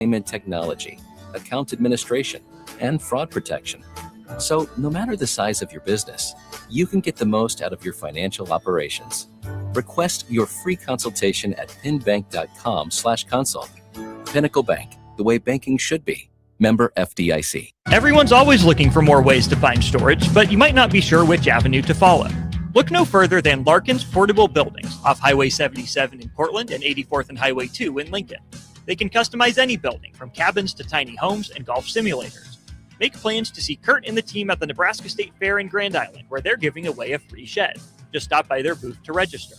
payment technology, account administration, and fraud protection. So no matter the size of your business, you can get the most out of your financial operations. Request your free consultation at pinbank.com/consult. Pinnacle Bank, the way banking should be. Member FDIC. Everyone's always looking for more ways to find storage, but you might not be sure which avenue to follow. Look no further than Larkin's Portable Buildings off Highway 77 in Portland and 84th and Highway 2 in Lincoln. They can customize any building, from cabins to tiny homes and golf simulators. Make plans to see Kurt and the team at the Nebraska State Fair in Grand Island, where they're giving away a free shed. Just stop by their booth to register.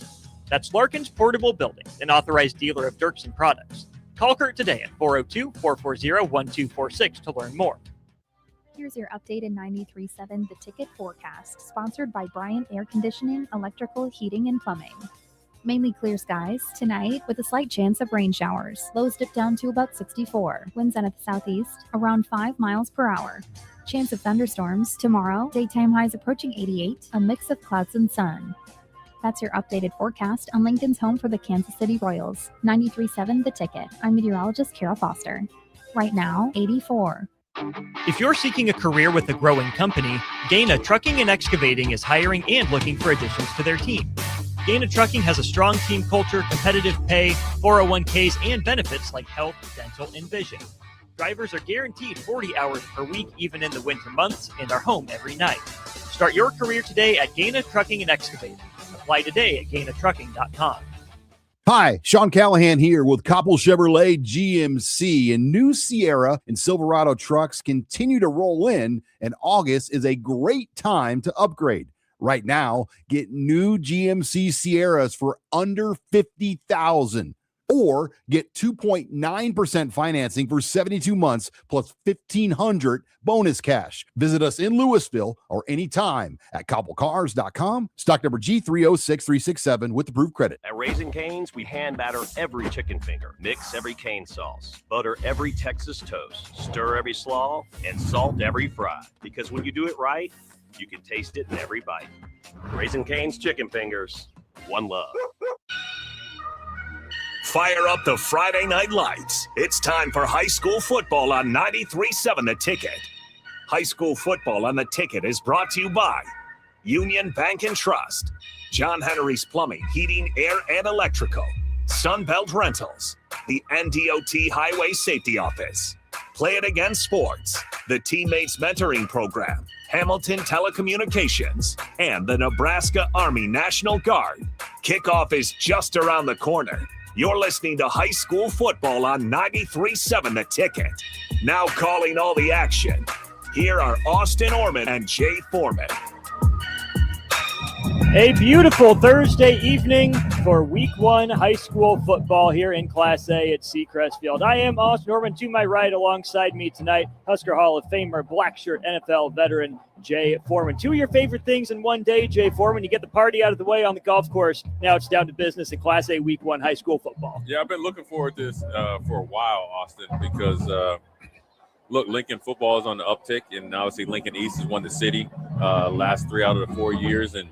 That's Larkin's Portable Buildings, an authorized dealer of Dirksen products. Call Kurt today at 402-440-1246 to learn more. Here's your updated 93.7 The Ticket forecast, sponsored by Bryant Air Conditioning, Electrical, Heating, and Plumbing. Mainly clear skies tonight with a slight chance of rain showers. Lows dip down to about 64. Winds out of the southeast around 5 miles per hour. Chance of thunderstorms tomorrow. Daytime highs approaching 88. A mix of clouds and sun. That's your updated forecast on Lincoln's home for the Kansas City Royals. 93.7 The Ticket. I'm meteorologist Kara Foster. Right now, 84. If you're seeking a career with a growing company, Dana Trucking and Excavating is hiring and looking for additions to their team. Dana Trucking has a strong team culture, competitive pay, 401ks, and benefits like health, dental, and vision. Drivers are guaranteed 40 hours per week, even in the winter months, and are home every night. Start your career today at Dana Trucking and Excavating. Apply today at GainaTrucking.com. Hi, Sean Callahan here with Koppel Chevrolet GMC, and new Sierra and Silverado trucks continue to roll in, and August is a great time to upgrade. Right now, get new GMC Sierras for under $50,000 or get 2.9% financing for 72 months plus $1,500 bonus cash. Visit us in Louisville or anytime at koppelcars.com. Stock number G306367 with approved credit. At Raising Cane's, we hand batter every chicken finger, mix every cane sauce, butter every Texas toast, stir every slaw, and salt every fry. Because when you do it right, you can taste it in every bite. Raising Cane's chicken fingers, one love. Fire up the Friday night lights. It's time for high school football on 93.7 The Ticket. High school football on The Ticket is brought to you by Union Bank and Trust, John Henry's Plumbing, Heating, Air, and Electrical, Sunbelt Rentals, the NDOT Highway Safety Office, Play It Again Sports, the Teammates Mentoring Program, Hamilton Telecommunications, and the Nebraska Army National Guard. Kickoff is just around the corner. You're listening to high school football on 93.7 The Ticket. Now calling all the action, here are Austin Orman and Jay Foreman. A beautiful Thursday evening for Week 1 high school football here in Class A at Seacrest Field. I am Austin Orman. To my right, alongside me tonight, Husker Hall of Famer, black shirt NFL veteran Jay Foreman. Two of your favorite things in one day, Jay Foreman. You get the party out of the way on the golf course. Now it's down to business in Class A Week 1 high school football. Yeah, I've been looking forward to this for a while, Austin, because look, Lincoln football is on the uptick, and obviously Lincoln East has won the city last 3 out of the 4 years, and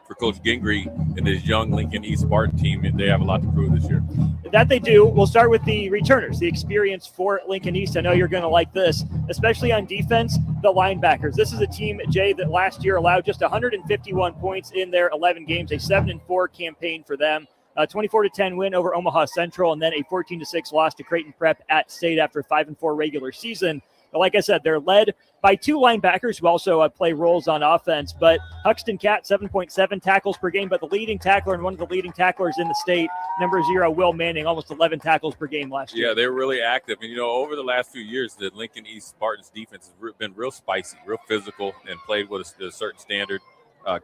for Coach Gingrey and his young Lincoln East Spartan team, they have a lot to prove this year. That they do. We'll start with the returners, the experience for Lincoln East. I know you're going to like this, especially on defense, the linebackers. This is a team, Jay, that last year allowed just 151 points in their 11 games, a 7-4 campaign for them. A 24-10 win over Omaha Central, and then a 14-6 loss to Creighton Prep at State after a 5-4 regular season. But like I said, they're led by two linebackers who also play roles on offense. But Huxton Cat, 7.7 tackles per game, but the leading tackler and one of the leading tacklers in the state, number 0, Will Manning, almost 11 tackles per game last year. Yeah, they're really active. And, over the last few years, the Lincoln East Spartans defense has been real spicy, real physical, and played with a certain standard.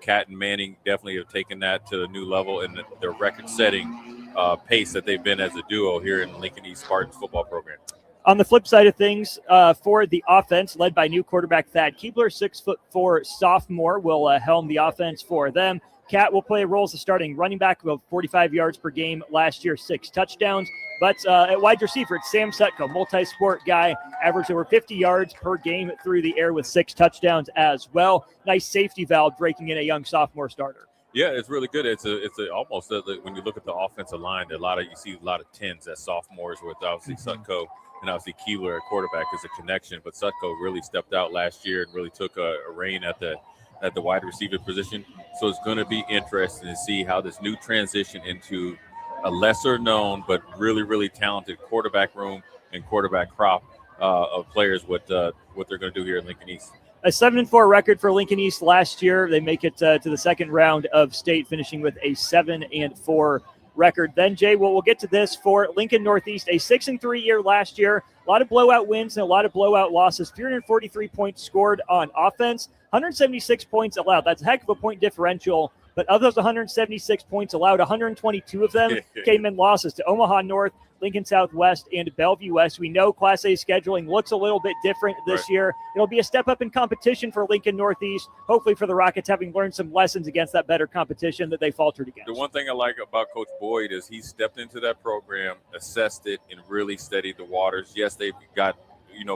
Cat and Manning definitely have taken that to a new level in their record-setting pace that they've been as a duo here in the Lincoln East Spartans football program. On the flip side of things, for the offense, led by new quarterback Thad Keebler, 6'4" sophomore, will helm the offense for them. Cat will play a role as a starting running back, about 45 yards per game last year, 6 touchdowns. But at wide receiver, it's Sam Sutko, multi-sport guy, averaged over 50 yards per game through the air with 6 touchdowns as well. Nice safety valve breaking in a young sophomore starter. Yeah, it's really good. It's almost when you look at the offensive line, you see a lot of 10s as sophomores with obviously Sutko and obviously Keeler at quarterback is a connection. But Sutko really stepped out last year and really took a reign at the wide receiver position. So it's going to be interesting to see how this new transition into a lesser known but really, really talented quarterback room and quarterback crop of players, what they're going to do here at Lincoln East. A 7-4 record for Lincoln East last year. They make it to the second round of state, finishing with a 7-4 record. Then, Jay, we'll get to this for Lincoln Northeast, a 6-3 year last year. A lot of blowout wins and a lot of blowout losses. 343 points scored on offense, 176 points allowed. That's a heck of a point differential. But of those 176 points allowed, 122 of them came in losses to Omaha North, Lincoln Southwest, and Bellevue West. We know Class A scheduling looks a little bit different this year. It'll be a step up in competition for Lincoln Northeast, hopefully for the Rockets, having learned some lessons against that better competition that they faltered against. The one thing I like about Coach Boyd is he stepped into that program, assessed it, and really steadied the waters. Yes, they've got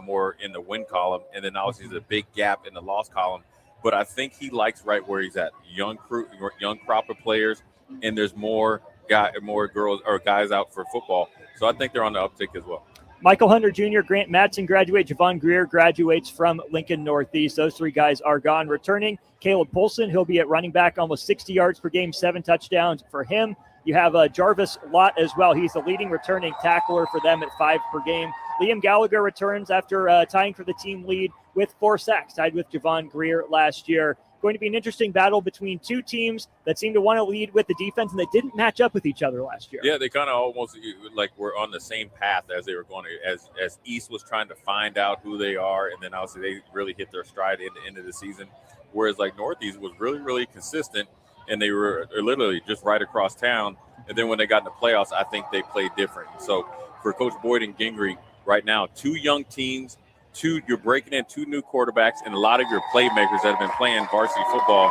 more in the win column, and then obviously there's a big gap in the loss column. But I think he likes right where he's at. Young crop of players, and there's more girls or guys out for football. So I think they're on the uptick as well. Michael Hunter Jr., Grant Madsen graduate, Javon Greer graduates from Lincoln Northeast. Those three guys are gone. Returning, Caleb Polson, he'll be at running back, almost 60 yards per game, 7 touchdowns for him. You have Jarvis Lott as well. He's the leading returning tackler for them at 5 per game. Liam Gallagher returns after tying for the team lead with 4 sacks, tied with Javon Greer last year. Going to be an interesting battle between two teams that seem to want to lead with the defense and that didn't match up with each other last year. Yeah, they kind of almost like were on the same path as they were going as East was trying to find out who they are, and then obviously they really hit their stride in the end of the season. Whereas like Northeast was really, really consistent, and they were literally just right across town. And then when they got in the playoffs, I think they played different. So for Coach Boyd and Gingrey right now, 2 young teams, you're breaking in 2 new quarterbacks, and a lot of your playmakers that have been playing varsity football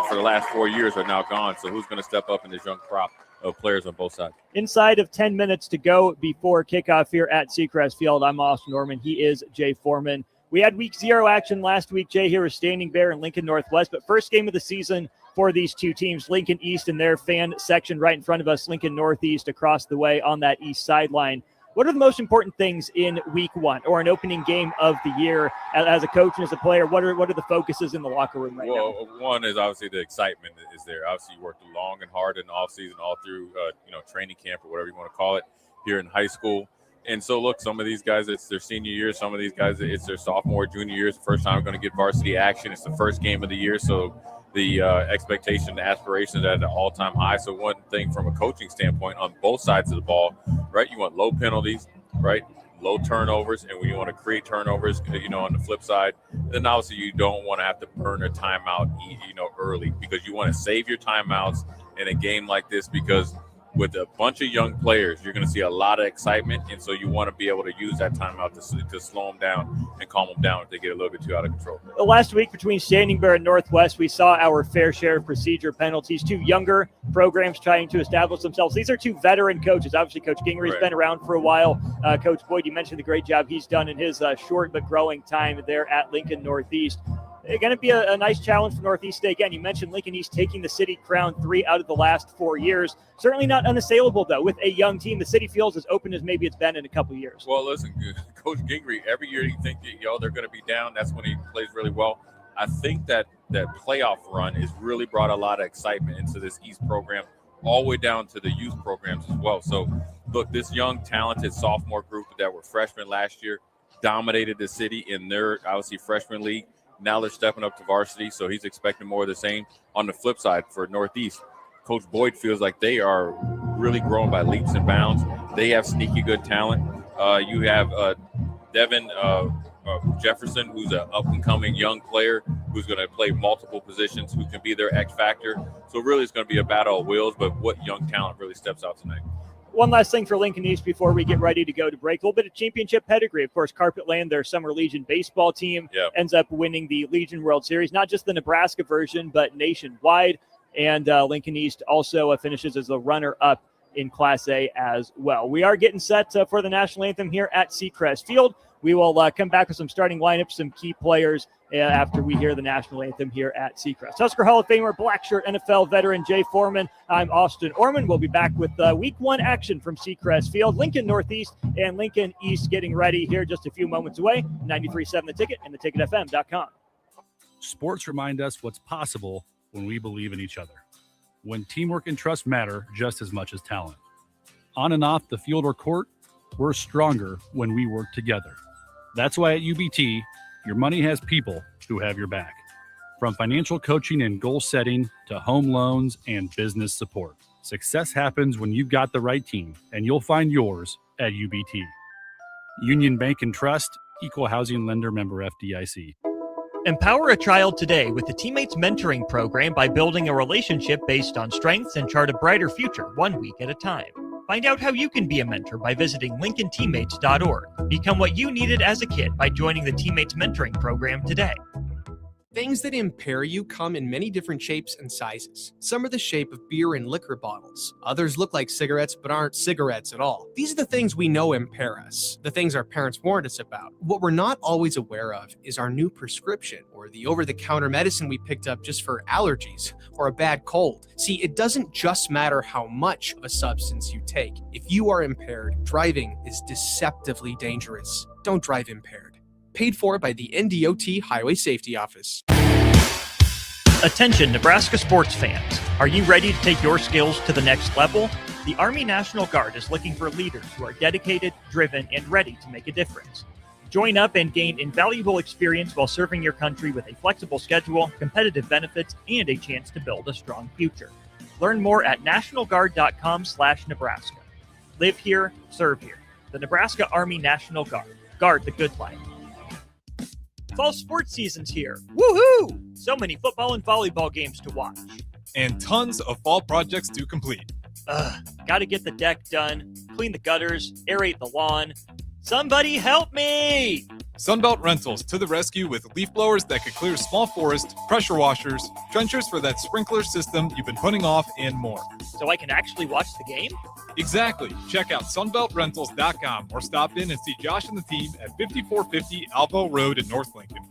for the last 4 years are now gone. So who's going to step up in this young crop of players on both sides? Inside of 10 minutes to go before kickoff here at Seacrest Field, I'm Austin Norman. He is Jay Foreman. We had week 0 action last week. Jay here was Standing Bear and Lincoln Northwest, but first game of the season for these two teams, Lincoln East and their fan section right in front of us, Lincoln Northeast across the way on that east sideline. What are the most important things in week 1 or an opening game of the year as a coach and as a player? What are the focuses in the locker room right now? Well, one is obviously the excitement is there. Obviously, you worked long and hard in the offseason, all through training camp or whatever you want to call it here in high school. And so, look, some of these guys, it's their senior year. Some of these guys, it's their sophomore, junior year. It's the first time we're going to get varsity action. It's the first game of the year. So the expectation, the aspirations are at an all-time high. So one thing from a coaching standpoint on both sides of the ball, right, you want low penalties, right, low turnovers. And when you want to create turnovers, on the flip side, then obviously you don't want to have to burn a timeout, early, because you want to save your timeouts in a game like this, because with a bunch of young players, you're going to see a lot of excitement, and so you want to be able to use that timeout to slow them down and calm them down if they get a little bit too out of control. The last week between Standing Bear and Northwest, we saw our fair share of procedure penalties. 2 younger programs trying to establish themselves. These are 2 veteran coaches. Obviously, Coach Gingrey's been around for a while. Coach Boyd, you mentioned the great job he's done in his short but growing time there at Lincoln Northeast. It's going to be a nice challenge for Northeast State. Again, you mentioned Lincoln East taking the city crown 3 out of the last 4 years. Certainly not unassailable, though. With a young team, the city feels as open as maybe it's been in a couple of years. Well, listen, Coach Gingrey, every year you think, they're going to be down. That's when he plays really well. I think that playoff run has really brought a lot of excitement into this East program, all the way down to the youth programs as well. So, look, this young, talented sophomore group that were freshmen last year dominated the city in their, obviously, freshman league. Now they're stepping up to varsity, so he's expecting more of the same. On the flip side, for Northeast, Coach Boyd feels like they are really growing by leaps and bounds. They have sneaky good talent. You have Devin Jefferson, who's an up-and-coming young player who's going to play multiple positions, who can be their X factor. So really it's going to be a battle of wills, but what young talent really steps out tonight? One last thing for Lincoln East before we get ready to go to break. A little bit of championship pedigree. Of course, Carpet Land, their Summer Legion baseball team, ends up winning the Legion World Series, not just the Nebraska version, but nationwide. And Lincoln East also finishes as the runner-up in Class A as well. We are getting set for the national anthem here at Seacrest Field. We will come back with some starting lineups, some key players after we hear the national anthem here at Seacrest. Husker Hall of Famer, black shirt NFL veteran Jay Foreman. I'm Austin Orman. We'll be back with week 1 action from Seacrest Field. Lincoln Northeast and Lincoln East getting ready here just a few moments away. 93.7 The Ticket and theticketfm.com. Sports remind us what's possible when we believe in each other. When teamwork and trust matter just as much as talent. On and off the field or court, we're stronger when we work together. That's why at UBT, your money has people who have your back. From financial coaching and goal setting to home loans and business support. Success happens when you've got the right team, and you'll find yours at UBT. Union Bank and Trust, Equal Housing Lender, member FDIC. Empower a child today with the Teammates Mentoring Program by building a relationship based on strengths and chart a brighter future 1 week at a time. Find out how you can be a mentor by visiting LincolnTeammates.org. Become what you needed as a kid by joining the Teammates Mentoring Program today. Things that impair you come in many different shapes and sizes. Some are the shape of beer and liquor bottles. Others look like cigarettes but aren't cigarettes at all. These are the things we know impair us, the things our parents warned us about. What we're not always aware of is our new prescription or the over-the-counter medicine we picked up just for allergies or a bad cold. See, it doesn't just matter how much of a substance you take. If you are impaired, driving is deceptively dangerous. Don't drive impaired. Paid for by the NDOT Highway Safety Office. Attention, Nebraska sports fans. Are you ready to take your skills to the next level? The Army National Guard is looking for leaders who are dedicated, driven, and ready to make a difference. Join up and gain invaluable experience while serving your country with a flexible schedule, competitive benefits, and a chance to build a strong future. Learn more at nationalguard.com/Nebraska. Live here, serve here. The Nebraska Army National Guard. Guard the good life. Fall sports season's here. Woohoo! So many football and volleyball games to watch. And tons of fall projects to complete. Gotta get the deck done, clean the gutters, aerate the lawn. Somebody help me! Sunbelt Rentals to the rescue with leaf blowers that could clear small forest, pressure washers, trenchers for that sprinkler system you've been putting off, and more. So I can actually watch the game? Exactly. Check out sunbeltrentals.com or stop in and see Josh and the team at 5450 Alpo Road in North Lincoln.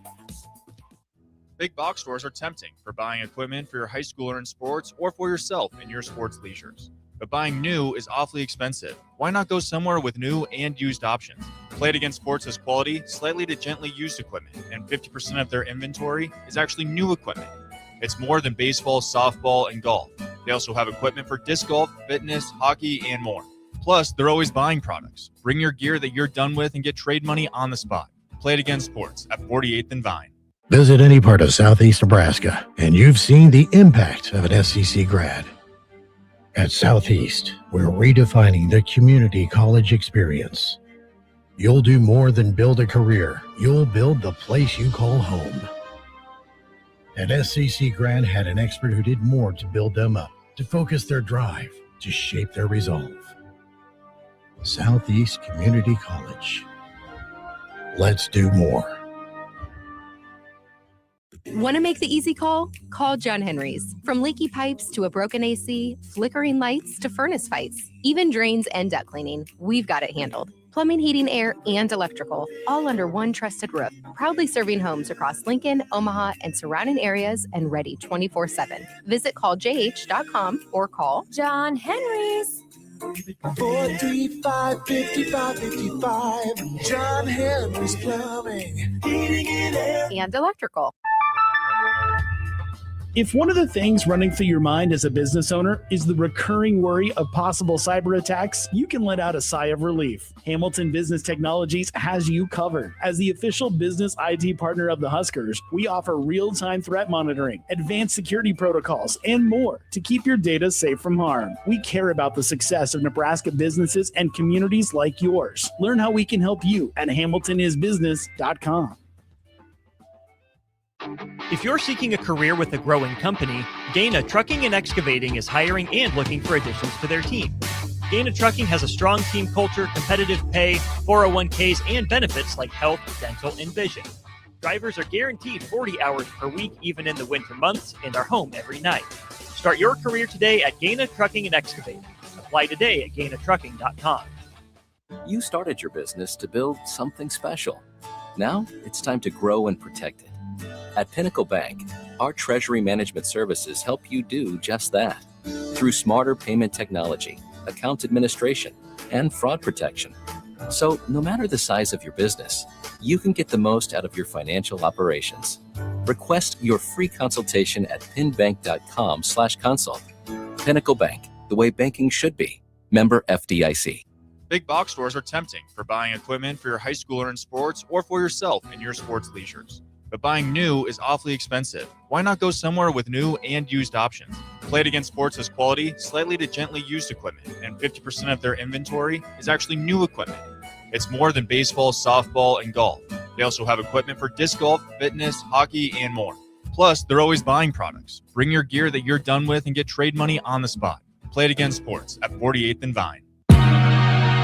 Big box stores are tempting for buying equipment for your high schooler in sports or for yourself in your sports leisures. But buying new is awfully expensive. Why not go somewhere with new and used options? Play It Again Sports has quality, slightly to gently used equipment, and 50% of their inventory is actually new equipment. It's more than baseball, softball, and golf. They also have equipment for disc golf, fitness, hockey, and more. Plus, they're always buying products. Bring your gear that you're done with and get trade money on the spot. Play It Again Sports at 48th and Vine. Visit any part of Southeast Nebraska, and you've seen the impact of an SCC grad. At Southeast, we're redefining the community college experience. You'll do more than build a career. You'll build the place you call home. At SCC, Grad had an expert who did more to build them up, to focus their drive, to shape their resolve. Southeast Community College. Let's do more. Want to make the easy call? Call John Henry's. From leaky pipes to a broken AC, flickering lights to furnace fights, even drains and duct cleaning, we've got it handled. Plumbing, heating, air, and electrical, all under one trusted roof. Proudly serving homes across Lincoln, Omaha, and surrounding areas, and ready 24/7. Visit calljh.com or call John Henry's. 435-5555. John Henry's Plumbing, Heating, and Air. And electrical. If one of the things running through your mind as a business owner is the recurring worry of possible cyber attacks, you can let out a sigh of relief. Hamilton Business Technologies has you covered. As the official business IT partner of the Huskers, we offer real-time threat monitoring, advanced security protocols, and more to keep your data safe from harm. We care about the success of Nebraska businesses and communities like yours. Learn how we can help you at hamiltonisbusiness.com. If you're seeking a career with a growing company, Gaina Trucking and Excavating is hiring and looking for additions to their team. Gaina Trucking has a strong team culture, competitive pay, 401ks, and benefits like health, dental, and vision. Drivers are guaranteed 40 hours per week, even in the winter months, and are home every night. Start your career today at Gaina Trucking and Excavating. Apply today at GainaTrucking.com. You started your business to build something special. Now it's time to grow and protect it. At Pinnacle Bank, our treasury management services help you do just that. Through smarter payment technology, account administration, and fraud protection. So no matter the size of your business, you can get the most out of your financial operations. Request your free consultation at pinbank.com/consult. Pinnacle Bank, the way banking should be. Member FDIC. Big box stores are tempting for buying equipment for your high schooler in sports or for yourself in your sports leisures. But buying new is awfully expensive. Why not go somewhere with new and used options? Play It Again Sports has quality, slightly to gently used equipment, and 50% of their inventory is actually new equipment. It's more than baseball, softball, and golf. They also have equipment for disc golf, fitness, hockey, and more. Plus, they're always buying products. Bring your gear that you're done with and get trade money on the spot. Play It Again Sports at 48th and Vine.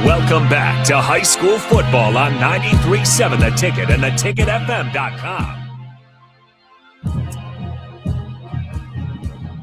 Welcome back to high school football on 93.7 The Ticket and theticketfm.com.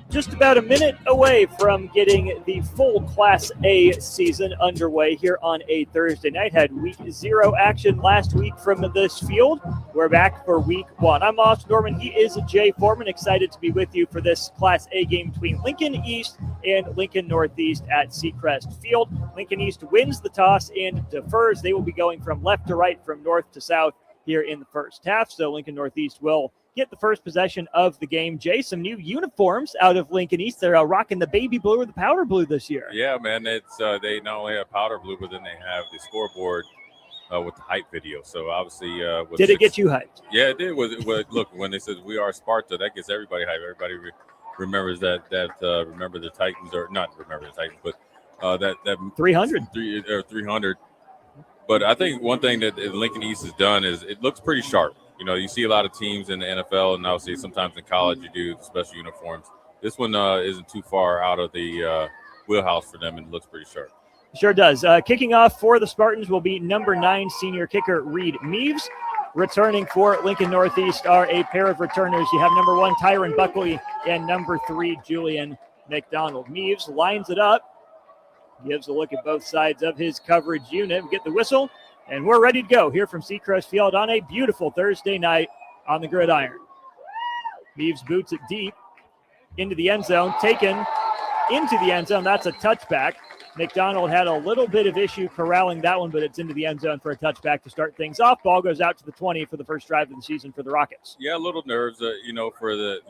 Just about a minute away from getting the full Class A season underway here on a Thursday night. Had week 0 action last week from this field. We're back for week 1. I'm Austin Norman. He is Jay Foreman. Excited to be with you for this Class A game between Lincoln East and Lincoln Northeast at Seacrest Field. Lincoln East wins the toss and defers. They will be going from left to right, from north to south here in the first half. So Lincoln Northeast will get the first possession of the game. Jay, some new uniforms out of Lincoln East. They're rocking the baby blue or the powder blue this year. Yeah, man. It's they not only have powder blue, but then they have the scoreboard with the hype video. So obviously, did it get you hyped? Yeah, it did. Look, when they said "We Are Sparta," that gets everybody hyped. Everybody remembers that. Remember the Titans, or not remember the Titans, but that 300. 300. But I think one thing that Lincoln East has done is it looks pretty sharp. You know, you see a lot of teams in the NFL, and obviously sometimes in college you do special uniforms. This one isn't too far out of the wheelhouse for them, and it looks pretty sharp. Sure does. Kicking off for the Spartans will be number 9 senior kicker Reed Meaves. Returning for Lincoln Northeast are a pair of returners. You have number 1 Tyron Buckley and number 3 Julian McDonald. Meaves lines it up, gives a look at both sides of his coverage unit. We get the whistle, and we're ready to go here from Seacrest Field on a beautiful Thursday night on the gridiron. Meaves boots it deep into the end zone, taken into the end zone. That's a touchback. McDonald had a little bit of issue corralling that one, but it's into the end zone for a touchback to start things off. Ball goes out to the 20 for the first drive of the season for the Rockets. Yeah, a little nerves, for the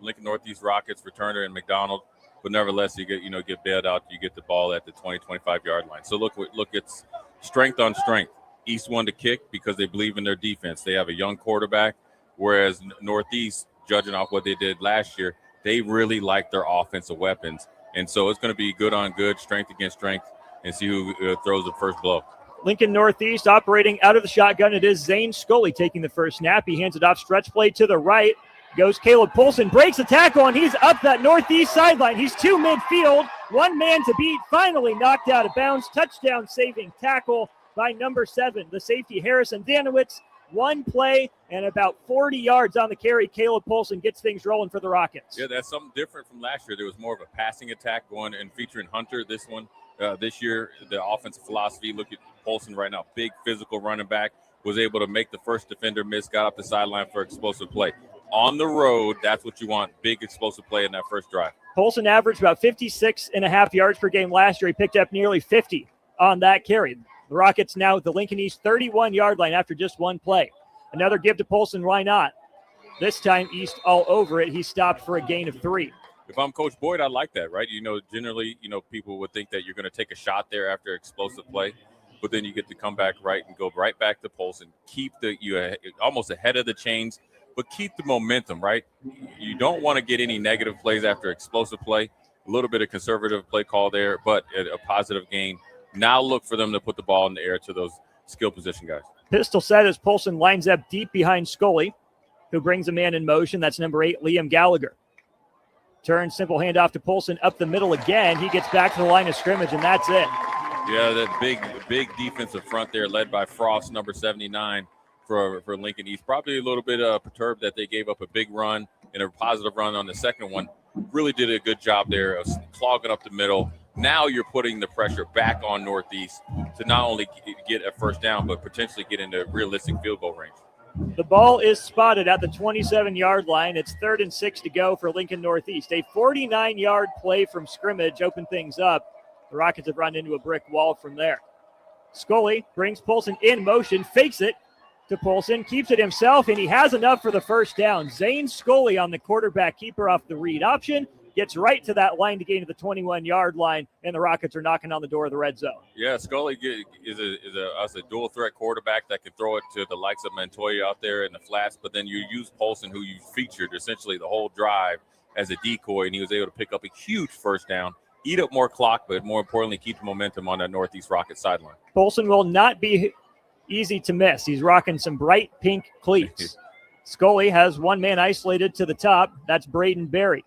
Lincoln Northeast Rockets returner and McDonald, but nevertheless, you get bailed out. You get the ball at the 20, 25-yard line. So look, it's strength on strength. East won to kick because they believe in their defense. They have a young quarterback, whereas Northeast, judging off what they did last year, they really like their offensive weapons. And so it's going to be good on good, strength against strength, and see who throws the first blow. Lincoln Northeast operating out of the shotgun. It is Zane Scully taking the first snap. He hands it off, stretch play to the right. Goes Caleb Polson, breaks a tackle, and he's up that Northeast sideline. He's 2 midfield, 1 man to beat, finally knocked out of bounds. Touchdown saving tackle by number 7, the safety Harrison Danowitz. 1 play and about 40 yards on the carry. Caleb Polson gets things rolling for the Rockets. Yeah, that's something different from last year. There was more of a passing attack going and featuring Hunter. This year, the offensive philosophy, look at Polson right now, big physical running back, was able to make the first defender miss, got up the sideline for explosive play. On the road, that's what you want, big explosive play in that first drive. Polson averaged about 56.5 yards per game last year. He picked up nearly 50 on that carry. The Rockets now at the Lincoln East 31-yard line after just 1 play. Another give to Polson, why not? This time East all over it. He stopped for a gain of 3. If I'm Coach Boyd, I like that, right? Generally, people would think that you're going to take a shot there after explosive play, but then you get to come back right and go right back to Polson. Keep you almost ahead of the chains, but keep the momentum, right? You don't want to get any negative plays after explosive play. A little bit of conservative play call there, but a positive gain. Now look for them to put the ball in the air to those skill position guys. Pistol set as Polson lines up deep behind Scully, who brings a man in motion. That's number 8, Liam Gallagher. Turn, simple handoff to Polson up the middle again. He gets back to the line of scrimmage, and that's it. Yeah, that big defensive front there led by Frost, number 79 for Lincoln East. Probably a little bit perturbed that they gave up a big run and a positive run on the second one. Really did a good job there of clogging up the middle, Now you're putting the pressure back on Northeast to not only get a first down, but potentially get into realistic field goal range. The ball is spotted at the 27-yard line. It's 3rd and 6 to go for Lincoln Northeast. A 49-yard play from scrimmage opened things up. The Rockets have run into a brick wall from there. Scully brings Polson in motion, fakes it to Polson, keeps it himself, and he has enough for the first down. Zane Scully on the quarterback keeper off the read option. Gets right to that line to gain to the 21-yard line, and the Rockets are knocking on the door of the red zone. Yeah, Scully is a dual threat quarterback that can throw it to the likes of Montoya out there in the flats, but then you use Polson, who you featured essentially the whole drive as a decoy, and he was able to pick up a huge first down, eat up more clock, but more importantly, keep the momentum on that Northeast Rocket sideline. Polson will not be easy to miss. He's rocking some bright pink cleats. Scully has one man isolated to the top. That's Braden Berry.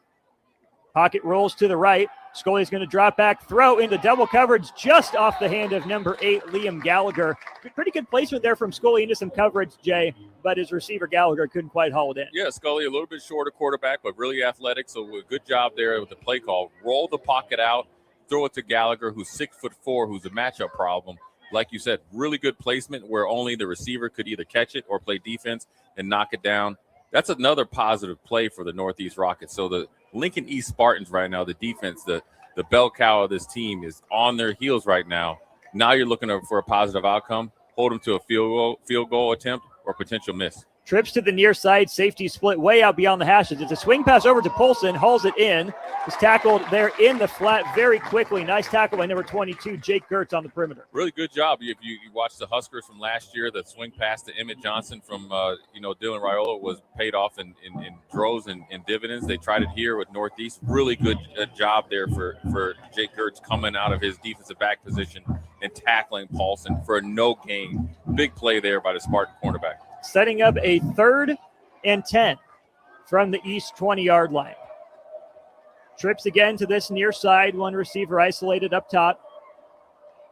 Pocket rolls to the right. Scully's going to drop back, throw into double coverage just off the hand of number 8, Liam Gallagher. Pretty good placement there from Scully into some coverage, Jay, but his receiver Gallagher couldn't quite haul it in. Yeah, Scully a little bit shorter quarterback, but really athletic, so a good job there with the play call. Roll the pocket out, throw it to Gallagher, who's 6'4", who's a matchup problem. Like you said, really good placement where only the receiver could either catch it or play defense and knock it down. That's another positive play for the Northeast Rockets. So the Lincoln East Spartans right now, the defense, the bell cow of this team is on their heels right now. Now you're looking for a positive outcome, hold them to a field goal attempt or potential miss. Trips to the near side, safety split way out beyond the hashes. It's a swing pass over to Polson, hauls it in. He's tackled there in the flat very quickly. Nice tackle by number 22, Jake Gertz on the perimeter. Really good job. If you watch the Huskers from last year, the swing pass to Emmett Johnson from Dylan Raiola was paid off in droves and dividends. They tried it here with Northeast. Really good job there for Jake Gertz coming out of his defensive back position and tackling Paulson for a no gain. Big play there by the Spartan cornerback. Setting up a 3rd and 10 from the East 20-yard line. Trips again to this near side. One receiver isolated up top.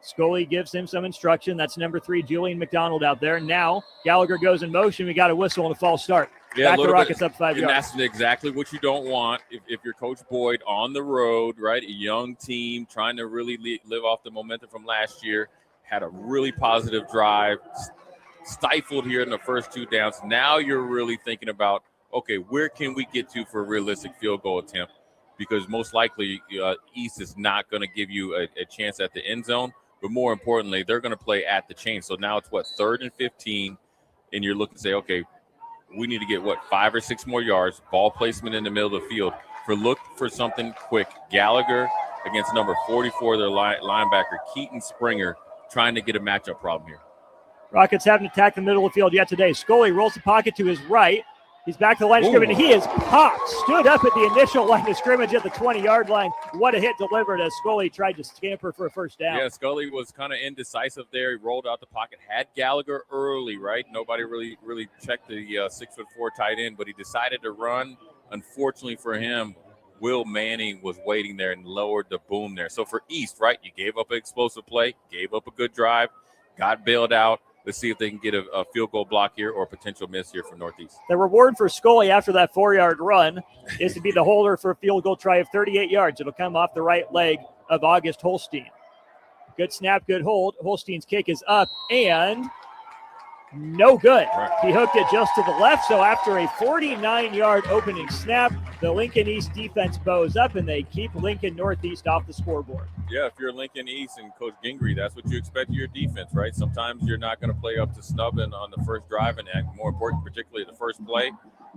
Scully gives him some instruction. That's number 3, Julian McDonald out there. Now Gallagher goes in motion. We got a whistle and a false start. Yeah, back to Rockets up 5 and yards. That's exactly what you don't want if you're Coach Boyd on the road, right? A young team trying to really live off the momentum from last year. Had a really positive drive. Stifled here in the first 2 downs. Now you're really thinking about, okay, where can we get to for a realistic field goal attempt? Because most likely East is not going to give you a chance at the end zone, but more importantly, they're going to play at the chain. So now it's 3rd and 15, and you're looking to say, okay, we need to get 5 or 6 more yards, ball placement in the middle of the field. Look for something quick. Gallagher against number 44, their linebacker, Keaton Springer, trying to get a matchup problem here. Rockets haven't attacked the middle of the field yet today. Scully rolls the pocket to his right. He's back to the line of scrimmage, and he is popped. Stood up at the initial line of scrimmage at the 20-yard line. What a hit delivered as Scully tried to scamper for a first down. Yeah, Scully was kind of indecisive there. He rolled out the pocket, had Gallagher early, right? Nobody really checked the 6'4" tight end, but he decided to run. Unfortunately for him, Will Manning was waiting there and lowered the boom there. So for East, right, you gave up an explosive play, gave up a good drive, got bailed out. Let's see if they can get a field goal block here or a potential miss here from Northeast. The reward for Scully after that 4-yard run is to be the holder for a field goal try of 38 yards. It'll come off the right leg of August Holstein. Good snap, good hold. Holstein's kick is up and no good. Right. He hooked it just to the left. So after a 49-yard opening snap, the Lincoln East defense bows up and they keep Lincoln Northeast off the scoreboard. Yeah, if you're Lincoln East and Coach Gingrey, that's what you expect of your defense, right? Sometimes you're not going to play up to snubbing on the first drive, and more important, particularly the first play.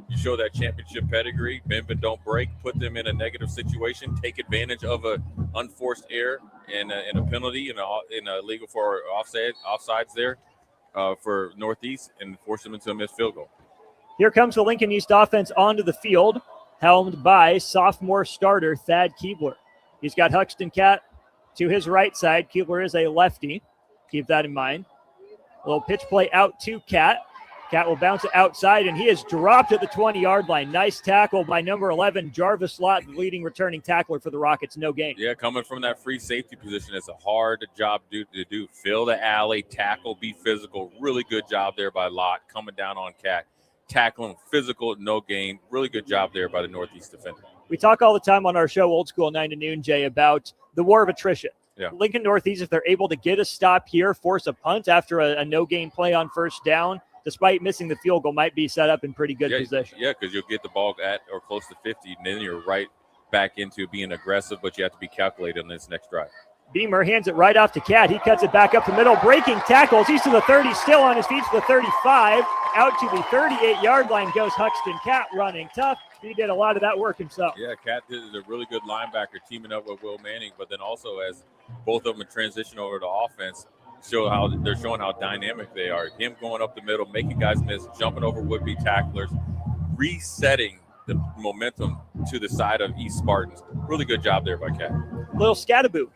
You show that championship pedigree, bend but don't break, put them in a negative situation, take advantage of a unforced error and a penalty in a legal for offsides there for Northeast and force them into a missed field goal. Here comes the Lincoln East offense onto the field, helmed by sophomore starter Thad Keebler. He's got Huxton Cat to his right side. Keebler is a lefty. Keep that in mind. A little pitch play out to Cat. Cat will bounce it outside, and he is dropped at the 20-yard line. Nice tackle by number 11, Jarvis Lott, the leading returning tackler for the Rockets. No gain. Yeah, coming from that free safety position, it's a hard job to do. Fill the alley, tackle, be physical. Really good job there by Lott coming down on Cat. Tackling, physical, no gain. Really good job there by the Northeast defender. We talk all the time on our show, Old School 9 to Noon, Jay, about the war of attrition. Yeah. Lincoln Northeast, if they're able to get a stop here, force a punt after a no-gain play on first down, despite missing the field goal, might be set up in pretty good position. Yeah, because you'll get the ball at or close to 50, and then you're right back into being aggressive, but you have to be calculated on this next drive. Beamer hands it right off to Cat. He cuts it back up the middle, breaking tackles. He's to the 30, still on his feet to the 35. Out to the 38-yard line goes Huxton. Cat running tough. He did a lot of that work himself. Yeah, Cat is a really good linebacker teaming up with Will Manning, but then also as both of them transition over to offense, they're showing how dynamic they are. Him going up the middle, making guys miss, jumping over would-be tacklers, resetting the momentum to the side of East Spartans. Really good job there by Cat. Little scataboo.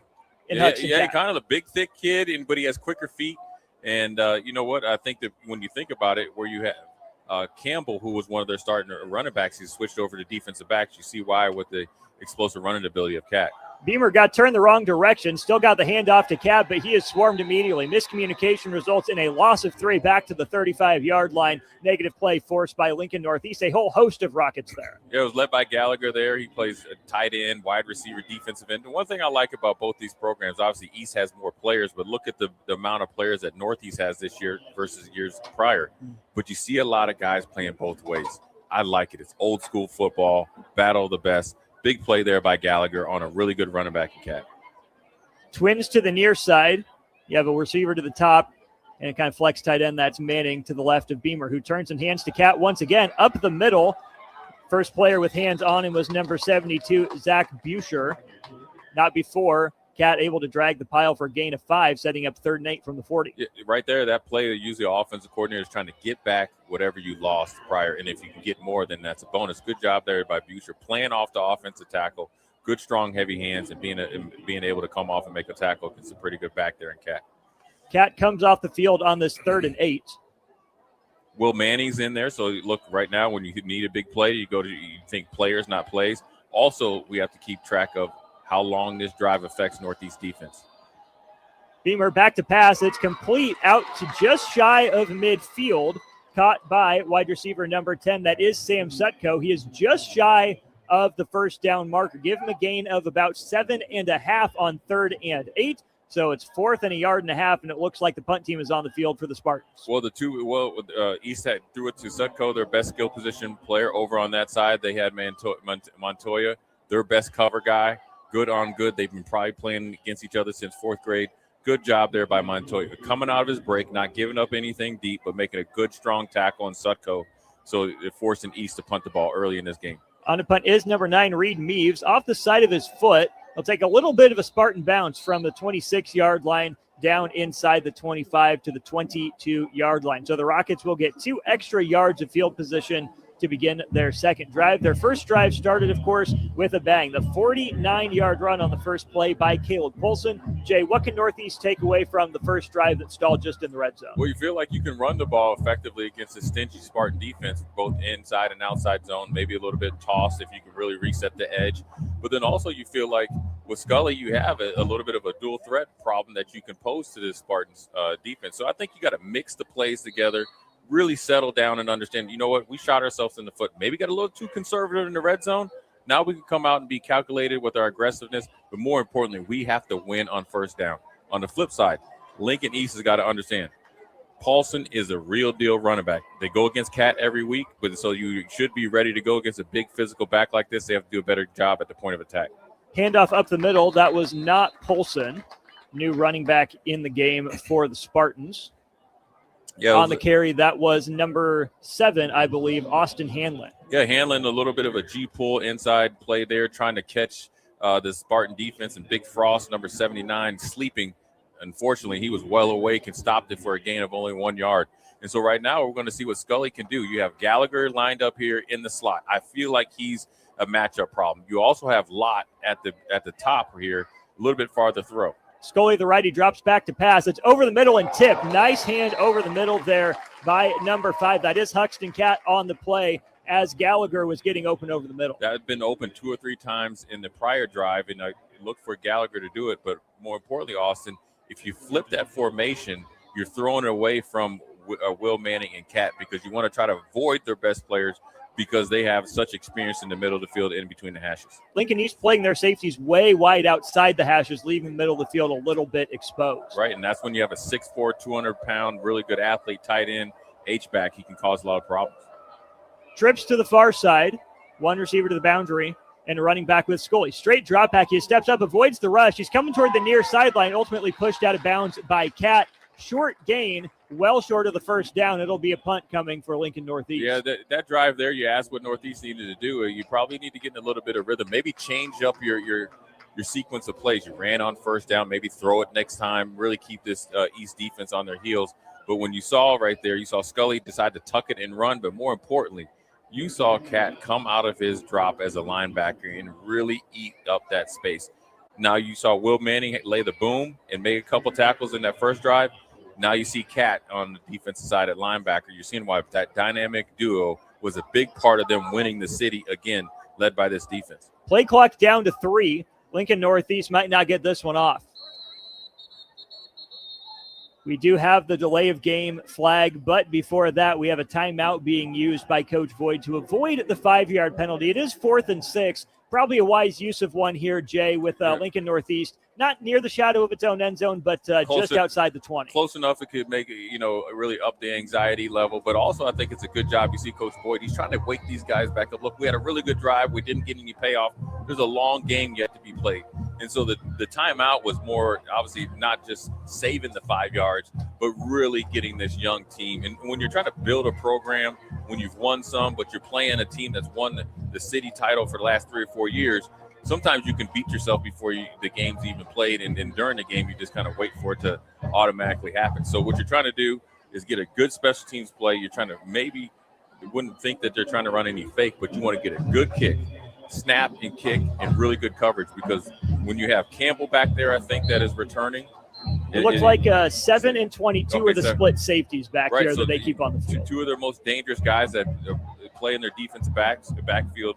Yeah, kind of a big, thick kid, but he has quicker feet. And you know what? I think that when you think about it, where you have Campbell, who was one of their starting running backs, he's switched over to defensive backs. You see why with the explosive running ability of Cat. Beamer got turned the wrong direction, still got the handoff to Cat, but he is swarmed immediately. Miscommunication results in a loss of 3 back to the 35-yard line. Negative play forced by Lincoln Northeast. A whole host of Rockets there. Yeah, it was led by Gallagher there. He plays a tight end, wide receiver, defensive end. And one thing I like about both these programs, obviously East has more players, but look at the amount of players that Northeast has this year versus years prior. But you see a lot of guys playing both ways. I like it. It's old school football, battle of the best. Big play there by Gallagher on a really good running back in Cat. Twins to the near side. You have a receiver to the top and a kind of flex tight end. That's Manning to the left of Beamer, who turns and hands to Cat once again. Up the middle. First player with hands on him was number 72, Zach Buscher. Not before. Cat able to drag the pile for a gain of 5, setting up 3rd and 8 from the 40. Yeah, right there, that play, usually the offensive coordinator is trying to get back whatever you lost prior, and if you can get more, then that's a bonus. Good job there by Buscher, playing off the offensive tackle. Good, strong, heavy hands, and being able to come off and make a tackle. It's a pretty good back there in Cat. Cat comes off the field on this 3rd and 8. Will Manning's in there, so look, right now when you need a big play, you think players, not plays. Also, we have to keep track of how long this drive affects Northeast defense. Beamer back to pass. It's complete out to just shy of midfield. Caught by wide receiver number 10. That is Sam Sutko. He is just shy of the first down marker. Give him a gain of about 7.5 on 3rd and 8. So it's 4th and a yard and a half, and it looks like the punt team is on the field for the Spartans. Well, East had threw it to Sutko, their best skill position player. Over on that side, they had Montoya, their best cover guy. Good on good. They've been probably playing against each other since 4th grade. Good job there by Montoya. Coming out of his break, not giving up anything deep, but making a good, strong tackle on Sutko. So it forcing East to punt the ball early in this game. On the punt is number 9, Reed Meaves. Off the side of his foot. He'll take a little bit of a Spartan bounce from the 26-yard line down inside the 25 to the 22-yard line. So the Rockets will get 2 extra yards of field position to begin their second drive. Their first drive started, of course, with a bang. The 49-yard run on the first play by Caleb Polson. Jay, what can Northeast take away from the first drive that stalled just in the red zone? Well, you feel like you can run the ball effectively against a stingy Spartan defense, both inside and outside zone, maybe a little bit tossed if you can really reset the edge. But then also you feel like with Scully, you have a little bit of a dual threat problem that you can pose to this Spartans defense. So I think you got to mix the plays together, really settle down and understand, you know what, we shot ourselves in the foot. Maybe got a little too conservative in the red zone. Now we can come out and be calculated with our aggressiveness, but more importantly, we have to win on first down. On the flip side, Lincoln East has got to understand, Paulson is a real deal running back. They go against Cat every week, but so you should be ready to go against a big physical back like this. They have to do a better job at the point of attack. Handoff up the middle. That was not Polson. New running back in the game for the Spartans. Yeah, on the carry, that was number 7, I believe, Austin Hanlon. Yeah, Hanlon, a little bit of a G-pull inside play there, trying to catch the Spartan defense, and Big Frost, number 79, sleeping. Unfortunately, he was well awake and stopped it for a gain of only 1 yard. And so right now we're going to see what Scully can do. You have Gallagher lined up here in the slot. I feel like he's a matchup problem. You also have Lott at the top here, a little bit farther throw. Scully, the righty, drops back to pass. It's over the middle and tip. Nice hand over the middle there by number 5. That is Huxton Cat on the play as Gallagher was getting open over the middle. That had been open 2 or 3 times in the prior drive, and I looked for Gallagher to do it. But more importantly, Austin, if you flip that formation, you're throwing it away from Will Manning and Cat because you want to try to avoid their best players, because they have such experience in the middle of the field in between the hashes. Lincoln East playing their safeties way wide outside the hashes, leaving the middle of the field a little bit exposed. Right, and that's when you have a 6'4", 200-pound, really good athlete tight end, H-back. He can cause a lot of problems. Trips to the far side, one receiver to the boundary, and a running back with Scully. Straight drop back. He steps up, avoids the rush. He's coming toward the near sideline, ultimately pushed out of bounds by Cat. Short gain, well short of the first down. It'll be a punt coming for Lincoln Northeast. Yeah, that drive there, you asked what Northeast needed to do. You probably need to get in a little bit of rhythm. Maybe change up your sequence of plays. You ran on first down, maybe throw it next time, really keep this East defense on their heels. But when you saw right there, you saw Scully decide to tuck it and run, but more importantly, you saw Cat come out of his drop as a linebacker and really eat up that space. Now you saw Will Manning lay the boom and make a couple tackles in that first drive. Now you see Cat on the defensive side at linebacker. You're seeing why that dynamic duo was a big part of them winning the city, again, led by this defense. Play clock down to 3. Lincoln Northeast might not get this one off. We do have the delay of game flag, but before that, we have a timeout being used by Coach Voigt to avoid the 5-yard penalty. It is 4th and 6. Probably a wise use of one here, Jay, with Lincoln Northeast. Not near the shadow of its own end zone, but just outside the 20. Close enough it could make it, really up the anxiety level. But also I think it's a good job. You see Coach Boyd, he's trying to wake these guys back up. Look, we had a really good drive. We didn't get any payoff. There's a long game yet to be played. And so the timeout was more, obviously, not just saving the 5 yards, but really getting this young team. And when you're trying to build a program, when you've won some, but you're playing a team that's won the city title for the last 3 or 4 years, sometimes you can beat yourself before the game's even played, and during the game, you just kind of wait for it to automatically happen. So what you're trying to do is get a good special teams play. You're trying to you wouldn't think that they're trying to run any fake, but you want to get a good kick, snap and kick, and really good coverage, because when you have Campbell back there, I think that is returning. It looks like 7 and 22 are the split safeties back there that they keep on the field. Two of their most dangerous guys that play in their defensive backfield.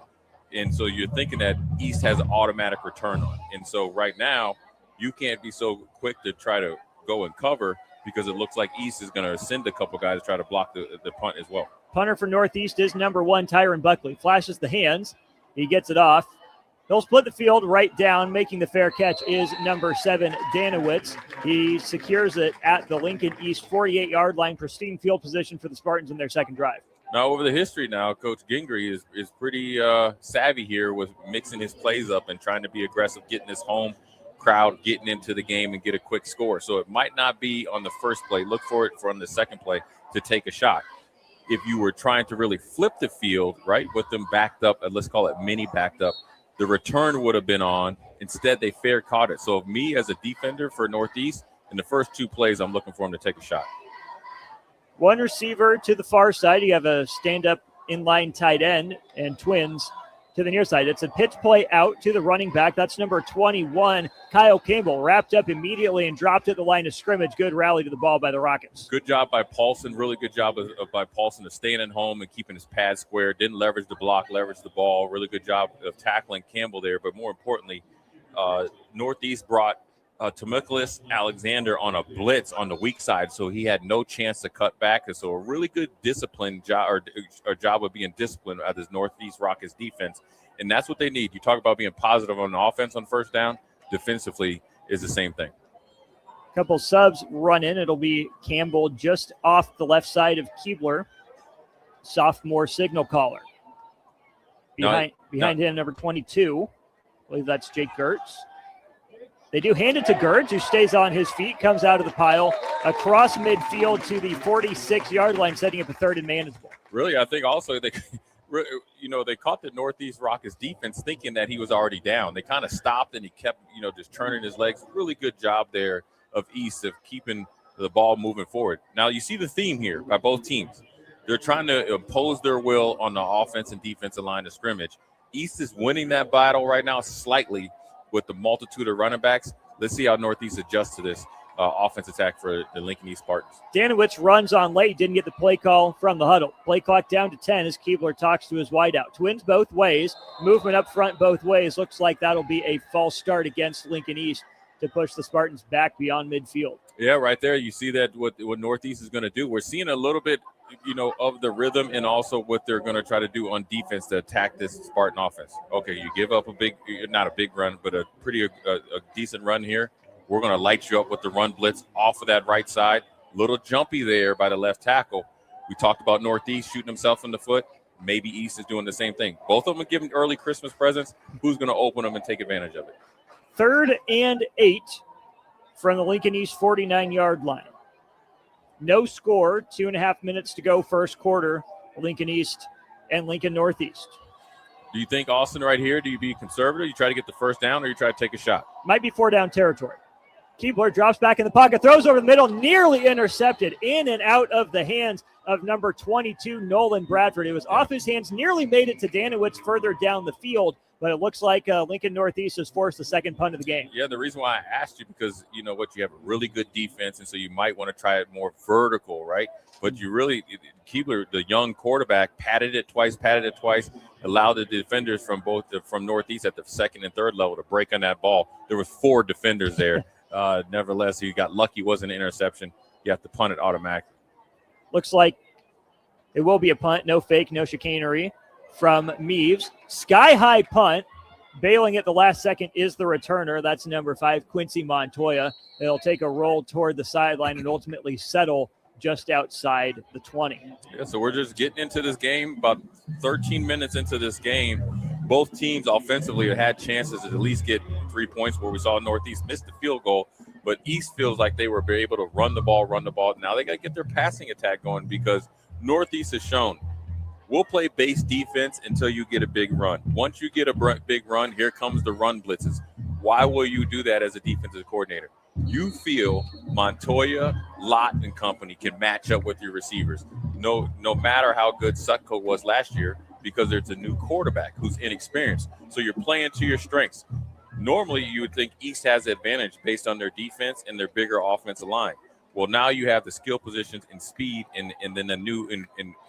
And so you're thinking that East has an automatic return on. And so right now, you can't be so quick to try to go and cover, because it looks like East is going to send a couple guys to try to block the punt as well. Punter for Northeast is number 1, Tyron Buckley. Flashes the hands. He gets it off. He'll split the field right down. Making the fair catch is number 7, Danowitz. He secures it at the Lincoln East 48-yard line. Pristine field position for the Spartans in their second drive. Now, over the history now, Coach Gingrey is pretty savvy here with mixing his plays up and trying to be aggressive, getting his home crowd, getting into the game and get a quick score. So it might not be on the first play. Look for it on the second play to take a shot. If you were trying to really flip the field, right, with them backed up, let's call it mini backed up, the return would have been on. Instead, they fair caught it. So if me as a defender for Northeast, in the first 2 plays, I'm looking for him to take a shot. One receiver to the far side. You have a stand-up inline tight end, and twins to the near side. It's a pitch play out to the running back. That's number 21, Kyle Campbell. Wrapped up immediately and dropped at the line of scrimmage. Good rally to the ball by the Rockets. Good job by Paulson. Really good job by Paulson of staying at home and keeping his pad square. Didn't leverage the block, leveraged the ball. Really good job of tackling Campbell there. But more importantly, Northeast brought Temecula Alexander on a blitz on the weak side, so he had no chance to cut back. And so a really good discipline job, or job of being disciplined at this Northeast Rockets defense. And that's what they need. You talk about being positive on offense on first down. Defensively is the same thing. Couple subs run in. It'll be Campbell just off the left side of Keebler, sophomore signal caller. Behind him, number 22. I believe that's Jake Gertz. They do hand it to Gertz, who stays on his feet, comes out of the pile, across midfield to the 46-yard line, setting up a 3rd and manageable. Really, I think also they caught the Northeast Rockets defense thinking that he was already down. They kind of stopped, and he kept, just turning his legs. Really good job there of East of keeping the ball moving forward. Now, you see the theme here by both teams. They're trying to impose their will on the offense and defensive line of scrimmage. East is winning that battle right now slightly with the multitude of running backs. Let's see how Northeast adjusts to this offense attack for the Lincoln East Spartans. Danowitz runs on late, didn't get the play call from the huddle. Play clock down to 10 as Keebler talks to his wideout. Twins both ways, movement up front both ways. Looks like that'll be a false start against Lincoln East to push the Spartans back beyond midfield. Yeah, right there. You see that what Northeast is going to do. We're seeing a little bit of the rhythm and also what they're going to try to do on defense to attack this Spartan offense. Okay, you give up not a big run, but a decent run here. We're going to light you up with the run blitz off of that right side. Little jumpy there by the left tackle. We talked about Northeast shooting himself in the foot. Maybe East is doing the same thing. Both of them are giving early Christmas presents. Who's going to open them and take advantage of it? 3rd and 8 from the Lincoln East 49-yard line. No score, 2.5 minutes to go first quarter, Lincoln East and Lincoln Northeast. Do you think Austin right here, do you be conservative? You try to get the first down or you try to take a shot? Might be 4-down territory. Keebler drops back in the pocket, throws over the middle, nearly intercepted, in and out of the hands of number 22, Nolan Bradford. It was off his hands, nearly made it to Danowitz further down the field, but it looks like Lincoln Northeast has forced the second punt of the game. Yeah, the reason why I asked you, because you know what, you have a really good defense, and so you might want to try it more vertical, right? But you really, Keebler, the young quarterback, patted it twice, allowed the defenders from Northeast at the second and third level to break on that ball. There was 4 defenders there. Nevertheless, he got lucky. It wasn't an interception. You have to punt it automatically. Looks like it will be a punt. No fake, no chicanery from Meaves. Sky-high punt. Bailing at the last second is the returner. That's number 5, Quincy Montoya. They'll take a roll toward the sideline and ultimately settle just outside the 20. Yeah, so we're just getting into this game. About 13 minutes into this game, both teams offensively have had chances to at least get 3 points, where we saw Northeast miss the field goal, but East feels like they were able to run the ball. Now they got to get their passing attack going, because Northeast has shown we'll play base defense until you get a big run. Once you get a big run, here comes the run blitzes. Why will you do that as a defensive coordinator? You feel Montoya, Lott, and company can match up with your receivers. No matter how good Sutco was last year, because there's a new quarterback who's inexperienced. So you're playing to your strengths. Normally, you would think East has the advantage based on their defense and their bigger offensive line. Well, now you have the skill positions and speed, and then the new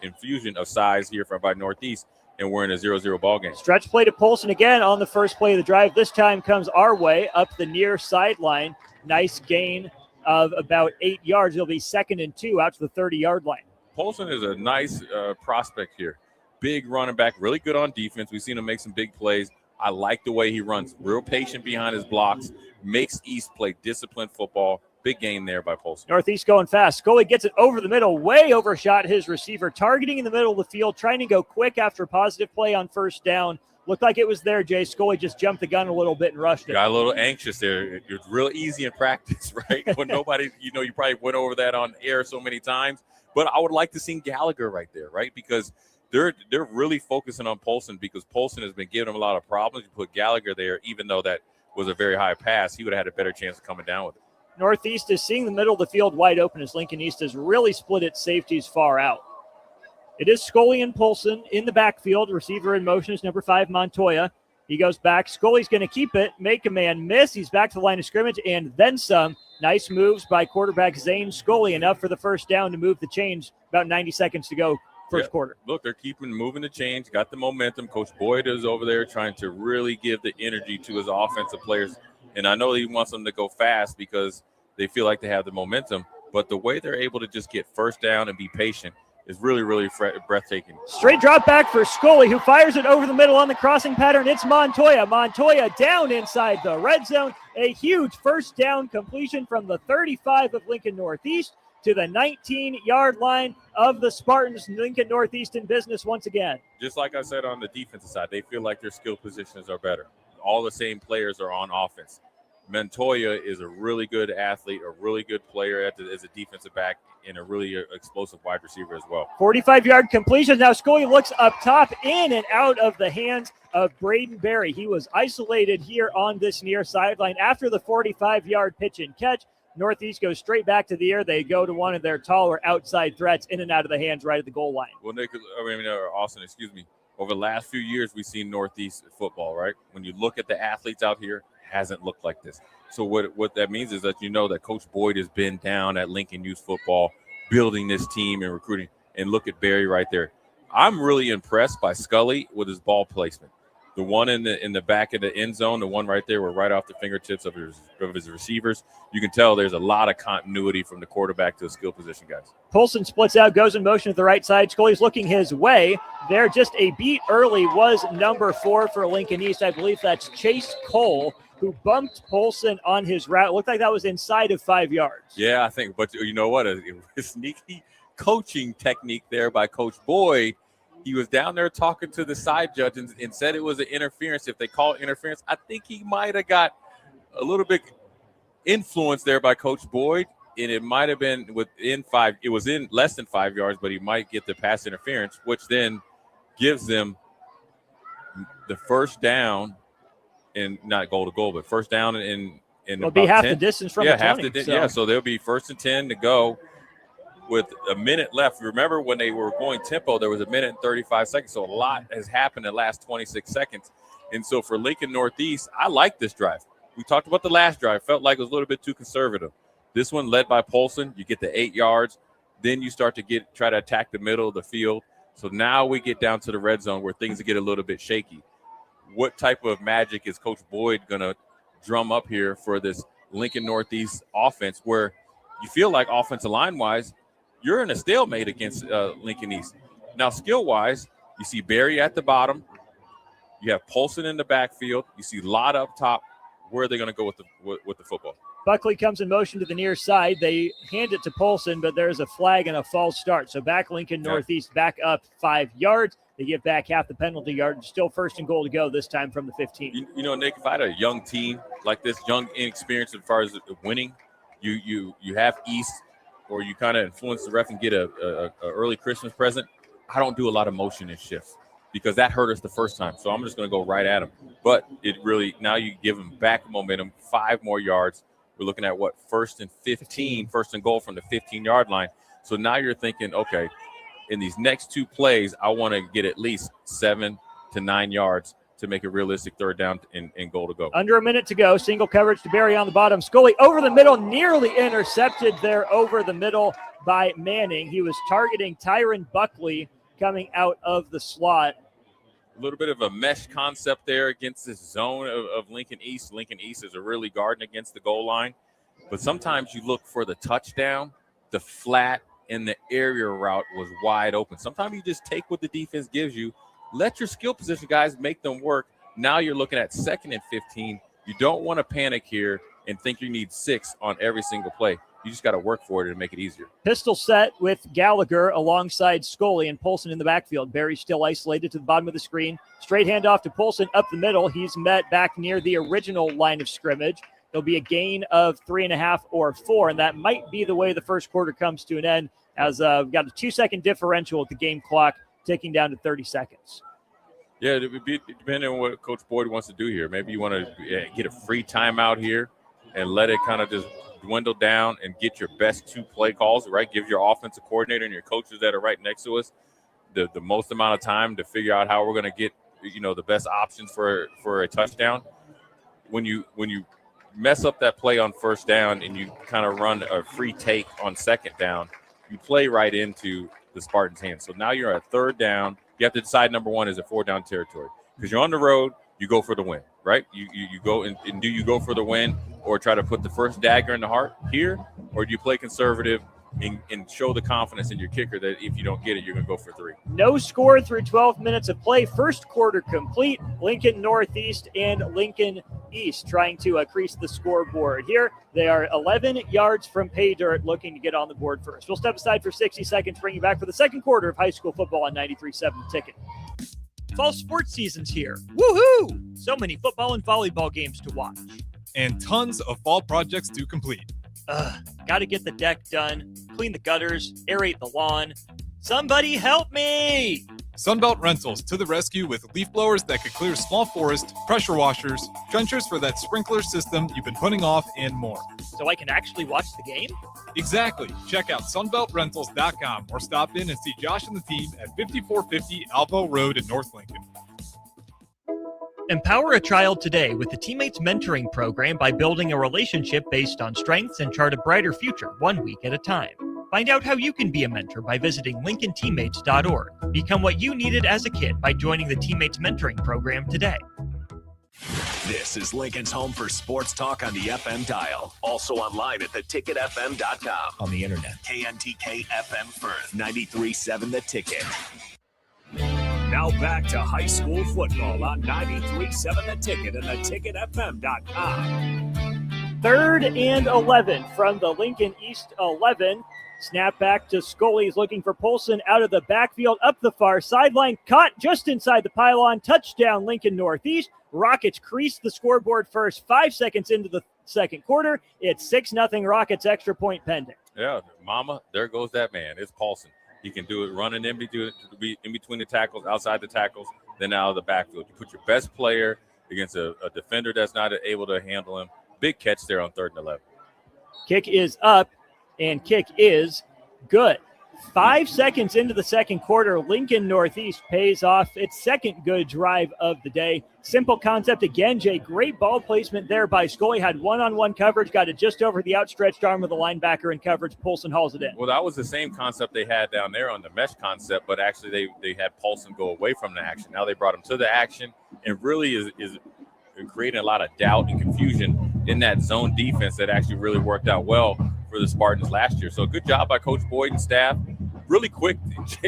infusion of size here by Northeast, and we're in a 0-0 ball game. Stretch play to Polson again on the first play of the drive. This time comes our way up the near sideline. Nice gain of about 8 yards. It'll be 2nd and 2 out to the 30-yard line. Polson is a nice prospect here. Big running back, really good on defense. We've seen him make some big plays. I like the way he runs. Real patient behind his blocks. Makes East play disciplined football. Big game there by Polson. Northeast going fast. Scully gets it over the middle, way overshot his receiver, targeting in the middle of the field, trying to go quick after a positive play on first down. Looked like it was there, Jay. Scully just jumped the gun a little bit and rushed it. Got a little anxious there. It was real easy in practice, right? When nobody, you probably went over that on air so many times. But I would like to see Gallagher right there, right? Because they're really focusing on Polson, because Polson has been giving them a lot of problems. You put Gallagher there, even though that was a very high pass, he would have had a better chance of coming down with it. Northeast is seeing the middle of the field wide open as Lincoln East has really split its safeties far out. It is Scully and Polson in the backfield. Receiver in motion is number 5, Montoya. He goes back. Scully's going to keep it, make a man miss. He's back to the line of scrimmage and then some. Nice moves by quarterback Zane Scully, enough for the first down to move the chains. About 90 seconds to go first quarter. Look, they're moving the chains, got the momentum. Coach Boyd is over there trying to really give the energy to his offensive players. And I know he wants them to go fast because they feel like they have the momentum. But the way they're able to just get first down and be patient is really, really breathtaking. Straight drop back for Scully, who fires it over the middle on the crossing pattern. It's Montoya. Montoya down inside the red zone. A huge first down completion from the 35 of Lincoln Northeast to the 19-yard line of the Spartans. Lincoln Northeast in business once again. Just like I said on the defensive side, they feel like their skill positions are better. All the same players are on offense. Montoya is a really good athlete, a really good player as a defensive back, and a really explosive wide receiver as well. 45-yard completion. Now Scully looks up top, in and out of the hands of Braden Berry. He was isolated here on this near sideline after the 45-yard pitch and catch. Northeast goes straight back to the air. They go to one of their taller outside threats, in and out of the hands right at the goal line. Well, Austin, over the last few years, we've seen Northeast football, right? When you look at the athletes out here, hasn't looked like this. So what that means is that that Coach Boyd has been down at Lincoln Youth Football, building this team and recruiting. And look at Barry right there. I'm really impressed by Scully with his ball placement. The one in the back of the end zone, the one right there, were right off the fingertips of his receivers. You can tell there's a lot of continuity from the quarterback to the skill position guys. Polson splits out, goes in motion to the right side. Scully's looking his way. There, just a beat early, was number 4 for Lincoln East. I believe that's Chase Cole, who bumped Polson on his route. It looked like that was inside of 5 yards. Yeah, I think. But you know what? A sneaky coaching technique there by Coach Boyd. He was down there talking to the side judge and said it was an interference. If they call it interference, I think he might have got a little bit influenced there by Coach Boyd, and it might have been within 5. It was in less than 5 yards, but he might get the pass interference, which then gives them the first down, and not goal to goal, but first down in it'll be half 10. The distance from the 20. So they'll be 1st and 10 to go. With a minute left. Remember when they were going tempo, there was a minute and 35 seconds. So a lot has happened in the last 26 seconds. And so for Lincoln Northeast, I like this drive. We talked about the last drive. Felt like it was a little bit too conservative. This one led by Polson. You get the 8 yards. Then you start to try to attack the middle of the field. So now we get down to the red zone where things get a little bit shaky. What type of magic is Coach Boyd going to drum up here for this Lincoln Northeast offense where you feel like offensive line-wise, you're in a stalemate against Lincoln East. Now, skill-wise, you see Barry at the bottom. You have Polson in the backfield. You see Lott up top. Where are they going to go with the football? Buckley comes in motion to the near side. They hand it to Polson, but there's a flag and a false start. So back Lincoln Northeast, back up 5 yards. They give back half the penalty yard. Still 1st and goal to go, this time from the 15. You know, Nick, if I had a young team like this, young, inexperienced as far as winning, you have East, or you kind of influence the ref and get a early Christmas present. I don't do a lot of motion and shifts because that hurt us the first time. So I'm just going to go right at him. But it really, now you give him back momentum, 5 more yards. We're looking at 1st and 15, 1st and goal from the 15-yard line. So now you're thinking, okay, in these next 2 plays, I want to get at least 7 to 9 yards to make a realistic 3rd down and goal to go. Under a minute to go. Single coverage to Barry on the bottom. Scully over the middle, nearly intercepted there over the middle by Manning. He was targeting Tyron Buckley coming out of the slot. A little bit of a mesh concept there against this zone of Lincoln East. Lincoln East is really guarding against the goal line. But sometimes you look for the touchdown, the flat, and the area route was wide open. Sometimes you just take what the defense gives you. Let your skill position guys make them work. Now you're looking at 2nd and 15. You don't want to panic here and think you need 6 on every single play. You just got to work for it and make it easier. Pistol set with Gallagher alongside Scully and Polson in the backfield. Barry still isolated to the bottom of the screen. Straight handoff to Polson up the middle. He's met back near the original line of scrimmage. There'll be a gain of 3.5 or 4, and that might be the way the first quarter comes to an end, as we've got a 2-second differential with the game clock ticking down to 30 seconds. Yeah, it would be depending on what Coach Boyd wants to do here. Maybe you want to get a free timeout here and let it kind of just dwindle down and get your best 2 play calls, right? Give your offensive coordinator and your coaches that are right next to us the most amount of time to figure out how we're going to get, the best options for a touchdown. When you mess up that play on 1st down and you kind of run a free take on 2nd down, you play right into the Spartans' hands. So now you're at 3rd down. You have to decide, number 1, is it 4-down territory? Because you're on the road, you go for the win, right? You go and do you go for the win or try to put the first dagger in the heart here, or do you play conservative and show the confidence in your kicker that if you don't get it, you're going to go for 3? No score through 12 minutes of play. First quarter complete. Lincoln Northeast and Lincoln East trying to increase the scoreboard here. They are 11 yards from pay dirt, looking to get on the board first. We'll step aside for 60 seconds, bring you back for the second quarter of high school football on 93.7 The Ticket. Fall sports season's here. Woohoo! So many football and volleyball games to watch. And tons of fall projects to complete. Got to get the deck done, clean the gutters, aerate the lawn. Somebody help me! Sunbelt Rentals to the rescue with leaf blowers that could clear small forest, pressure washers, trenchers for that sprinkler system you've been putting off, and more. So I can actually watch the game? Exactly. Check out sunbeltrentals.com or stop in and see Josh and the team at 5450 Alvo Road in North Lincoln. Empower a child today with the Teammates Mentoring Program by building a relationship based on strengths and chart a brighter future 1 week at a time. Find out how you can be a mentor by visiting LincolnTeammates.org. Become what you needed as a kid by joining the Teammates Mentoring Program today. This is Lincoln's home for sports talk on the FM dial. Also online at theticketfm.com. On the internet. KNTK FM Firth, 93.7 The Ticket. Now back to high school football on 93.7 The Ticket and theticketfm.com. 3rd and 11 from the Lincoln East 11. Snap back to Scully. He's looking for Polson out of the backfield, up the far sideline. Caught just inside the pylon. Touchdown, Lincoln Northeast. Rockets crease the scoreboard first. 5 seconds into the second quarter. It's 6-0 Rockets, extra point pending. Yeah, mama, there goes that man. It's Paulson. He can do it running in between the tackles, outside the tackles, then out of the backfield. You put your best player against a defender that's not able to handle him. Big catch there on 3rd and 11. Kick is up, and kick is good. 5 seconds into the second quarter, Lincoln Northeast pays off its second good drive of the day. Simple concept again, Jay. Great ball placement there by Scully. Had one-on-one coverage, got it just over the outstretched arm of the linebacker in coverage. Paulson hauls it in. Well, that was the same concept they had down there on the mesh concept, but actually they had Paulson go away from the action. Now they brought him to the action, and really is creating a lot of doubt and confusion in that zone defense that actually really worked out well for the Spartans last year. So good job by Coach Boyd and staff. Really quick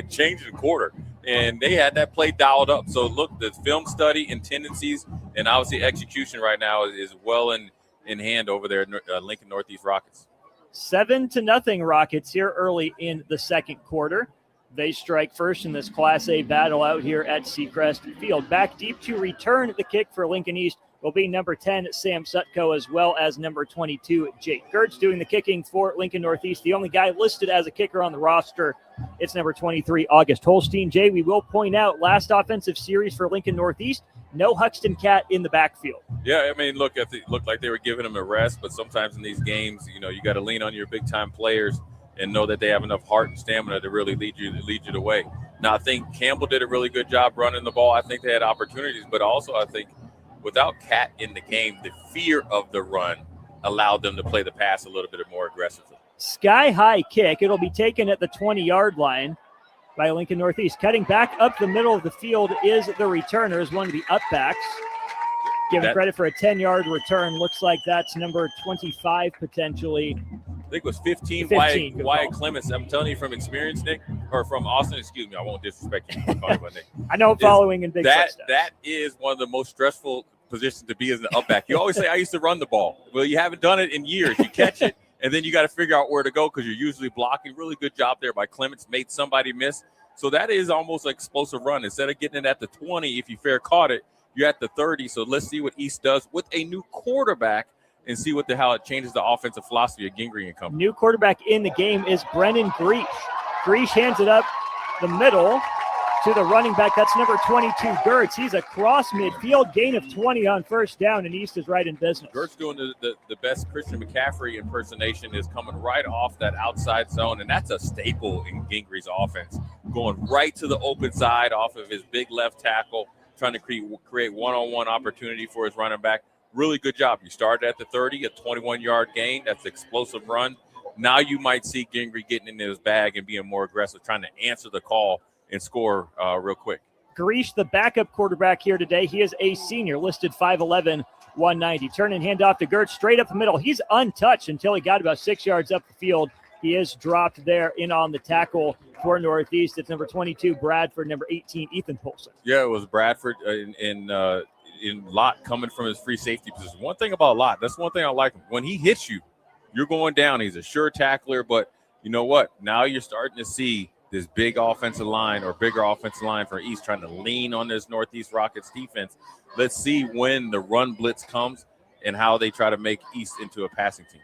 change in the quarter. And they had that play dialed up. So look, the film study and tendencies and obviously execution right now is well in hand over there at Lincoln Northeast Rockets. 7-0 Rockets here early in the second quarter. They strike first in this Class A battle out here at Seacrest Field. Back deep to return the kick for Lincoln East will be number 10, Sam Sutko, as well as number 22, Jake Gertz, doing the kicking for Lincoln Northeast. The only guy listed as a kicker on the roster, it's number 23, August Holstein. Jay, we will point out, last offensive series for Lincoln Northeast, no Huxton Cat in the backfield. Yeah, I mean, look, it looked like they were giving him a rest, but sometimes in these games, you got to lean on your big-time players and know that they have enough heart and stamina to really lead you the way. Now, I think Campbell did a really good job running the ball. I think they had opportunities, but also I think without Cat in the game, the fear of the run allowed them to play the pass a little bit more aggressively. Sky-high kick. It'll be taken at the 20-yard line by Lincoln Northeast. Cutting back up the middle of the field is the returner, is one of the upbacks. Given credit for a 10-yard return. Looks like that's number 25 potentially. I think it was 15 Wyatt Clements. I'm telling you from experience, Nick, or from Austin, excuse me, I won't disrespect you. I know I'm following in big footsteps. That is one of the most stressful positions to be as an upback. You always say, I used to run the ball. Well, you haven't done it in years. You catch it, and then you got to figure out where to go because you're usually blocking. Really good job there by Clements. Made somebody miss. So that is almost an explosive run. Instead of getting it at the 20, if you fair caught it, you're at the 30. So let's see what East does with a new quarterback and see how it changes the offensive philosophy of Gingrey and company. New quarterback in the game is Brennan Greesh. Greesh hands it up the middle to the running back. That's number 22, Gertz. He's across midfield, gain of 20 on first down, and East is right in business. Gertz doing the best Christian McCaffrey impersonation, is coming right off that outside zone, and that's a staple in Gingrey's offense. Going right to the open side off of his big left tackle, trying to create one-on-one opportunity for his running back. Really good job. You started at the 30, a 21-yard gain. That's an explosive run. Now you might see Gingrey getting into his bag and being more aggressive, trying to answer the call and score real quick. Greesh, the backup quarterback here today. He is a senior, listed 5'11", 190. Turn and hand off to Gertz, straight up the middle. He's untouched until he got about 6 yards up the field. He is dropped there in on the tackle for Northeast. It's number 22, Bradford, number 18, Ethan Polson. Yeah, it was Bradford in Lott coming from his free safety position. One thing about Lott, that's one thing I like him. When he hits you, you're going down. He's a sure tackler, but you know what? Now you're starting to see this big offensive line or bigger offensive line for East trying to lean on this Northeast Rockets defense. Let's see when the run blitz comes and how they try to make East into a passing team.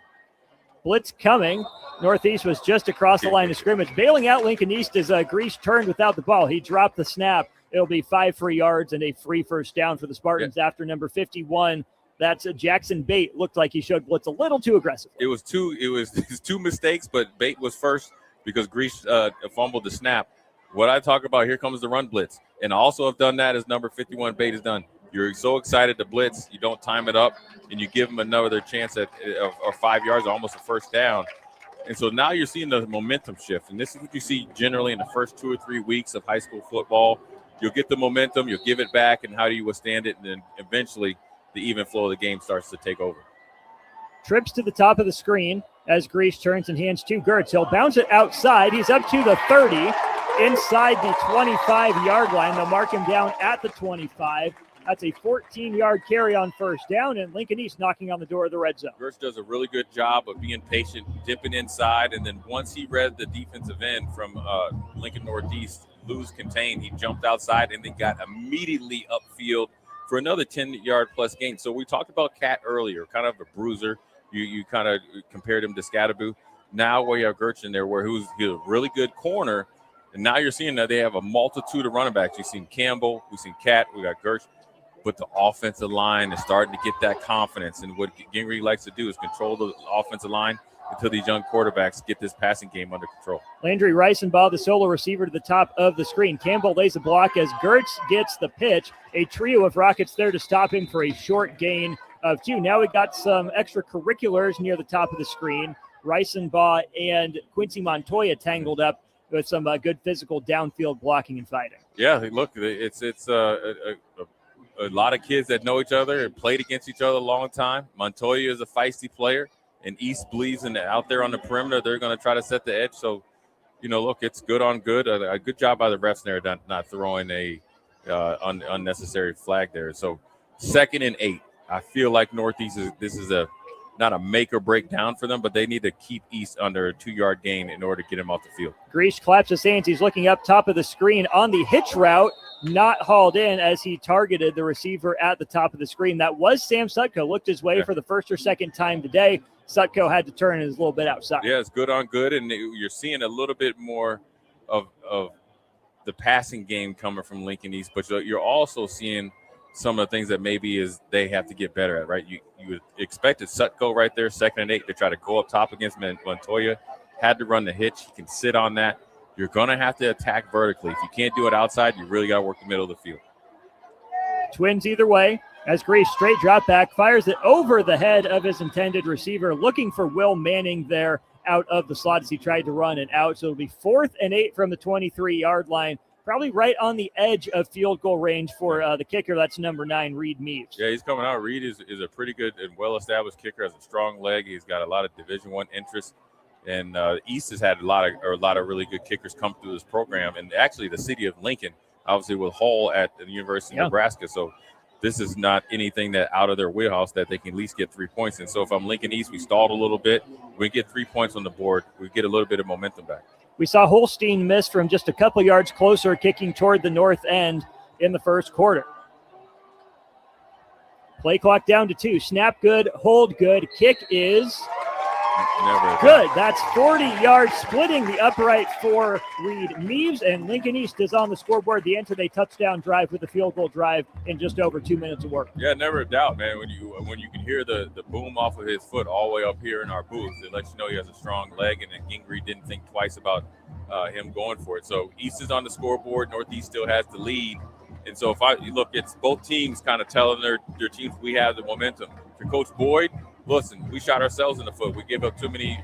Blitz coming. Northeast was just across the line of scrimmage. Bailing out Lincoln East as Greesh turned without the ball. He dropped the snap. It'll be 5 free yards and a free first down for the Spartans after number 51. That's Jackson Bate. Looked like he showed blitz a little too aggressive. It was two mistakes, but Bate was first because Greesh fumbled the snap. What I talk about, here comes the run blitz. And also have done that as number 51 Bate has done. You're so excited to blitz, you don't time it up, and you give them another chance of 5 yards, almost a first down. And so now you're seeing the momentum shift. And this is what you see generally in the first 2 or 3 weeks of high school football. You'll get the momentum, you'll give it back, and how do you withstand it? And then eventually the even flow of the game starts to take over. Trips to the top of the screen as Grease turns and hands to Gertz. He'll bounce it outside. He's up to the 30, inside the 25-yard line. They'll mark him down at the 25. That's a 14-yard carry on first down, and Lincoln East knocking on the door of the red zone. Gertz does a really good job of being patient, dipping inside, and then once he read the defensive end from Lincoln Northeast lose contain, he jumped outside and then got immediately upfield for another 10-yard plus gain. So we talked about Cat earlier, kind of a bruiser. You kind of compared him to Scatterboo. Now we have Gertz in there where he's a really good corner, and now you're seeing that they have a multitude of running backs. You've seen Campbell, we've seen Cat, we got Gertz. But the offensive line is starting to get that confidence. And what Gingrich likes to do is control the offensive line until these young quarterbacks get this passing game under control. Landry Reisenbaugh, the solo receiver, to the top of the screen. Campbell lays a block as Gertz gets the pitch. A trio of Rockets there to stop him for a short gain of 2. Now we got some extracurriculars near the top of the screen. Reisenbaugh and Quincy Montoya tangled up with some good physical downfield blocking and fighting. Yeah, look, it's a lot of kids that know each other and played against each other a long time. Montoya is a feisty player, and East believes in out there on the perimeter. They're going to try to set the edge. So, look, it's good on good. A good job by the refs there, not throwing a unnecessary flag there. So 2nd and 8. I feel like Northeast this is not a make or break down for them, but they need to keep East under a 2-yard gain in order to get him off the field. Grease claps his hands. He's looking up top of the screen on the hitch route. Not hauled in as he targeted the receiver at the top of the screen. That was Sam Sutko. Looked his way for the first or second time today. Sutko had to turn and is a little bit outside. Yeah, it's good on good, and you're seeing a little bit more of the passing game coming from Lincoln East, but you're also seeing some of the things that maybe is they have to get better at, right? You would expect Sutko right there, 2nd and 8, to try to go up top against Montoya. Had to run the hitch. He can sit on that. You're going to have to attack vertically. If you can't do it outside, you really got to work the middle of the field. Twins either way as Grease straight drop back, fires it over the head of his intended receiver, looking for Will Manning there out of the slot as he tried to run it out. So it'll be 4th and 8 from the 23-yard line, probably right on the edge of field goal range for the kicker. That's number 9, Reed Meaves. Yeah, he's coming out. Reed is a pretty good and well-established kicker, has a strong leg. He's got a lot of Division I interest. And East has had a lot of really good kickers come through this program. And actually the city of Lincoln, obviously with Hall at the University of Nebraska. So this is not anything that out of their wheelhouse that they can at least get 3 points. And so if I'm Lincoln East, we stalled a little bit. We get 3 points on the board. We get a little bit of momentum back. We saw Holstein miss from just a couple yards closer, kicking toward the north end in the first quarter. Play clock down to 2. Snap good, hold good. Kick is good. That's 40 yards, splitting the upright for Reed Meaves, and Lincoln East is on the scoreboard. The end of a touchdown drive with a field goal drive in just over 2 minutes of work. Yeah, never a doubt, man. When you can hear the boom off of his foot all the way up here in our booth, it lets you know he has a strong leg, and then Gingrich didn't think twice about him going for it. So East is on the scoreboard. Northeast still has the lead. And so if you look, it's both teams kind of telling their teams we have the momentum. For Coach Boyd, listen, we shot ourselves in the foot. We gave up too many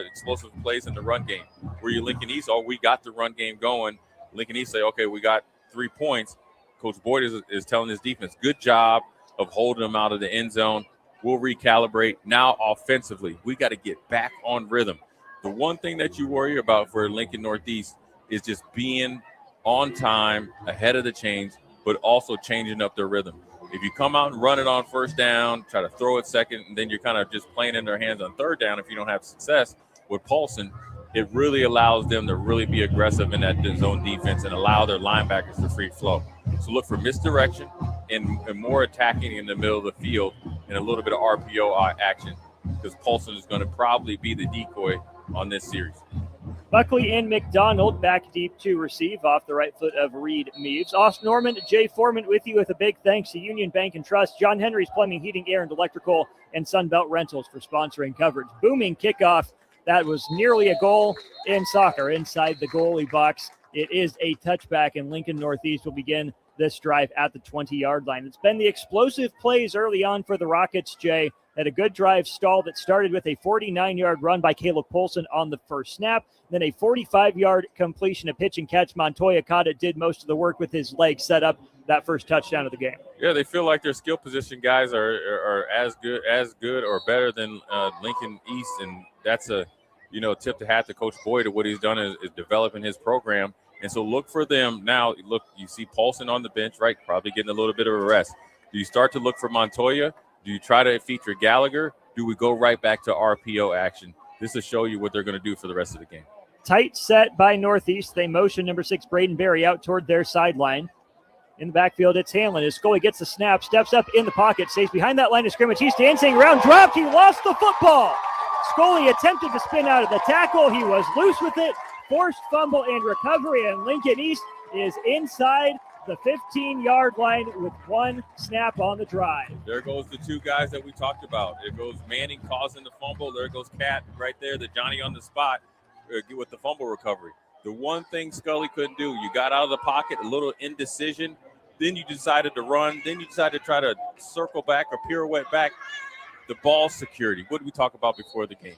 explosive plays in the run game. Where you Lincoln East, we got the run game going. Lincoln East say, okay, we got 3 points. Coach Boyd is telling his defense, good job of holding them out of the end zone. We'll recalibrate. Now offensively, we got to get back on rhythm. The one thing that you worry about for Lincoln Northeast is just being on time, ahead of the change, but also changing up their rhythm. If you come out and run it on first down, try to throw it second, and then you're kind of just playing in their hands on third down if you don't have success with Paulson, it really allows them to really be aggressive in that zone defense and allow their linebackers to free flow. So look for misdirection and more attacking in the middle of the field and a little bit of RPO action, because Paulson is going to probably be the decoy on this series. Buckley and McDonald back deep to receive off the right foot of Reed Meaves. Austin Norman, Jay Foreman with you with a big thanks to Union Bank and Trust, John Henry's Plumbing, Heating, Air, and Electrical, and Sunbelt Rentals for sponsoring coverage. Booming kickoff. That was nearly a goal in soccer inside the goalie box. It is a touchback, and Lincoln Northeast will begin this drive at the 20-yard line. It's been the explosive plays early on for the Rockets, Jay. Had a good drive stall that started with a 49-yard run by Caleb Polson on the first snap, then a 45-yard completion, a pitch and catch. Montoya caught it, did most of the work with his legs, set up that first touchdown of the game. Yeah, they feel like their skill position guys are as good or better than Lincoln East, and that's a tip to hat to Coach Boyd of what he's done is developing his program. And so look for them now. Look, you see Paulson on the bench, right? Probably getting a little bit of a rest. Do you start to look for Montoya? Do you try to feature Gallagher? Do we go right back to RPO action? This will show you what they're going to do for the rest of the game. Tight set by Northeast. They motion number 6, Braden Berry, out toward their sideline. In the backfield, it's Hanlon. As Scully gets the snap, steps up in the pocket, stays behind that line of scrimmage. He's dancing around, dropped. He lost the football. Scully attempted to spin out of the tackle. He was loose with it. Forced fumble and recovery, and Lincoln East is inside the 15-yard line with one snap on the drive. There goes the two guys that we talked about. There goes Manning causing the fumble. There goes Cat right there, the Johnny on the spot with the fumble recovery. The one thing Scully couldn't do, you got out of the pocket, a little indecision, then you decided to run, then you decided to try to circle back or pirouette back. The ball security, what did we talk about before the game?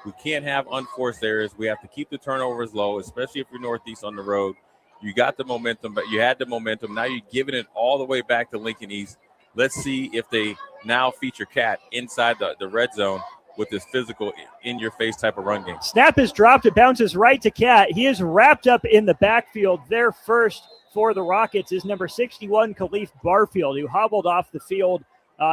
We can't have unforced errors. We have to keep the turnovers low, especially if you're Northeast on the road. You got the momentum, but you had the momentum. Now you're giving it all the way back to Lincoln East. Let's see if they now feature Cat inside the red zone with this physical, in-your-face type of run game. Snap is dropped. It bounces right to Cat. He is wrapped up in the backfield. Their first for the Rockets is number 61, Khalif Barfield, who hobbled off the field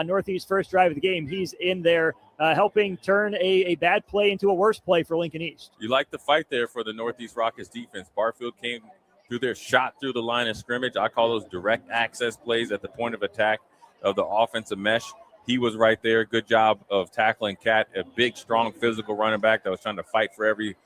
Northeast first drive of the game. He's in there helping turn a bad play into a worse play for Lincoln East. You like the fight there for the Northeast Rockets defense. Barfield came through their shot through the line of scrimmage. I call those direct access plays at the point of attack of the offensive mesh. He was right there. Good job of tackling Cat, a big, strong, physical running back that was trying to fight for every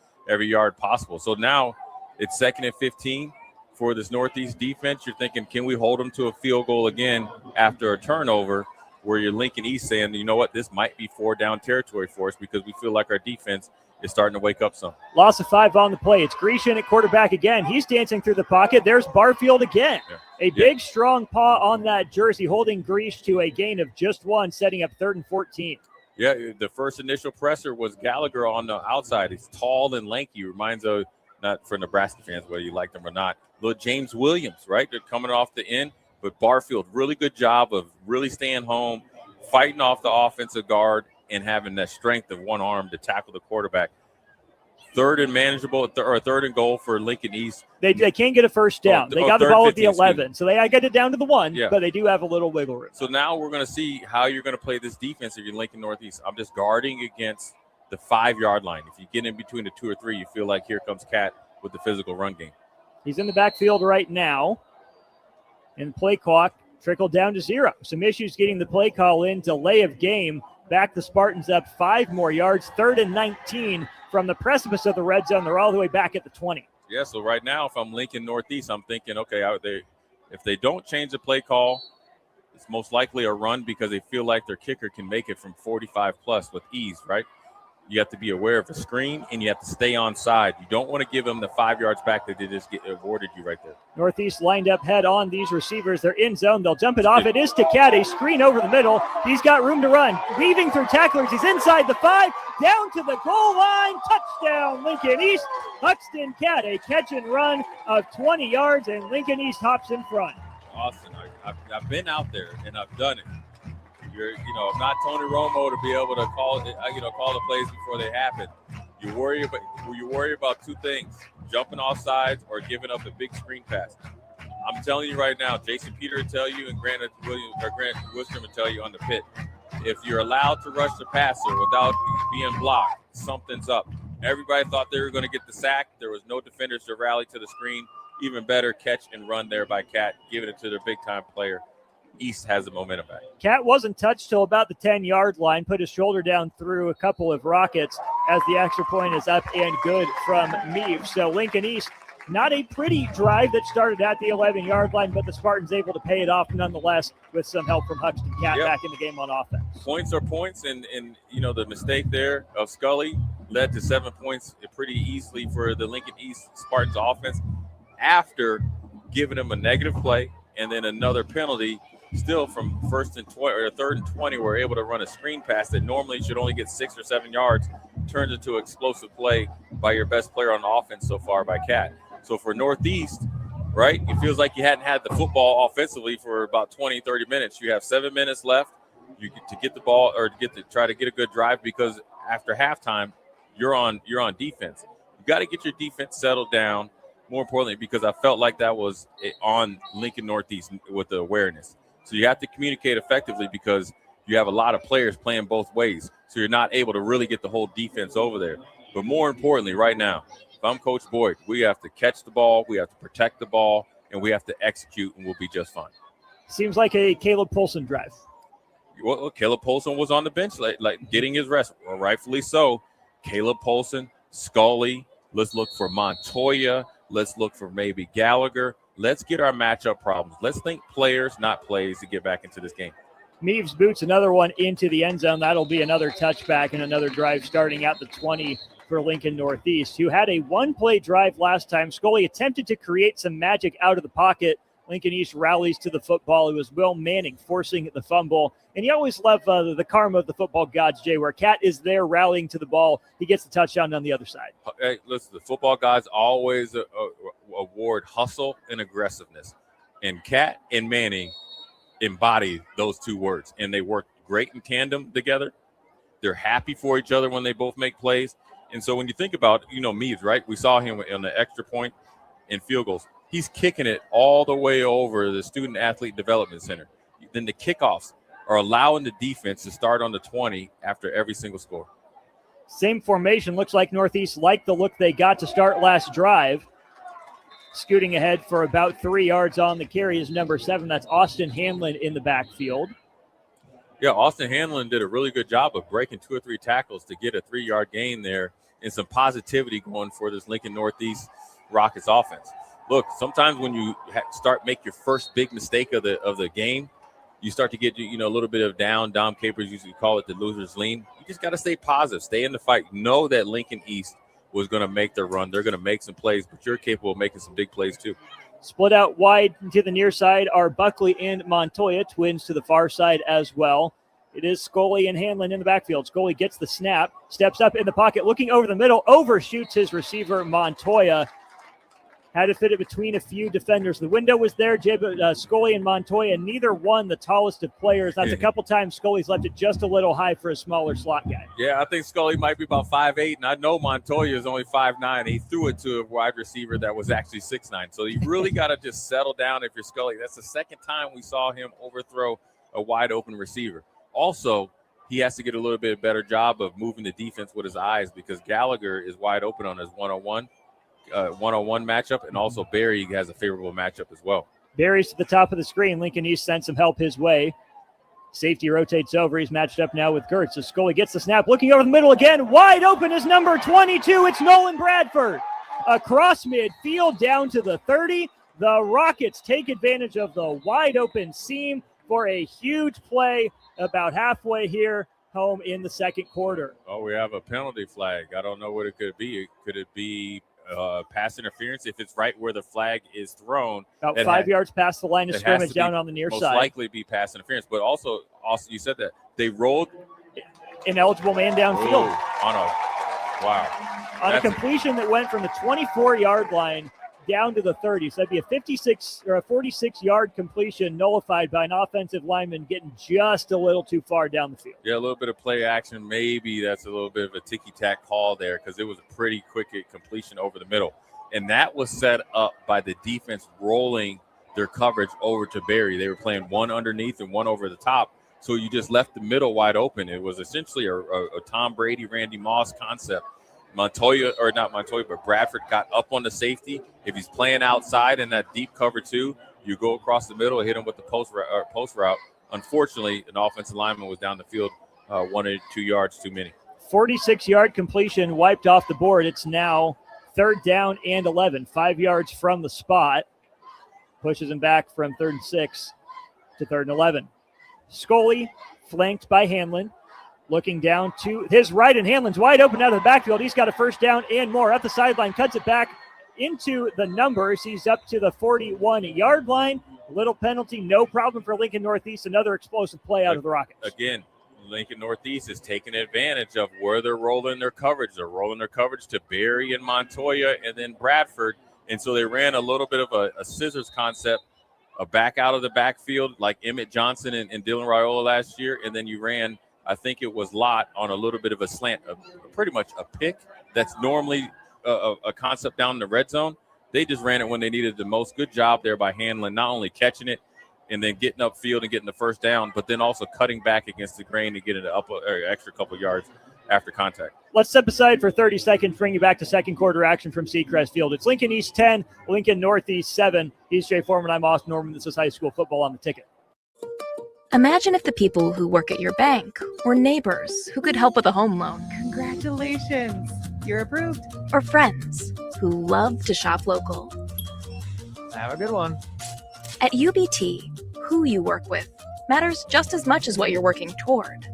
yard possible. So now it's 2nd and 15 for this Northeast defense. You're thinking, can we hold them to a field goal again after a turnover, where you're Lincoln East saying, you know what, this might be 4-down territory for us because we feel like our defense is starting to wake up some. Loss of 5 on the play. It's Grecian at quarterback again. He's dancing through the pocket. There's Barfield again. A big, strong paw on that jersey, holding Greece to a gain of just 1, setting up 3rd and 14. Yeah, the first initial presser was Gallagher on the outside. He's tall and lanky. Reminds of, not for Nebraska fans, whether you like them or not, little James Williams, right? They're coming off the end. But Barfield, really good job of really staying home, fighting off the offensive guard, and having that strength of one arm to tackle the quarterback. 3rd and manageable, or 3rd and goal for Lincoln East. They can't get a first down. They got the ball at the 11, so they got it down to the 1, but they do have a little wiggle room. So now we're going to see how you're going to play this defense if you're Lincoln Northeast. I'm just guarding against the 5-yard line. If you get in between the 2 or 3, you feel like here comes Cat with the physical run game. He's in the backfield right now, and play clock trickled down to 0. Some issues getting the play call in. Delay of game. Back the Spartans up 5 more yards. 3rd and 19 from the precipice of the red zone. They're all the way back at the 20. Yeah, so right now, if I'm Lincoln Northeast, I'm thinking, okay, if they don't change the play call, it's most likely a run because they feel like their kicker can make it from 45-plus with ease, right? You have to be aware of the screen, and you have to stay on side. You don't want to give them the 5 yards back that they just awarded you right there. Northeast lined up head on these receivers. They're in zone. They'll jump it off. It is to Cat. A screen over the middle. He's got room to run. Weaving through tacklers. He's inside the 5. Down to the goal line. Touchdown, Lincoln East. Huxton Cat, a catch and run of 20 yards, and Lincoln East hops in front. Awesome. I've been out there, and I've done it. I'm not Tony Romo to be able to call the plays before they happen. You worry about 2 things: jumping off sides or giving up a big screen pass. I'm telling you right now, Jason Peter will tell you, and Grant Wilson will tell you on the pit. If you're allowed to rush the passer without being blocked, something's up. Everybody thought they were going to get the sack. There was no defenders to rally to the screen. Even better catch and run there by Cat, giving it to their big-time player. East has the momentum back. Cat wasn't touched till about the 10-yard line, put his shoulder down through a couple of Rockets as the extra point is up and good from Meave. So Lincoln East, not a pretty drive that started at the 11-yard line, but the Spartans able to pay it off nonetheless with some help from Huxton Cat back in the game on offense. Points are points, and the mistake there of Scully led to 7 points pretty easily for the Lincoln East Spartans offense after giving them a negative play and then another penalty still from 1st and 20 or 3rd and 20, we're able to run a screen pass that normally should only get 6 or 7 yards, turns into an explosive play by your best player on offense so far, by Cat. So for Northeast, right, it feels like you hadn't had the football offensively for about 20, 30 minutes. You have 7 minutes left to get the ball or try to get a good drive, because after halftime, you're on defense. You got to get your defense settled down, more importantly, because I felt like that was on Lincoln Northeast with the awareness. So you have to communicate effectively, because you have a lot of players playing both ways. So you're not able to really get the whole defense over there. But more importantly, right now, if I'm Coach Boyd, we have to catch the ball, we have to protect the ball, and we have to execute, and we'll be just fine. Seems like a Caleb Polson drive. Well, Caleb Polson was on the bench, like getting his rest, well, rightfully so. Caleb Polson, Scully, let's look for Montoya, let's look for maybe Gallagher. Let's get our matchup problems. Let's think players, not plays, to get back into this game. Meaves boots another one into the end zone. That'll be another touchback and another drive starting at the 20 for Lincoln Northeast, who had a one-play drive last time. Scully attempted to create some magic out of the pocket. Lincoln East rallies to the football. It was Will Manning forcing the fumble. And you always love the karma of the football gods, Jay, where Cat is there rallying to the ball. He gets the touchdown on the other side. Hey, listen, the football gods always award hustle and aggressiveness. And Cat and Manning embody those two words, and they work great in tandem together. They're happy for each other when they both make plays. And so when you think about, Meaves, right? We saw him on the extra point and field goals. He's kicking it all the way over the Student Athlete Development Center. Then the kickoffs are allowing the defense to start on the 20 after every single score. Same formation. Looks like Northeast liked the look they got to start last drive. Scooting ahead for about 3 yards on the carry is number 7. That's Austin Hanlon in the backfield. Yeah, Austin Hanlon did a really good job of breaking 2 or 3 tackles to get a 3-yard gain there, and some positivity going for this Lincoln Northeast Rockets offense. Look, sometimes when you make your first big mistake of the game, you start to get a little bit of down. Dom Capers usually call it the loser's lean. You just got to stay positive, stay in the fight. Know that Lincoln East was going to make their run. They're going to make some plays, but you're capable of making some big plays too. Split out wide to the near side are Buckley and Montoya, twins to the far side as well. It is Scully and Hanlon in the backfield. Scully gets the snap, steps up in the pocket, looking over the middle, overshoots his receiver, Montoya. Had to fit it between a few defenders. The window was there. Scully and Montoya, neither one the tallest of players. That's a couple times Scully's left it just a little high for a smaller slot guy. Yeah, I think Scully might be about 5'8", and I know Montoya is only 5'9". He threw it to a wide receiver that was actually 6'9". So you really got to just settle down if you're Scully. That's the second time we saw him overthrow a wide open receiver. Also, he has to get a little bit better job of moving the defense with his eyes, because Gallagher is wide open on his one-on-one matchup, and also Barry has a favorable matchup as well. Barry's to the top of the screen. Lincoln East sends some help his way. Safety rotates over. He's matched up now with Gertz. So Scully gets the snap, looking over the middle again. Wide open is number 22. It's Nolan Bradford. Across midfield down to the 30. The Rockets take advantage of the wide open seam for a huge play about halfway here home in the second quarter. Oh, we have a penalty flag. I don't know what it could be. Could it be pass interference if it's right where the flag is thrown? About 5 yards past the line of scrimmage down on the near most side. Most likely be pass interference. But also, you said that they rolled ineligible man downfield. On a completion that went from the 24-yard line down to the 30. So that'd be a 46-yard completion nullified by an offensive lineman getting just a little too far down the field. Yeah, a little bit of play action. Maybe that's a little bit of a ticky-tack call there, because it was a pretty quick completion over the middle. And that was set up by the defense rolling their coverage over to Barry. They were playing one underneath and one over the top. So you just left the middle wide open. It was essentially a Tom Brady, Randy Moss concept. Bradford got up on the safety. If he's playing outside in that deep cover 2, you go across the middle and hit him with the post route. Unfortunately, an offensive lineman was down the field 1 or 2 yards too many. 46-yard completion wiped off the board. It's now 3rd down and 11, 5 yards from the spot. Pushes him back from 3rd and 6 to 3rd and 11. Scully flanked by Hanlon. Looking down to his right, and Hanlon's wide open out of the backfield. He's got a first down and more. At the sideline, cuts it back into the numbers. He's up to the 41-yard line. Little penalty, no problem for Lincoln Northeast. Another explosive play out of the Rockets. Again, Lincoln Northeast is taking advantage of where they're rolling their coverage. They're rolling their coverage to Berry and Montoya and then Bradford. And so they ran a little bit of a scissors concept, a back out of the backfield like Emmett Johnson and Dylan Raiola last year. And then you ran, I think it was Lott on a little bit of a slant, pretty much a pick that's normally a concept down in the red zone. They just ran it when they needed the most. Good job there by Hanlon, not only catching it and then getting upfield and getting the first down, but then also cutting back against the grain to get an extra couple yards after contact. Let's step aside for 30 seconds, bring you back to second quarter action from Seacrest Field. It's Lincoln East 10, Lincoln Northeast 7. He's Jay Foreman. I'm Austin Norman. This is high school football on the ticket. Imagine if the people who work at your bank were neighbors who could help with a home loan. Congratulations, you're approved. Or friends who love to shop local. Have a good one. At UBT, who you work with matters just as much as what you're working toward.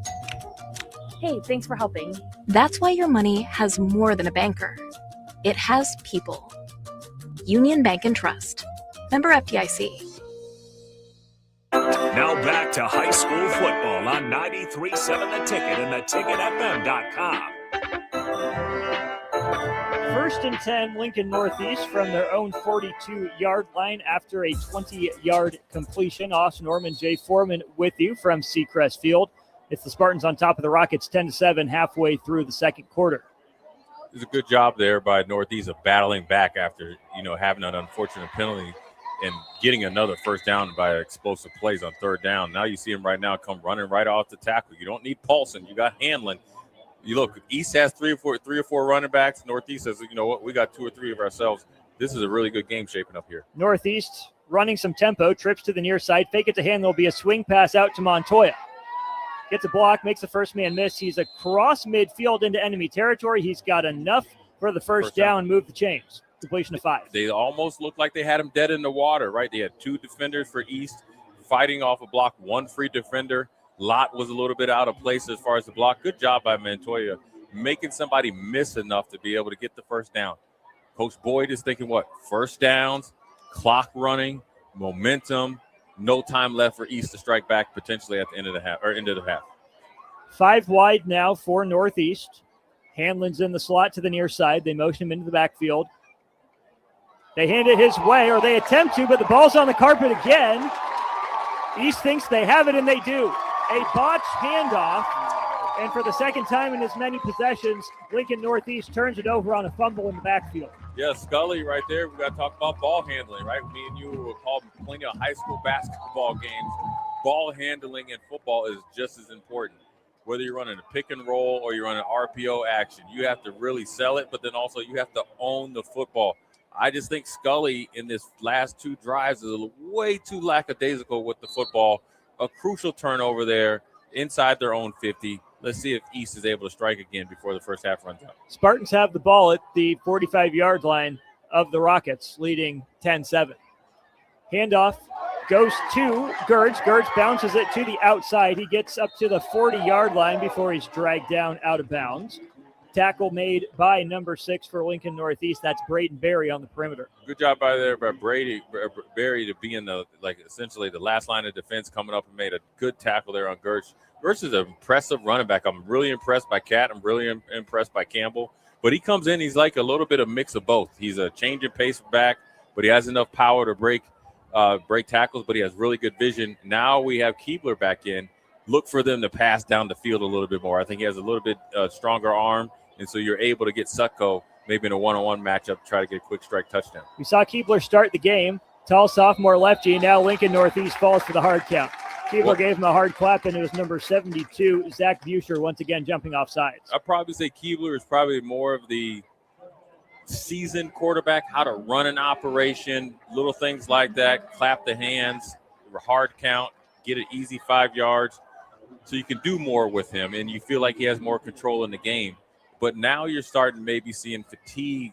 Hey, thanks for helping. That's why your money has more than a banker. It has people. Union Bank and Trust. Member FDIC. Now back to high school football on 93.7 The Ticket and theticketfm.com. First and 10, Lincoln Northeast from their own 42-yard line after a 20-yard completion. Austin Norman, Jay Foreman with you from Seacrest Field. It's the Spartans on top of the Rockets 10-7 halfway through the second quarter. It's a good job there by Northeast of battling back after, having an unfortunate penalty and getting another first down by explosive plays on third down. Now you see him right now come running right off the tackle. You don't need Paulson. You got Hanlon. You look, East has three or four running backs. Northeast says, you know what, we got two or three of ourselves. This is a really good game shaping up here. Northeast running some tempo, trips to the near side, fake it to Hanlon. There'll be a swing pass out to Montoya. Gets a block, makes the first man miss. He's across midfield into enemy territory. He's got enough for the first down, move the chains. Completion of 5. They almost looked like they had him dead in the water, right? They had two defenders for East fighting off a block, one free defender. Lott was a little bit out of place as far as the block. Good job by Montoya, making somebody miss enough to be able to get the first down. Coach Boyd is thinking what? First downs, clock running, momentum, no time left for East to strike back potentially at the end of the half or into the half. 5 wide now for Northeast. Hanlon's in the slot to the near side. They motion him into the backfield. They hand it his way, or they attempt to, but the ball's on the carpet again. East thinks they have it, and they do. A botched handoff, and for the second time in as many possessions, Lincoln Northeast turns it over on a fumble in the backfield. Yeah, Scully right there. We got to talk about ball handling, right? Me and you will call plenty of high school basketball games. Ball handling in football is just as important. Whether you're running a pick and roll or you're running RPO action, you have to really sell it, but then also you have to own the football. I just think Scully in this last 2 drives is way too lackadaisical with the football. A crucial turnover there inside their own 50. Let's see if East is able to strike again before the first half runs out. Spartans have the ball at the 45-yard line of the Rockets, leading 10-7. Handoff goes to Gertz. Gertz bounces it to the outside. He gets up to the 40-yard line before he's dragged down out of bounds. Tackle made by number 6 for Lincoln Northeast. That's Braden Berry on the perimeter. Good job by Berry to be in essentially the last line of defense, coming up and made a good tackle there on Gertz. Gertz is an impressive running back. I'm really impressed by Cat. I'm really impressed by Campbell. But he comes in, he's like a little bit of mix of both. He's a change in pace back, but he has enough power to break tackles, but he has really good vision. Now we have Keebler back in. Look for them to pass down the field a little bit more. I think he has a little bit stronger arm. And so you're able to get Sutko maybe in a one-on-one matchup, try to get a quick strike touchdown. We saw Keebler start the game. Tall sophomore lefty. Now Lincoln Northeast falls for the hard count. Keebler gave him a hard clap, and it was number 72, Zach Buscher, once again jumping off sides. I'd probably say Keebler is probably more of the seasoned quarterback, how to run an operation, little things like that, clap the hands, hard count, get an easy 5 yards. So you can do more with him, and you feel like he has more control in the game. But now you're starting maybe seeing fatigue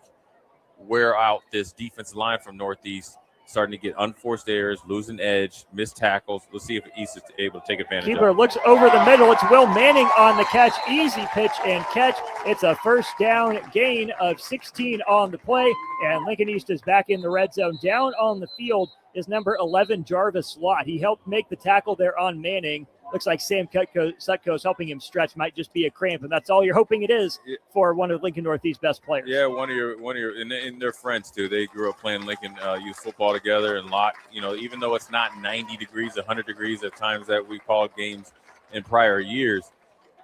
wear out this defensive line from Northeast, starting to get unforced errors, losing edge, missed tackles. Let's see if East is able to take advantage of it. Keebler looks over the middle. It's Will Manning on the catch. Easy pitch and catch. It's a first down gain of 16 on the play, and Lincoln East is back in the red zone. Down on the field is number 11, Jarvis Lott. He helped make the tackle there on Manning. Looks like Sam Sutko is helping him stretch. Might just be a cramp, and that's all you're hoping it is for one of Lincoln Northeast's best players. Yeah, one of your, and they're friends too. They grew up playing Lincoln youth football together, and Lott, even though it's not 90 degrees, 100 degrees at times that we called games in prior years,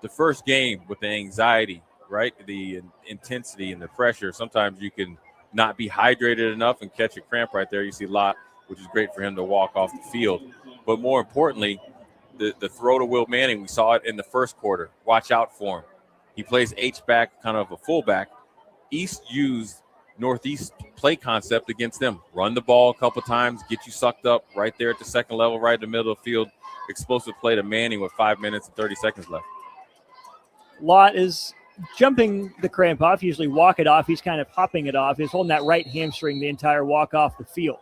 the first game with the anxiety, right, the intensity and the pressure, sometimes you can not be hydrated enough and catch a cramp right there. You see Lott, which is great for him to walk off the field. But more importantly, the throw to Will Manning, we saw it in the first quarter. Watch out for him. He plays H-back, kind of a fullback. East used Northeast play concept against them. Run the ball a couple times, get you sucked up right there at the second level, right in the middle of the field. Explosive play to Manning with 5 minutes and 30 seconds left. Lott is jumping the cramp off, usually walk it off. He's kind of hopping it off. He's holding that right hamstring the entire walk off the field.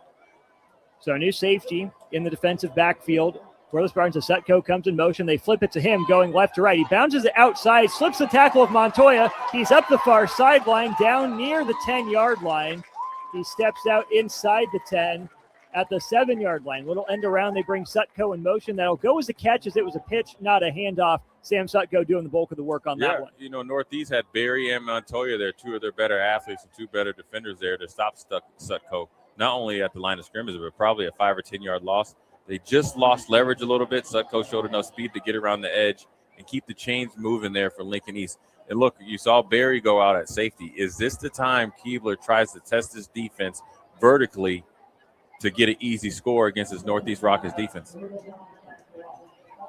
So a new safety in the defensive backfield. Corliss Barnes of Sutco comes in motion. They flip it to him going left to right. He bounces it outside, slips the tackle of Montoya. He's up the far sideline, down near the 10-yard line. He steps out inside the 10 at the 7-yard line. Little end around. They bring Sutco in motion. That'll go as a catch, as it was a pitch, not a handoff. Sam Sutco doing the bulk of the work on that one. Northeast had Barry and Montoya there, two of their better athletes and two better defenders there to stop Sutco, not only at the line of scrimmage, but probably a 5 or 10-yard loss. They just lost leverage a little bit. Sutco showed enough speed to get around the edge and keep the chains moving there for Lincoln East. And look, you saw Barry go out at safety. Is this the time Keebler tries to test his defense vertically to get an easy score against his Northeast Rockets defense?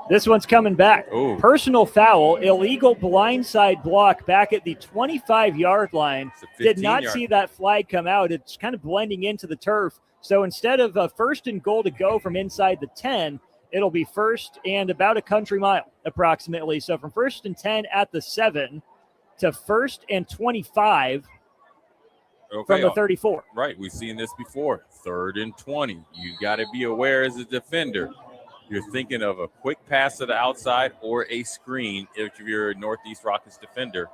This one's coming back. Ooh. Personal foul, illegal blindside block back at the 25-yard line. Did not see that flag come out. It's kind of blending into the turf. So instead of a 1st and goal to go from inside the 10, it'll be 1st and about a country mile approximately. So from 1st and 10 at the 7 to 1st and 25 from the 34. Right. We've seen this before. 3rd and 20. You got to be aware as a defender. You're thinking of a quick pass to the outside or a screen if you're a Northeast Rockets defender.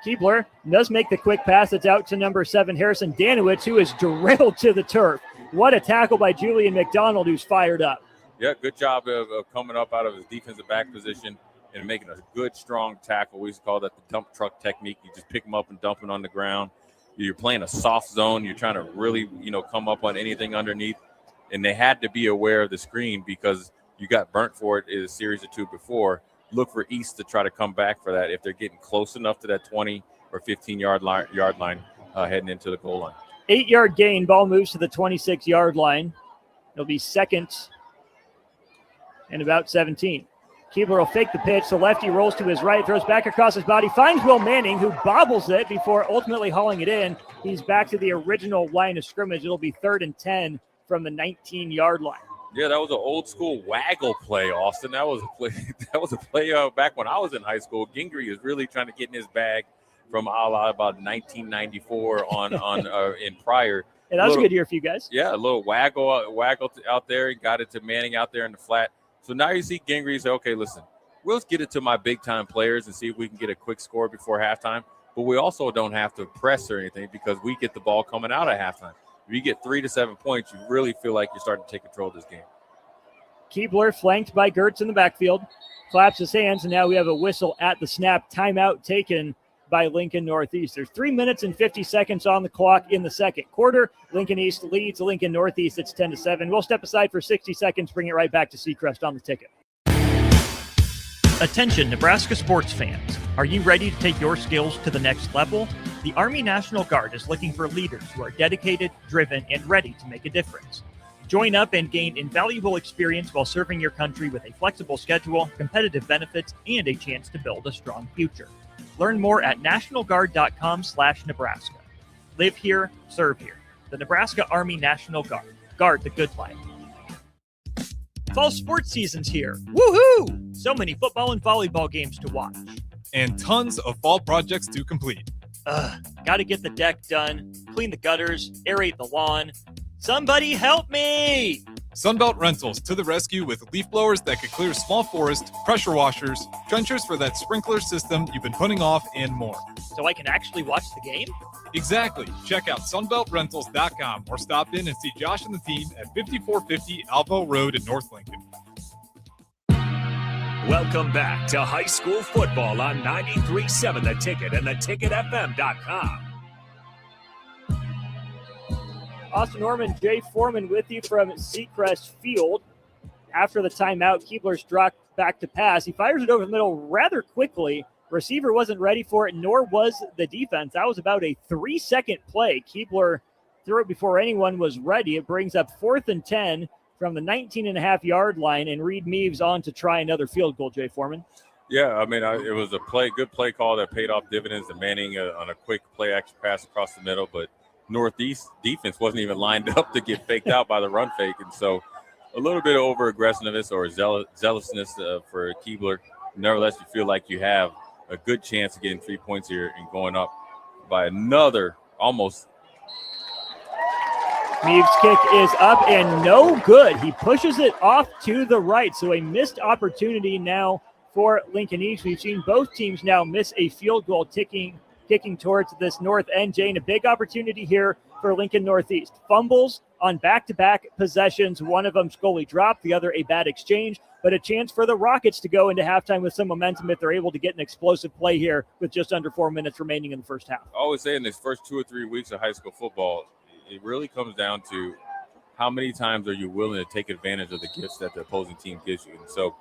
Keebler does make the quick pass. It's out to number 7, Harrison Danowitz, who is drilled to the turf. What a tackle by Julian McDonald, who's fired up. Yeah, good job of coming up out of his defensive back position and making a good, strong tackle. We used to call that the dump truck technique. You just pick them up and dump them on the ground. You're playing a soft zone. You're trying to really, come up on anything underneath. And they had to be aware of the screen because you got burnt for it in a series or two before. Look for East to try to come back for that if they're getting close enough to that 20 or 15-yard line heading into the goal line. 8-yard gain. Ball moves to the 26-yard line. It'll be 2nd and about 17. Keebler will fake the pitch. The lefty rolls to his right, throws back across his body, finds Will Manning, who bobbles it before ultimately hauling it in. He's back to the original line of scrimmage. It'll be 3rd and 10 from the 19-yard line. Yeah, that was an old school waggle play, Austin. That was a play back when I was in high school. Gingrey is really trying to get in his bag from about 1994 on in prior. Yeah, that was a good year for you guys. Yeah, a little waggle out there. He got it to Manning out there in the flat. So now you see Gingrey say, okay, listen, we'll get it to my big-time players and see if we can get a quick score before halftime. But we also don't have to press or anything because we get the ball coming out at halftime. If you get 3 to 7 points, you really feel like you're starting to take control of this game. Keebler flanked by Gertz in the backfield. Claps his hands, and now we have a whistle at the snap. Timeout taken by Lincoln Northeast. There's 3 minutes and 50 seconds on the clock in the second quarter. Lincoln East leads Lincoln Northeast. It's 10-7. We'll step aside for 60 seconds, bring it right back to Seacrest on the ticket. Attention, Nebraska sports fans. Are you ready to take your skills to the next level? The Army National Guard is looking for leaders who are dedicated, driven, and ready to make a difference. Join up and gain invaluable experience while serving your country with a flexible schedule, competitive benefits, and a chance to build a strong future. Learn more at nationalguard.com/Nebraska. Live here, serve here. The Nebraska Army National Guard. Guard the good life. Fall sports season's here. Woohoo! So many football and volleyball games to watch. And tons of fall projects to complete. Gotta get the deck done, clean the gutters, aerate the lawn. Somebody help me! Sunbelt Rentals to the rescue with leaf blowers that could clear small forest, pressure washers, trenchers for that sprinkler system you've been putting off, and more. So I can actually watch the game? Exactly. Check out sunbeltrentals.com or stop in and see Josh and the team at 5450 Alvo Road in North Lincoln. Welcome back to high school football on 93.7 The Ticket and theticketfm.com. Austin Norman, Jay Foreman with you from Seacrest Field. After the timeout, Keebler's dropped back to pass. He fires it over the middle rather quickly. Receiver wasn't ready for it, nor was the defense. That was about a 3-second play. Keebler threw it before anyone was ready. It brings up 4th and 10 from the 19.5-yard line, and Reed Meaves on to try another field goal, Jay Foreman. Yeah, I mean, it was a good play call that paid off dividends to Manning on a quick play-action pass across the middle, but Northeast defense wasn't even lined up to get faked out by the run fake, and so a little bit of over-aggressiveness or zealousness for Keebler. Nevertheless, you feel like you have a good chance of getting 3 points here and going up by another almost. Meaves' kick is up and no good. He pushes it off to the right, so a missed opportunity now for Lincoln East. We've seen both teams now miss a field goal kicking towards this north end. Jane, a big opportunity here for Lincoln Northeast. Fumbles on back-to-back possessions. One of them Scully dropped, the other a bad exchange, but a chance for the Rockets to go into halftime with some momentum if they're able to get an explosive play here with just under 4 minutes remaining in the first half. I always say in these first 2 or 3 weeks of high school football, it really comes down to how many times are you willing to take advantage of the gifts that the opposing team gives you. And so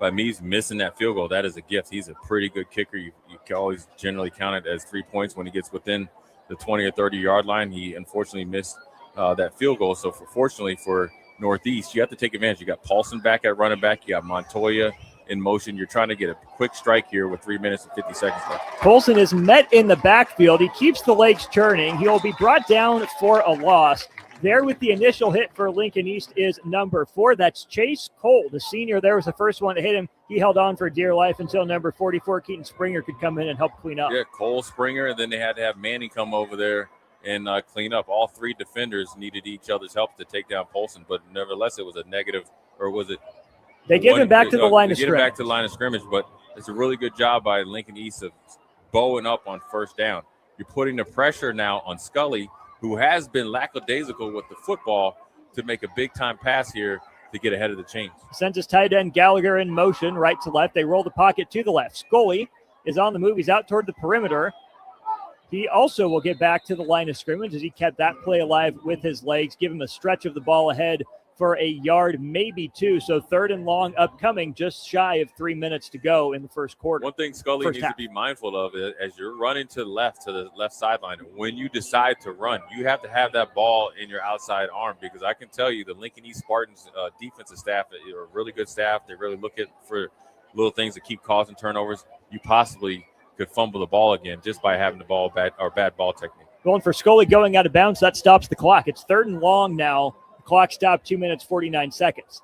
by me missing that field goal, that is a gift. He's a pretty good kicker. You can always generally count it as 3 points when he gets within the 20 or 30-yard line. He unfortunately missed that field goal. So fortunately for Northeast, you have to take advantage. You got Paulson back at running back. You got Montoya in motion. You're trying to get a quick strike here with 3 minutes and 50 seconds left. Paulson is met in the backfield. He keeps the legs turning. He'll be brought down for a loss. There with the initial hit for Lincoln East is number 4. That's Chase Cole, the senior. There was the first one to hit him. He held on for dear life until number 44, Keaton Springer, could come in and help clean up. Yeah, Cole, Springer, and then they had to have Manning come over there and clean up. All 3 defenders needed each other's help to take down Paulson, but nevertheless, it was a negative, or was it? They give him back to the line of scrimmage. Get him back to the line of scrimmage, but it's a really good job by Lincoln East of bowing up on first down. You're putting the pressure now on Scully, who has been lackadaisical with the football, to make a big-time pass here to get ahead of the chains. Sends his tight end Gallagher in motion, right to left. They roll the pocket to the left. Scully is on the move. He's out toward the perimeter. He also will get back to the line of scrimmage as he kept that play alive with his legs, give him a stretch of the ball ahead for a yard, maybe 2. So 3rd and long upcoming, just shy of 3 minutes to go in the first quarter. One thing Scully needs to be mindful of is as you're running to the left sideline, when you decide to run, you have to have that ball in your outside arm, because I can tell you the Lincoln East Spartans defensive staff are a really good staff. They really look for little things that keep causing turnovers. You possibly could fumble the ball again just by having the ball bad ball technique. Going for Scully going out of bounds. That stops the clock. It's 3rd and long now. Clock stopped 2 minutes, 49 seconds.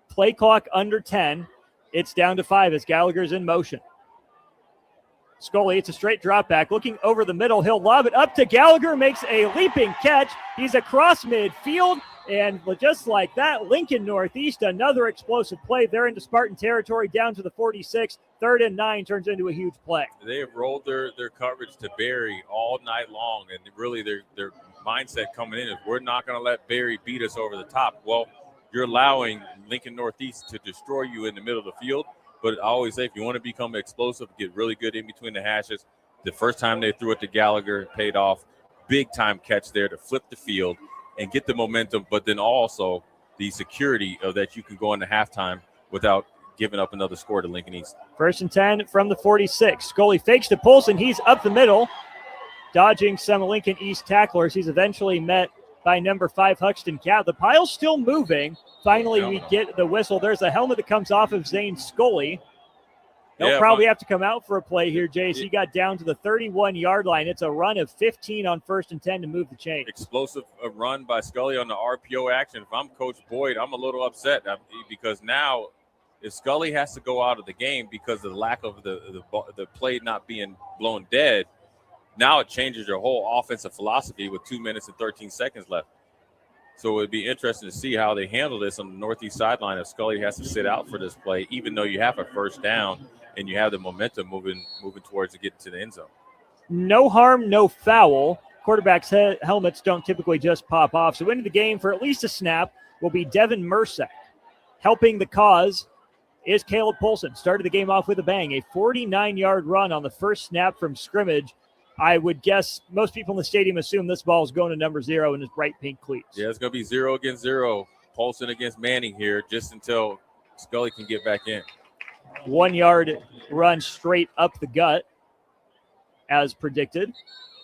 Play clock under 10. It's down to 5 as Gallagher's in motion. Scully, it's a straight drop back. Looking over the middle, he'll lob it up to Gallagher, makes a leaping catch. He's across midfield, and just like that, Lincoln Northeast, another explosive play. They're into Spartan territory, down to the 46. 3rd and 9 turns into a huge play. They have rolled their coverage to Barry all night long, and really their mindset coming in is we're not going to let Barry beat us over the top. Well, you're allowing Lincoln Northeast to destroy you in the middle of the field. But I always say if you want to become explosive, get really good in between the hashes. The first time they threw it to Gallagher, it paid off. Big time catch there to flip the field and get the momentum, but then also the security of that you can go into halftime without giving up another score to Lincoln East. 1st and 10 from the 46. Scully fakes to Polson. He's up the middle, dodging some Lincoln East tacklers. He's eventually met by number 5, Huxton Cow. The pile's still moving. Finally, we get the whistle. There's a helmet that comes off of Zane Scully. They'll probably have to come out for a play here, Jace. He got down to the 31-yard line. It's a run of 15 on 1st and 10 to move the chain. Explosive run by Scully on the RPO action. If I'm Coach Boyd, I'm a little upset because now if Scully has to go out of the game because of the lack of the play not being blown dead, now it changes your whole offensive philosophy with 2 minutes and 13 seconds left. So it would be interesting to see how they handle this on the northeast sideline if Scully has to sit out for this play, even though you have a first down and you have the momentum moving towards to get to the end zone. No harm, no foul. Quarterbacks' helmets don't typically just pop off. So into the game for at least a snap will be Devin Mersak. Helping the cause is Caleb Polson. Started the game off with a bang. A 49-yard run on the first snap from scrimmage. I would guess most people in the stadium assume this ball is going to number 0 in his bright pink cleats. Yeah, it's going to be 0 against 0. Polson against Manning here just until Scully can get back in. 1-yard run straight up the gut as predicted.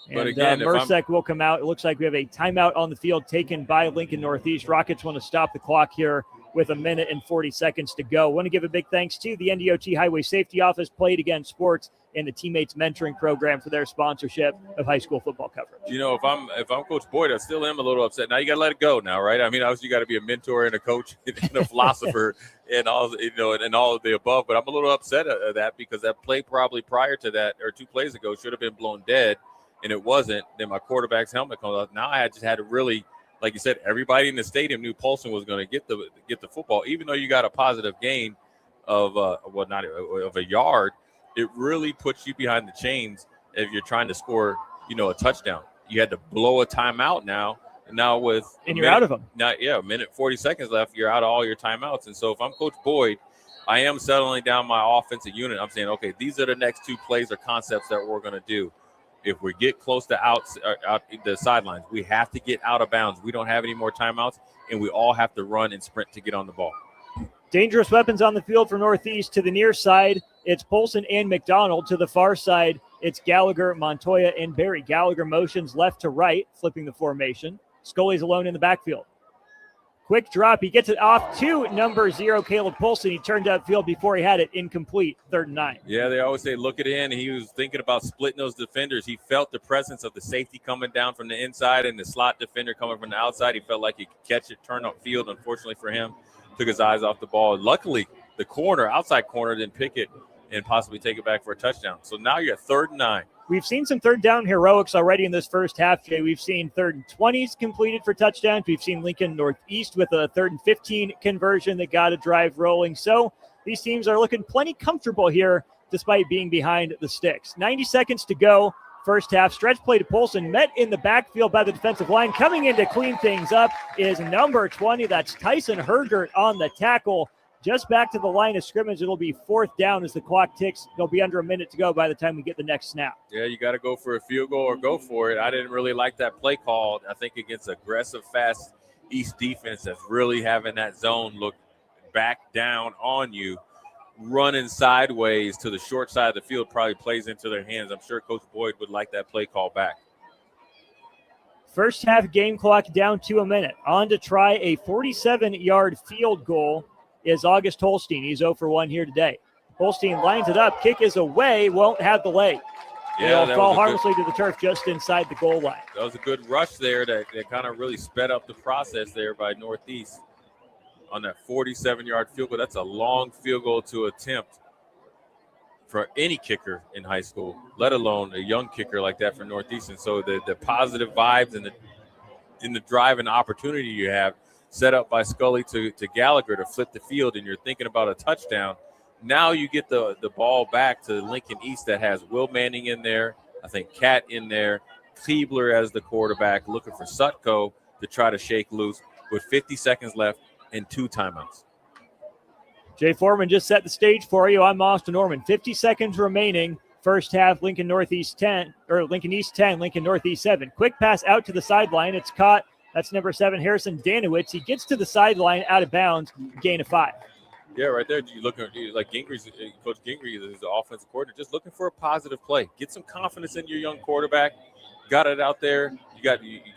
But And again, if Mersak will come out. It looks like we have a timeout on the field taken by Lincoln Northeast. Rockets want to stop the clock here with 1 minute and 40 seconds to go. Want to give a big thanks to the NDOT Highway Safety Office, Played Again Sports, and the Teammates Mentoring Program for their sponsorship of high school football coverage. You know, if I'm Coach Boyd, I still am a little upset. Now you got to let it go now, right? I mean, obviously you got to be a mentor and a coach and a philosopher and all, you know, and all of the above. But I'm a little upset at that because that play probably prior to that or 2 plays ago should have been blown dead, and it wasn't. Then my quarterback's helmet comes off. Now I just had to really, like you said, everybody in the stadium knew Polson was going to get the football, even though you got a positive gain of of a yard. It really puts you behind the chains if you're trying to score, you know, a touchdown. You had to blow a timeout now. And now with and you're out of them. Now, a minute 40 seconds left. You're out of all your timeouts. And so if I'm Coach Boyd, I am settling down my offensive unit. I'm saying, okay, these are the next 2 plays or concepts that we're going to do. If we get close to out the sidelines, we have to get out of bounds. We don't have any more timeouts, and we all have to run and sprint to get on the ball. Dangerous weapons on the field for Northeast. To the near side, it's Polson and McDonald. To the far side, it's Gallagher, Montoya, and Berry. Gallagher motions left to right, flipping the formation. Scully's alone in the backfield. Quick drop. He gets it off to number 0, Caleb Polson. He turned upfield before he had it incomplete, 3rd and 9. Yeah, they always say look it in. He was thinking about splitting those defenders. He felt the presence of the safety coming down from the inside and the slot defender coming from the outside. He felt like he could catch it, turn upfield. Unfortunately for him, took his eyes off the ball. Luckily, the outside corner, didn't pick it and possibly take it back for a touchdown. So now you're at 3rd and 9. We've seen some 3rd down heroics already in this first half, Jay. We've seen 3rd and 20s completed for touchdowns. We've seen Lincoln Northeast with a 3rd and 15 conversion that got a drive rolling. So these teams are looking plenty comfortable here despite being behind the sticks. 90 seconds to go. First half, stretch play to Polson, met in the backfield by the defensive line. Coming in to clean things up is number 20. That's Tyson Hergert on the tackle. Just back to the line of scrimmage. It'll be 4th down as the clock ticks. It'll be under a minute to go by the time we get the next snap. Yeah, you got to go for a field goal or go for it. I didn't really like that play call. I think against aggressive, fast East defense that's really having that zone look back down on you, running sideways to the short side of the field probably plays into their hands. I'm sure Coach Boyd would like that play call back. First half game clock down to a minute. On to try a 47-yard field goal is August Holstein. He's 0 for 1 here today. Holstein lines it up. Kick is away. Won't have the leg. Yeah, It'll fall harmlessly to the turf just inside the goal line. That was a good rush there that kind of really sped up the process there by Northeast on that 47-yard field goal. That's a long field goal to attempt for any kicker in high school, let alone a young kicker like that for Northeast. And so the positive vibes and the drive and opportunity you have set up by Scully to Gallagher to flip the field, and you're thinking about a touchdown. Now you get the ball back to Lincoln East that has Will Manning in there, I think Cat in there, Kleebler as the quarterback, looking for Sutko to try to shake loose with 50 seconds left and 2 timeouts. Jay Foreman just set the stage for you. I'm Austin Norman. 50 seconds remaining. First half, Lincoln East 10, Lincoln Northeast 7. Quick pass out to the sideline. It's caught. That's number 7, Harrison Danowitz. He gets to the sideline out of bounds, gain of 5. Yeah, right there. You look like Gingry's, Coach Gingry is the offensive coordinator, just looking for a positive play. Get some confidence in your young quarterback. Got it out there. You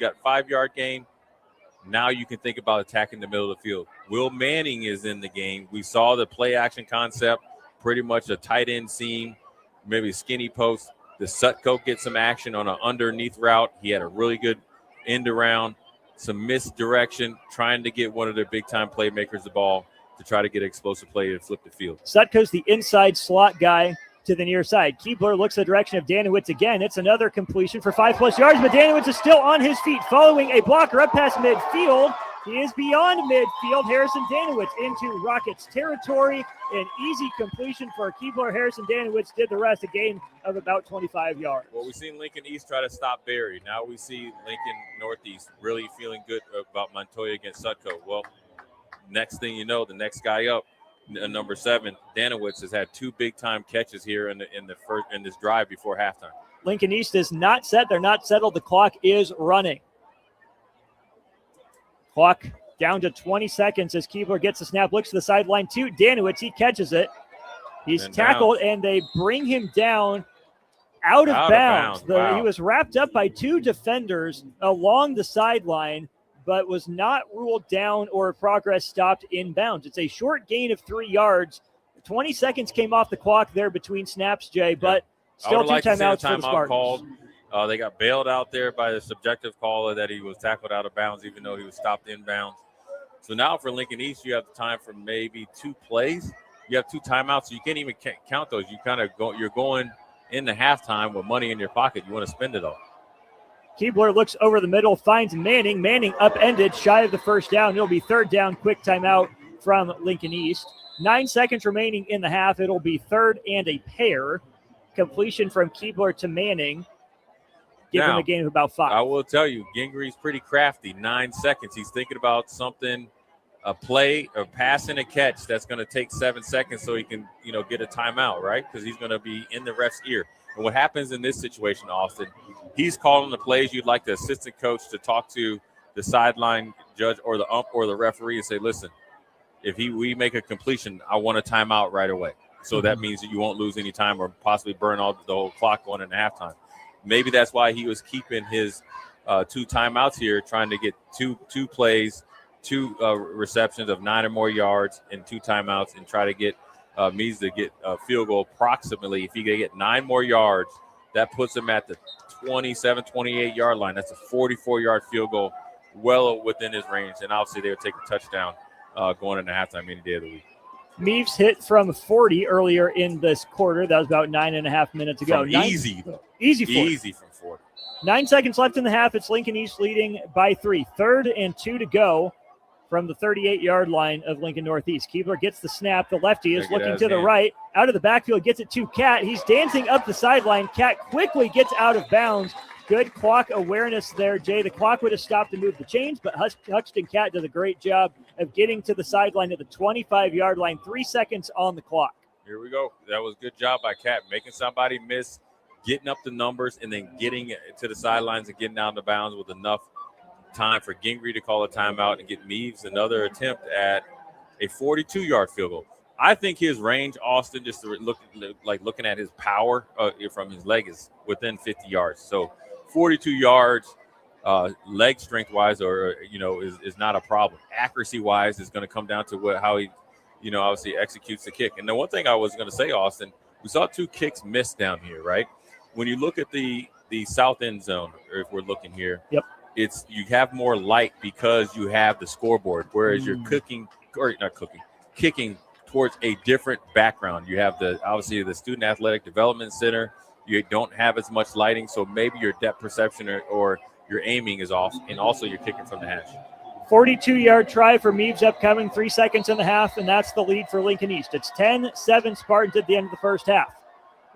got 5-yard gain. Now you can think about attacking the middle of the field. Will Manning is in the game. We saw the play action concept, pretty much a tight end seam, maybe a skinny post. The Sutko gets some action on an underneath route. He had a really good end around, some misdirection, trying to get one of their big-time playmakers the ball to try to get an explosive play and flip the field. Sutko's the inside slot guy to the near side. Keebler looks the direction of Danowitz again. It's another completion for 5+ yards, but Danowitz is still on his feet following a blocker up past midfield. He is beyond midfield. Harrison Danowitz into Rockets territory. An easy completion for Keebler. Harrison Danowitz did the rest, a gain of about 25 yards. Well, we've seen Lincoln East try to stop Barry. Now we see Lincoln Northeast really feeling good about Montoya against Sutco. Well, next thing you know, the next guy up, number 7, Danowitz, has had 2 big-time catches here in this drive before halftime. Lincoln East is not set. They're not settled. The clock is running. Clock down to 20 seconds as Keebler gets the snap, looks to the sideline to Danowitz. He catches it. He's tackled, and they bring him down out of bounds. Wow. He was wrapped up by 2 defenders along the sideline, but was not ruled down or progress stopped in bounds. It's a short gain of 3 yards. 20 seconds came off the clock there between snaps, Jay, but still 2 timeouts for the Spartans. Called. They got bailed out there by the subjective caller that he was tackled out of bounds, even though he was stopped in bounds. So now for Lincoln East, you have the time for maybe 2 plays. You have 2 timeouts, so you can't even count those. You kind of you're going into halftime with money in your pocket. You want to spend it all. Keebler looks over the middle, finds Manning. Manning upended, shy of the first down. It'll be 3rd down, quick timeout from Lincoln East. 9 seconds remaining in the half. It'll be 3rd and a pair. Completion from Keebler to Manning. Give him a gain of about 5. I will tell you, Gingry's pretty crafty. 9 seconds. He's thinking about something, a play, a pass and a catch that's going to take 7 seconds so he can, get a timeout, right? Because he's going to be in the ref's ear. And what happens in this situation, Austin, he's calling the plays. You'd like the assistant coach to talk to the sideline judge or the ump or the referee and say, listen, if we make a completion, I want a timeout right away. So that means that you won't lose any time or possibly burn the whole clock going into halftime. Maybe that's why he was keeping his 2 timeouts here, trying to get two plays, 2 receptions of 9 or more yards and 2 timeouts, and try to get Mees to get a field goal approximately. If he can get 9 more yards, that puts him at the 27, 28-yard line. That's a 44-yard field goal, well within his range. And obviously they would take a touchdown going into halftime any day of the week. Meeves hit from 40 earlier in this quarter. That was about 9.5 minutes ago. Easy from 40. 9 seconds left in the half. It's Lincoln East leading by 3. 3rd and 2 to go from the 38-yard line of Lincoln Northeast. Keebler gets the snap. The lefty is looking to the right. Out of the backfield, gets it to Cat. He's dancing up the sideline. Cat quickly gets out of bounds. Good clock awareness there, Jay. The clock would have stopped to move the chains, but Huxton Cat does a great job of getting to the sideline at the 25-yard line. 3 seconds on the clock. Here we go. That was a good job by Cat, making somebody miss, getting up the numbers, and then getting to the sidelines and getting down the bounds with enough time for Gingry to call a timeout and get Meeves another attempt at a 42-yard field goal. I think his range, Austin, just looking at his power from his leg, is within 50 yards. So 42 yards, leg strength-wise, is not a problem. Accuracy-wise, is going to come down to how he, obviously executes the kick. And the one thing I was going to say, Austin, we saw 2 kicks missed down here, right? When you look at the south end zone, or if we're looking here, you have more light because you have the scoreboard, whereas you're kicking towards a different background. You have obviously the Student Athletic Development Center. You don't have as much lighting, so maybe your depth perception or your aiming is off, and also you're kicking from the hash. 42-yard try for Meeves upcoming, 3 seconds in the half, and that's the lead for Lincoln East. It's 10-7 Spartans at the end of the first half.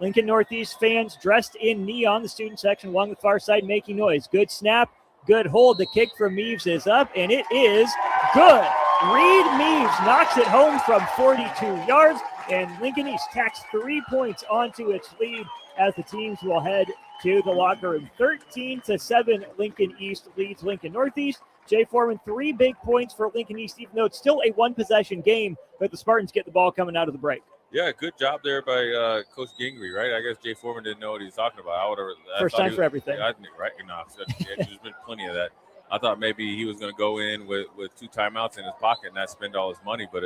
Lincoln Northeast fans dressed in neon, the student section along the far side making noise. Good snap, good hold. The kick from Meeves is up, and it is good. Reed Meeves knocks it home from 42 yards, and Lincoln East tacks 3 points onto its lead as the teams will head to the locker room. 13-7, Lincoln East leads Lincoln Northeast. Jay Foreman, 3 big points for Lincoln East, even though it's still a 1-possession game, but the Spartans get the ball coming out of the break. Yeah, good job there by Coach Gingry, right? I guess Jay Foreman didn't know what he was talking about. First time for everything. I didn't recognize that. There's been plenty of that. I thought maybe he was going to go in with 2 timeouts in his pocket and not spend all his money, but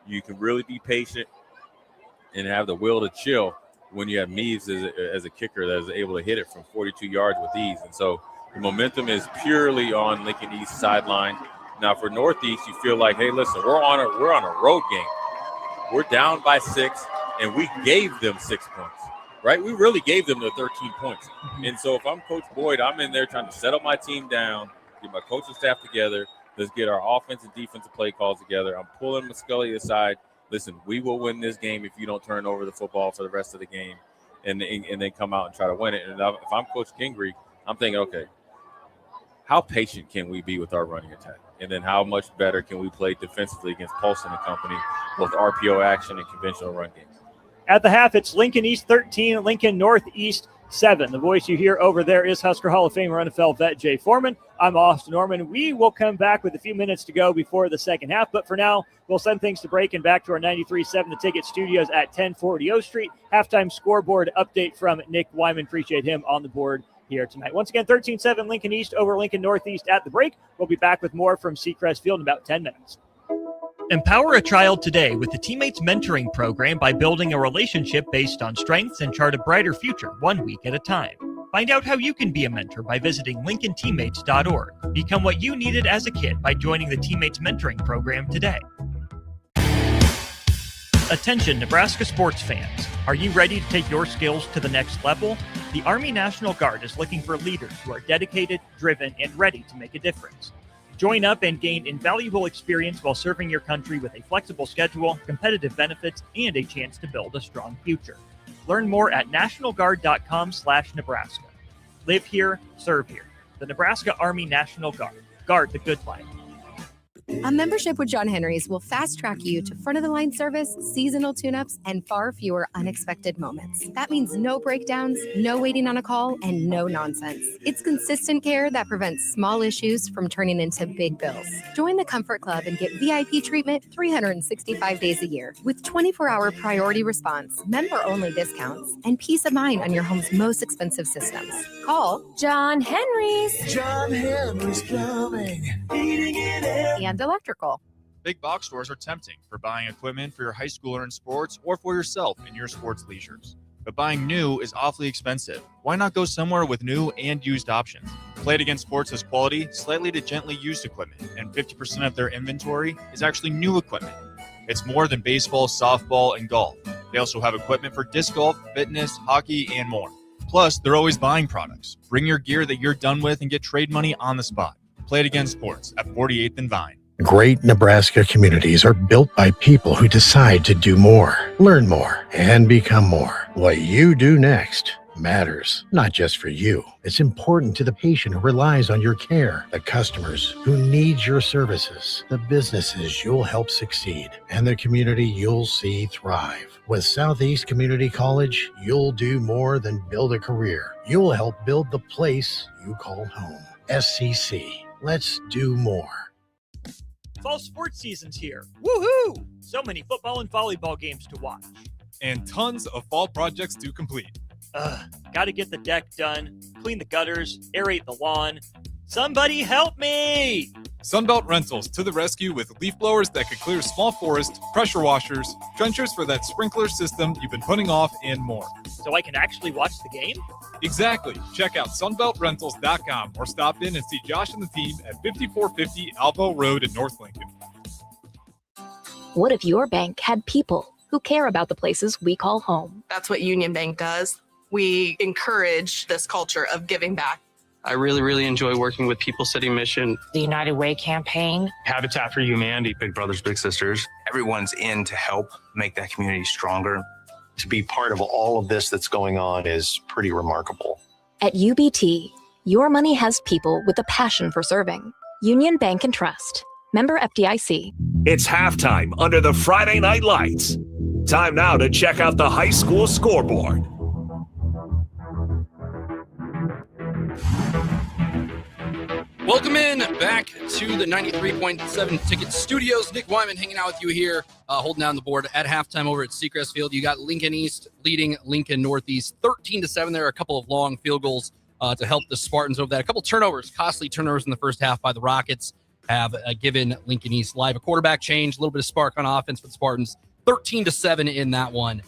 you can really be patient and have the will to chill when you have Meeves as a kicker that is able to hit it from 42 yards with ease. And so the momentum is purely on Lincoln East sideline. Now for Northeast, you feel like, hey, listen, we're on a road game. We're down by 6, and we gave them 6 points, right? We really gave them the 13 points. And so if I'm Coach Boyd, I'm in there trying to settle my team down, get my coaching staff together, Let's get our offense and defensive play calls together. I'm pulling Muscully aside. Listen, we will win this game if you don't turn over the football for the rest of the game and then come out and try to win it. And if I'm Coach Gingrey, I'm thinking, okay, how patient can we be with our running attack? And then how much better can we play defensively against Paulson and company, both RPO action and conventional run games? At the half, it's Lincoln East 13, Lincoln Northeast 7. The voice you hear over there is Husker Hall of Famer NFL vet Jay Foreman. I'm Austin Norman. We will come back with a few minutes to go before the second half, but for now, we'll send things to break and back to our 93.7 The Ticket studios at 1040 O Street. Halftime scoreboard update from Nick Wyman. Appreciate him on the board here tonight. Once again, 13-7 Lincoln East over Lincoln Northeast at the break. We'll be back with more from Seacrest Field in about 10 minutes. Empower a child today with the Teammates Mentoring Program by building a relationship based on strengths and chart a brighter future 1 week at a time. Find out how you can be a mentor by visiting LincolnTeammates.org. Become what you needed as a kid by joining the Teammates Mentoring Program today. Attention, Nebraska sports fans. Are you ready to take your skills to the next level? The Army National Guard is looking for leaders who are dedicated, driven, and ready to make a difference. Join up and gain invaluable experience while serving your country with a flexible schedule, competitive benefits, and a chance to build a strong future. Learn more at nationalguard.com/Nebraska. Live here, serve here. The Nebraska Army National Guard. Guard the good life. A membership with John Henry's will fast-track you to front-of-the-line service, seasonal tune-ups, and far fewer unexpected moments. That means no breakdowns, no waiting on a call, and no nonsense. It's consistent care that prevents small issues from turning into big bills. Join the Comfort Club and get VIP treatment 365 days a year with 24-hour priority response, member-only discounts, and peace of mind on your home's most expensive systems. Call John Henry's. John Henry's Plumbing, heating and air. And electrical. Big box stores are tempting for buying equipment for your high schooler in sports or for yourself in your sports leisures. But buying new is awfully expensive. Why not go somewhere with new and used options? Played Against Sports has quality, slightly to gently used equipment, and 50% of their inventory is actually new equipment. It's more than baseball, softball, and golf. They also have equipment for disc golf, fitness, hockey, and more. Plus, they're always buying products. Bring your gear that you're done with and get trade money on the spot. Played Against Sports at 48th and Vine. Great Nebraska communities are built by people who decide to do more, learn more, and become more. What you do next matters, not just for you. It's important to the patient who relies on your care, the customers who need your services, the businesses you'll help succeed, and the community you'll see thrive. With Southeast Community College, you'll do more than build a career. You'll help build the place you call home. SCC. Let's do more. Fall sports season's here. Woohoo! So many football and volleyball games to watch. And tons of fall projects to complete. Gotta get the deck done, clean the gutters, aerate the lawn. Somebody help me! Sunbelt Rentals to the rescue with leaf blowers that could clear small forest, pressure washers, trenchers for that sprinkler system you've been putting off, and more. So I can actually watch the game? Exactly. Check out sunbeltrentals.com or stop in and see Josh and the team at 5450 Alvo Road in North Lincoln. What if your bank had people who care about the places we call home? That's what Union Bank does. We encourage this culture of giving back. I really enjoy working with People City Mission. The United Way campaign. Habitat for Humanity. Big Brothers Big Sisters. Everyone's in to help make that community stronger. To be part of all of this that's going on is pretty remarkable. At UBT, your money has people with a passion for serving. Union Bank and Trust. Member FDIC. It's halftime under the Friday Night Lights. Time now to check out the high school scoreboard. Welcome in back to the 93.7 Ticket Studios. Nick Wyman hanging out with you here, holding down the board at halftime over at Seacrest Field. You got Lincoln East leading Lincoln Northeast 13-7. There are a couple of long field goals to help the Spartans over that. A couple turnovers, costly turnovers in the first half by the Rockets have given Lincoln East live. A quarterback change, a little bit of spark on offense for the Spartans. 13-7 in that one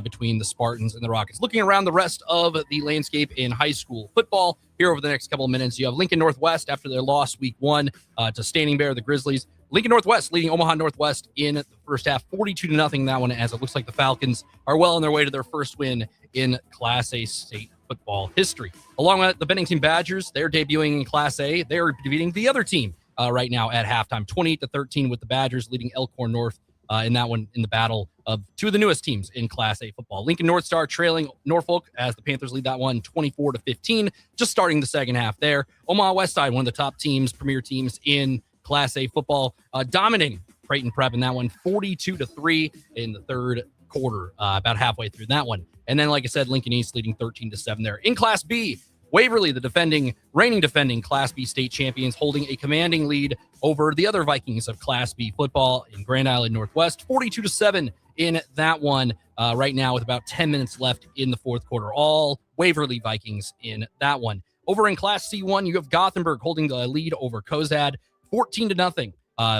between the Spartans and the Rockets. Looking around the rest of the landscape in high school football here over the next couple of minutes, you have Lincoln Northwest after their loss week 1 to Standing Bear, the Grizzlies. Lincoln Northwest leading Omaha Northwest in the first half, 42-0 in that one, as it looks like the Falcons are well on their way to their first win in Class A state football history. Along with the Bennington Badgers, they're debuting in Class A. They're defeating the other team right now at halftime. 28-13 with the Badgers leading Elkhorn North in that one in the battle of two of the newest teams in Class A football. Lincoln North Star trailing Norfolk as the Panthers lead that one 24-15, just starting the second half there. Omaha West Side, one of the top teams, premier teams in Class A football, dominating Creighton Prep in that one 42-3 in the third quarter, about halfway through that one. And then, like I said, Lincoln East leading 13-7 there. In Class B, Waverly, the reigning defending Class B state champions, holding a commanding lead over the other Vikings of Class B football in Grand Island Northwest, 42-7 in that one right now with about 10 minutes left in the fourth quarter. All Waverly Vikings in that one. Over in Class C1, you have Gothenburg holding the lead over Cozad, 14-0.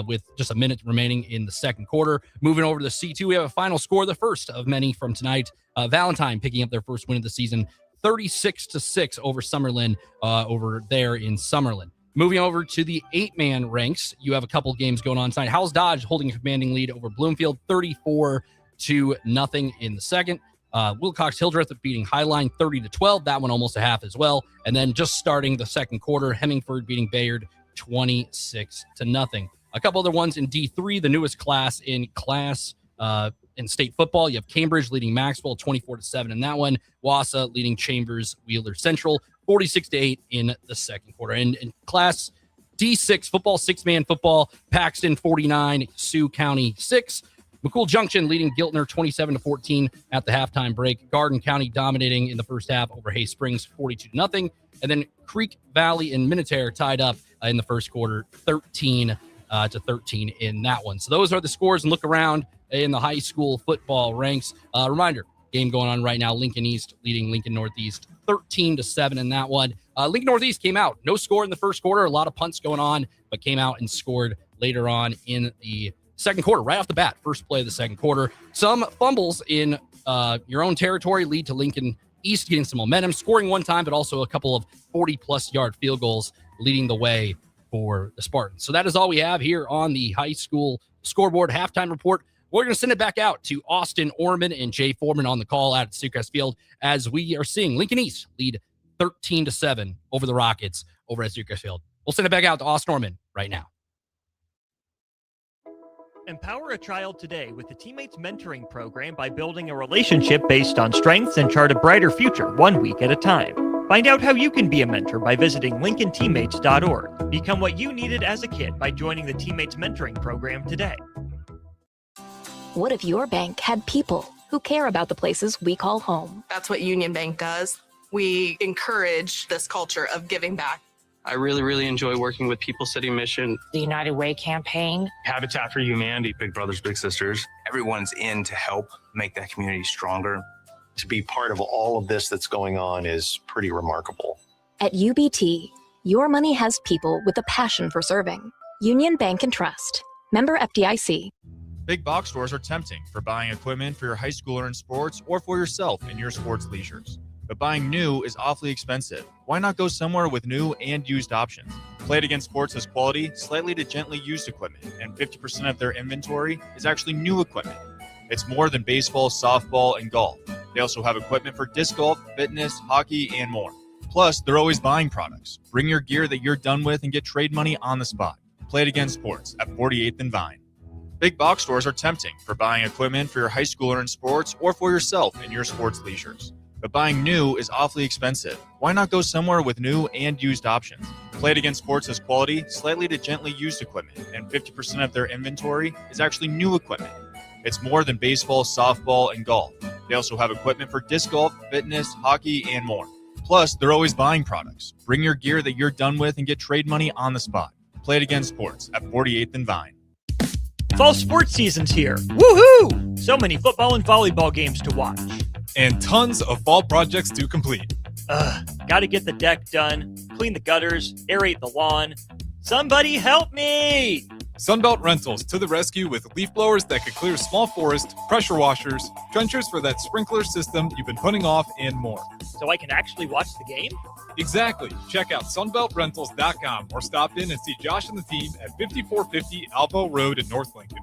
With just a minute remaining in the second quarter. Moving over to the C2, we have a final score, the first of many from tonight. Valentine picking up their first win of the season, 36-6 over Summerlin over there in Summerlin. Moving over to the 8-man ranks, you have a couple of games going on tonight. Howells Dodge holding a commanding lead over Bloomfield, 34-0 in the second. Wilcox Hildreth beating Highline 30-12. That one almost a half as well. And then just starting the second quarter, Hemingford beating Bayard 26-0. A couple other ones in D3, the newest class in state football. You have Cambridge leading Maxwell 24-7 in that one. Wausau leading Chambers Wheeler Central 46-8 in the second quarter. And in Class D6 football, 6-man football, Paxton 49, Sioux County 6. McCool Junction leading Giltner 27-14 at the halftime break. Garden County dominating in the first half over Hay Springs 42-0. And then Creek Valley and Minutair tied up in the first quarter 13-13 in that one. So those are the scores, and look around in the high school football ranks. Reminder, game going on right now, Lincoln East leading Lincoln Northeast 13-7 in that one. Lincoln Northeast came out, no score in the first quarter, a lot of punts going on, but came out and scored later on in the second quarter, right off the bat, first play of the second quarter. Some fumbles in your own territory lead to Lincoln East getting some momentum, scoring one time, but also a couple of 40-plus yard field goals leading the way for the Spartans. So that is all we have here on the high school scoreboard halftime report. We're going to send it back out to Austin Orman and Jay Foreman on the call out at Seacrest Field as we are seeing Lincoln East lead 13-7 over the Rockets over at Seacrest Field. We'll send it back out to Austin Orman right now. Empower a child today with the Teammates Mentoring Program by building a relationship based on strengths and chart a brighter future 1 week at a time. Find out how you can be a mentor by visiting LincolnTeammates.org. Become what you needed as a kid by joining the Teammates Mentoring Program today. What if your bank had people who care about the places we call home? That's what Union Bank does. We encourage this culture of giving back. I really enjoy working with People City Mission, The United Way campaign, Habitat for Humanity, Big Brothers Big Sisters. Everyone's in to help make that community stronger. To be part of all of this that's going on is pretty remarkable. At UBT, your money has people with a passion for serving. Union Bank and Trust. Member FDIC. Big box stores are tempting for buying equipment for your high schooler in sports or for yourself in your sports leisures. But buying new is awfully expensive. Why not go somewhere with new and used options? Play It Again Sports has quality, slightly to gently used equipment, and 50% of their inventory is actually new equipment. It's more than baseball, softball, and golf. They also have equipment for disc golf, fitness, hockey, and more. Plus, they're always buying products. Bring your gear that you're done with and get trade money on the spot. Play It Again Sports at 48th and Vine. Big box stores are tempting for buying equipment for your high schooler in sports or for yourself in your sports leisures. But buying new is awfully expensive. Why not go somewhere with new and used options? Play It Again Sports has quality, slightly to gently used equipment, and 50% of their inventory is actually new equipment. It's more than baseball, softball, and golf. They also have equipment for disc golf, fitness, hockey, and more. Plus, they're always buying products. Bring your gear that you're done with and get trade money on the spot. Play It Again Sports at 48th and Vine. Fall sports season's here. Woohoo! So many football and volleyball games to watch. And tons of fall projects to complete. Gotta get the deck done, clean the gutters, aerate the lawn. Somebody help me! Sunbelt Rentals to the rescue with leaf blowers that could clear small forest, pressure washers, trenchers for that sprinkler system you've been putting off, and more. So I can actually watch the game? Exactly. Check out sunbeltrentals.com or stop in and see Josh and the team at 5450 Alpo Road in North Lincoln.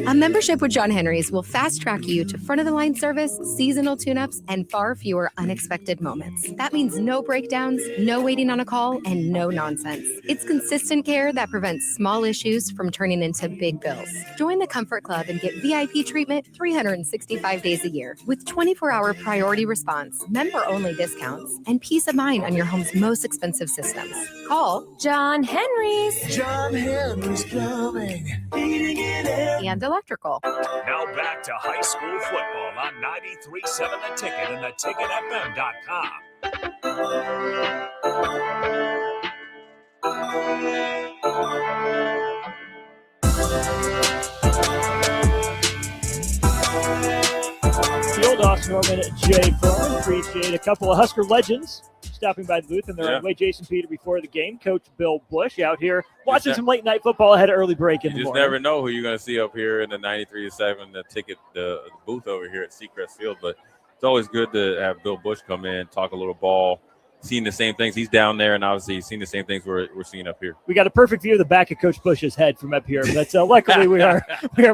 A membership with John Henry's will fast track you to front of the line service, seasonal tune-ups, and far fewer unexpected moments. That means no breakdowns, no waiting on a call, and no nonsense. It's consistent care that prevents small issues from turning into big bills. Join the Comfort Club and get VIP treatment 365 days a year with 24-hour priority response, member-only discounts, and peace of mind on your home's most expensive systems. Call John Henry's. John Henry's Plumbing, Heating and Air. and Electrical. Now back to high school football on 93.7 The Ticket and theticketfm.com. Field Austin Norman, Jay Furman. Appreciate a couple of Husker legends stopping by the booth in their own way. Jason Peter before the game. Coach Bill Bush out here watching some late night football ahead of early break in the You just morning. never know who you're going to see up here in the 93.7 The Ticket the booth over here at Seacrest Field. But it's always good to have Bill Bush come in, talk a little ball, seeing the same things. He's down there, and obviously he's seen the same things we're seeing up here. We got a perfect view of the back of Coach Bush's head from up here, but luckily we are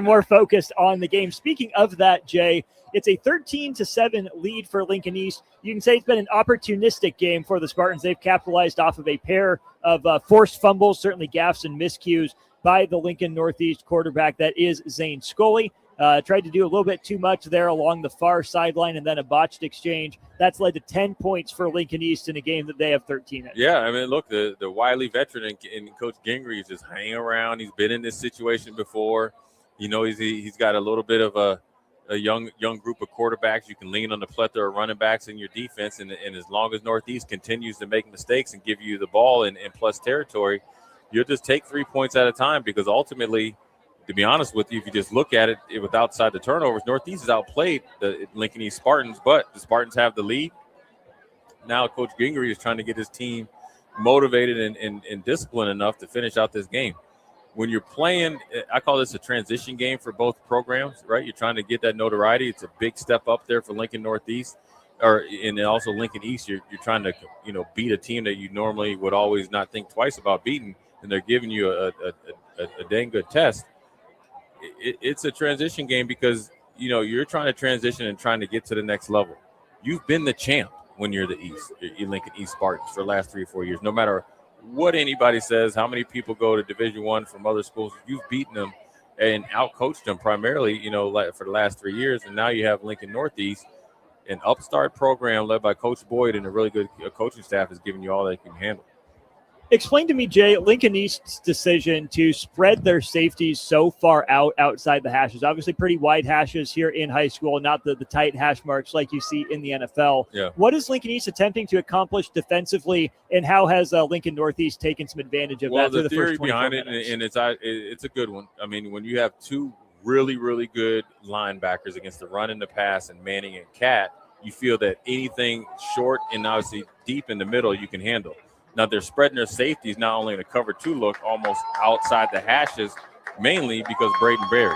more focused on the game. Speaking of that, Jay, it's a 13-7 lead for Lincoln East. You can say it's been an opportunistic game for the Spartans. They've capitalized off of a pair of forced fumbles, certainly gaffes and miscues by the Lincoln Northeast quarterback. That is Zane Scully. Tried to do a little bit too much there along the far sideline and then a botched exchange. That's led to 10 points for Lincoln East in a game that they have 13 in. Yeah, I mean, look, the wily veteran and Coach Gingrey is just hanging around. He's been in this situation before. You know, he's got a little bit of a young group of quarterbacks. You can lean on the plethora of running backs in your defense, and as long as Northeast continues to make mistakes and give you the ball in plus territory, you'll just take 3 points at a time, because ultimately, to be honest with you, if you just look at it with outside the turnovers, Northeast has outplayed the Lincoln East Spartans, but the Spartans have the lead. Now Coach Gingrey is trying to get his team motivated and disciplined enough to finish out this game. When you're playing, I call this a transition game for both programs, right? You're trying to get that notoriety. It's a big step up there for Lincoln Northeast, and then also Lincoln East. You're trying to, beat a team that you normally would always not think twice about beating, and they're giving you a dang good test. It's a transition game because, you're trying to transition and trying to get to the next level. You've been the champ when you're the East, you're Lincoln East Spartans for the last 3 or 4 years. No matter what anybody says, how many people go to Division I from other schools, you've beaten them and outcoached them primarily, for the last 3 years. And now you have Lincoln Northeast, an upstart program led by Coach Boyd, and a really good coaching staff is giving you all they can handle. Explain to me, Jay, Lincoln East's decision to spread their safeties so far outside the hashes. Obviously pretty wide hashes here in high school, not the tight hash marks like you see in the NFL. Yeah. What is Lincoln East attempting to accomplish defensively, and how has Lincoln Northeast taken some advantage of that through the theory first 24 behind minutes? it, and it's a good one. I mean, when you have two really, really good linebackers against the run and the pass, and Manning and Cat, you feel that anything short and obviously deep in the middle you can handle. Now they're spreading their safeties not only in a cover 2 look, almost outside the hashes, mainly because Braden Berry.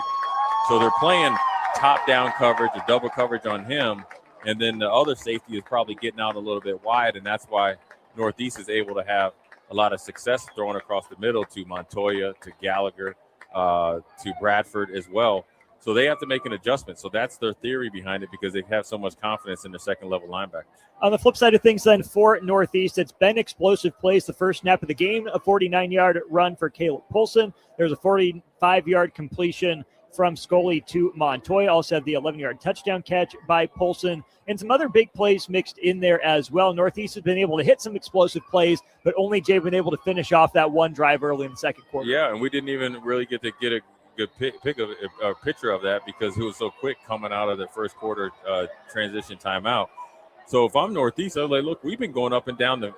So they're playing top-down coverage, a double coverage on him, and then the other safety is probably getting out a little bit wide, and that's why Northeast is able to have a lot of success throwing across the middle to Montoya, to Gallagher, to Bradford as well. So they have to make an adjustment. So that's their theory behind it, because they have so much confidence in their second-level linebackers. On the flip side of things then, for Northeast, it's been explosive plays. The first snap of the game, a 49-yard run for Caleb Polson. There's a 45-yard completion from Scully to Montoya. Also have the 11-yard touchdown catch by Polson, and some other big plays mixed in there as well. Northeast has been able to hit some explosive plays, but only Jay been able to finish off that one drive early in the second quarter. Yeah, and we didn't even really get a good picture of that, because it was so quick coming out of the first quarter transition timeout. So if I'm Northeast, I'm like, look, we've been going up and down the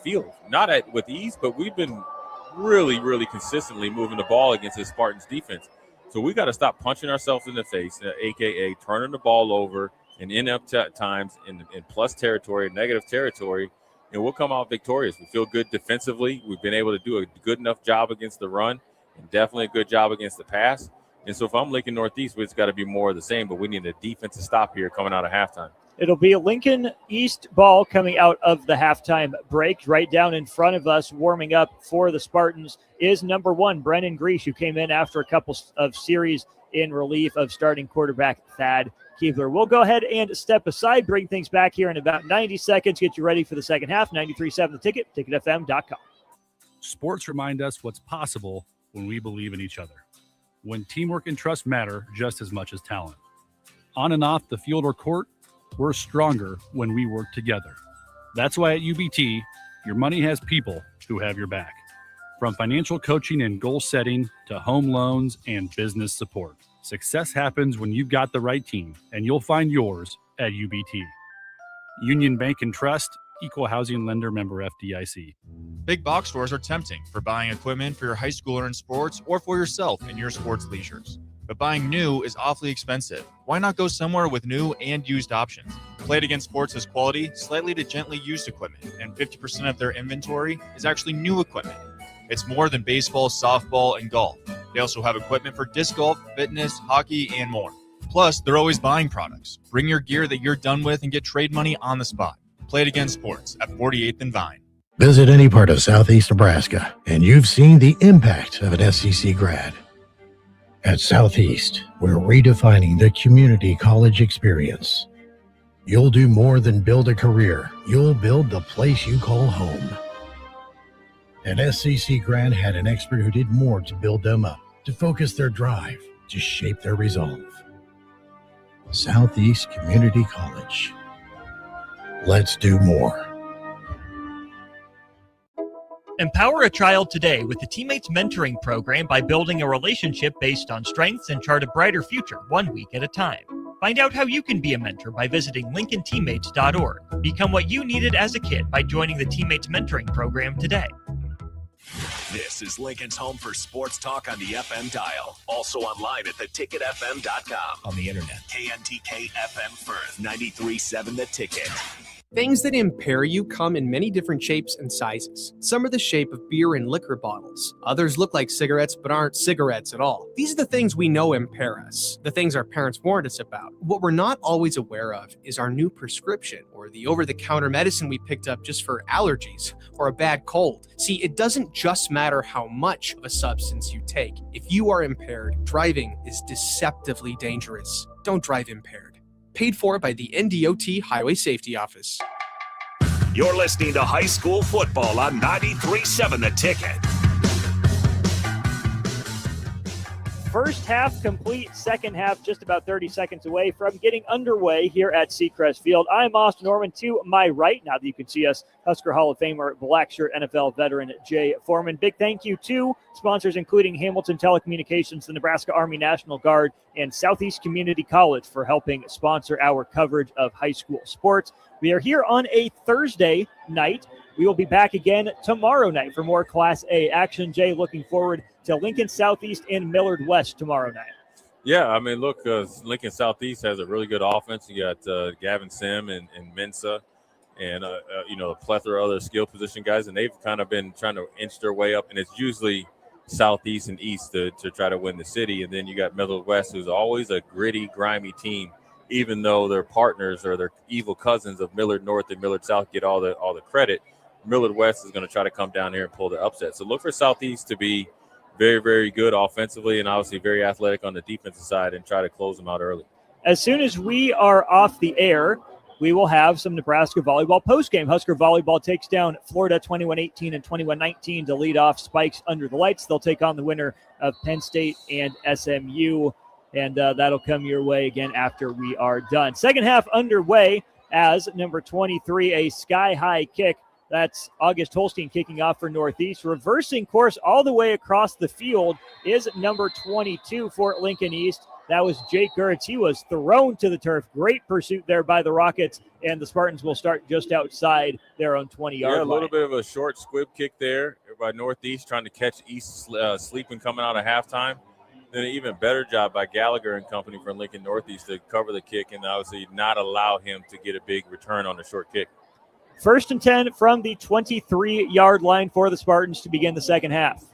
field, not with ease, but we've been really, really consistently moving the ball against the Spartans defense. So we got to stop punching ourselves in the face, aka turning the ball over and inept times in plus territory, negative territory, and we'll come out victorious. We feel good defensively. We've been able to do a good enough job against the run, and definitely a good job against the pass. And so if I'm Lincoln Northeast, it's got to be more of the same, but we need a defensive stop here coming out of halftime. It'll be Lincoln East ball coming out of the halftime break. Right down in front of us, warming up for the Spartans, is number 1, Brennan Greash, who came in after a couple of series in relief of starting quarterback Thad Keebler. We'll go ahead and step aside, bring things back here in about 90 seconds, get you ready for the second half. 93.7 The Ticket, ticketfm.com. Sports remind us what's possible when we believe in each other, when teamwork and trust matter just as much as talent. On and off the field or court, we're stronger when we work together. That's why at UBT, your money has people who have your back. From financial coaching and goal setting to home loans and business support. Success happens when you've got the right team, and you'll find yours at UBT. Union Bank and Trust, Equal Housing Lender, member FDIC. Big box stores are tempting for buying equipment for your high schooler in sports or for yourself in your sports leisures. But buying new is awfully expensive. Why not go somewhere with new and used options? Played Against Sports has quality, slightly to gently used equipment, and 50% of their inventory is actually new equipment. It's more than baseball, softball, and golf. They also have equipment for disc golf, fitness, hockey, and more. Plus, they're always buying products. Bring your gear that you're done with and get trade money on the spot. Played Against Sports at 48th and Vine. Visit any part of Southeast Nebraska, and you've seen the impact of an SCC grad. At Southeast, we're redefining the community college experience. You'll do more than build a career. You'll build the place you call home. An SCC grad had an expert who did more to build them up, to focus their drive, to shape their resolve. Southeast Community College. Let's do more. Empower a child today with the Teammates Mentoring Program by building a relationship based on strengths and chart a brighter future 1 week at a time. Find out how you can be a mentor by visiting LincolnTeammates.org. Become what you needed as a kid by joining the Teammates Mentoring Program today. This is Lincoln's home for sports talk on the FM dial. Also online at theticketfm.com. On the internet, KNTK FM Firth, 93.7 The Ticket. Things that impair you come in many different shapes and sizes. Some are the shape of beer and liquor bottles. Others look like cigarettes but aren't cigarettes at all. These are the things we know impair us, the things our parents warned us about. What we're not always aware of is our new prescription or the over-the-counter medicine we picked up just for allergies or a bad cold. See, it doesn't just matter how much of a substance you take. If you are impaired, driving is deceptively dangerous. Don't drive impaired. Paid for by the NDOT Highway Safety Office. You're listening to high school football on 93.7 The Ticket. First half complete, second half just about 30 seconds away from getting underway here at Seacrest Field. I'm Austin Norman. To my right, now that you can see us, Husker Hall of Famer, Blackshirt NFL veteran Jay Foreman. Big thank you to sponsors including Hamilton Telecommunications, the Nebraska Army National Guard, and Southeast Community College for helping sponsor our coverage of high school sports. We are here on a Thursday night. We will be back again tomorrow night for more Class A action. Jay, looking forward to Lincoln Southeast and Millard West tomorrow night. Yeah, I mean, look, Lincoln Southeast has a really good offense. You got Gavin Sim and Mensa and, a plethora of other skill position guys, and they've kind of been trying to inch their way up, and it's usually Southeast and East to try to win the city. And then you got Millard West, who's always a gritty, grimy team, even though their partners or their evil cousins of Millard North and Millard South get all the credit. Millard West is going to try to come down here and pull the upset. So look for Southeast to be very, very good offensively and obviously very athletic on the defensive side and try to close them out early. As soon as we are off the air, we will have some Nebraska volleyball postgame. Husker volleyball takes down Florida 21-18 and 21-19 to lead off Spikes under the lights. They'll take on the winner of Penn State and SMU, and that'll come your way again after we are done. Second half underway as number 23, a sky-high kick. That's August Holstein kicking off for Northeast. Reversing course all the way across the field is number 22 for Lincoln East. That was Jake Gertz. He was thrown to the turf. Great pursuit there by the Rockets, and the Spartans will start just outside their own 20-yard line. A little bit of a short squib kick there by Northeast, trying to catch East sleeping coming out of halftime. Then an even better job by Gallagher and company from Lincoln Northeast to cover the kick and obviously not allow him to get a big return on the short kick. First and 10 from the 23-yard line for the Spartans to begin the second half.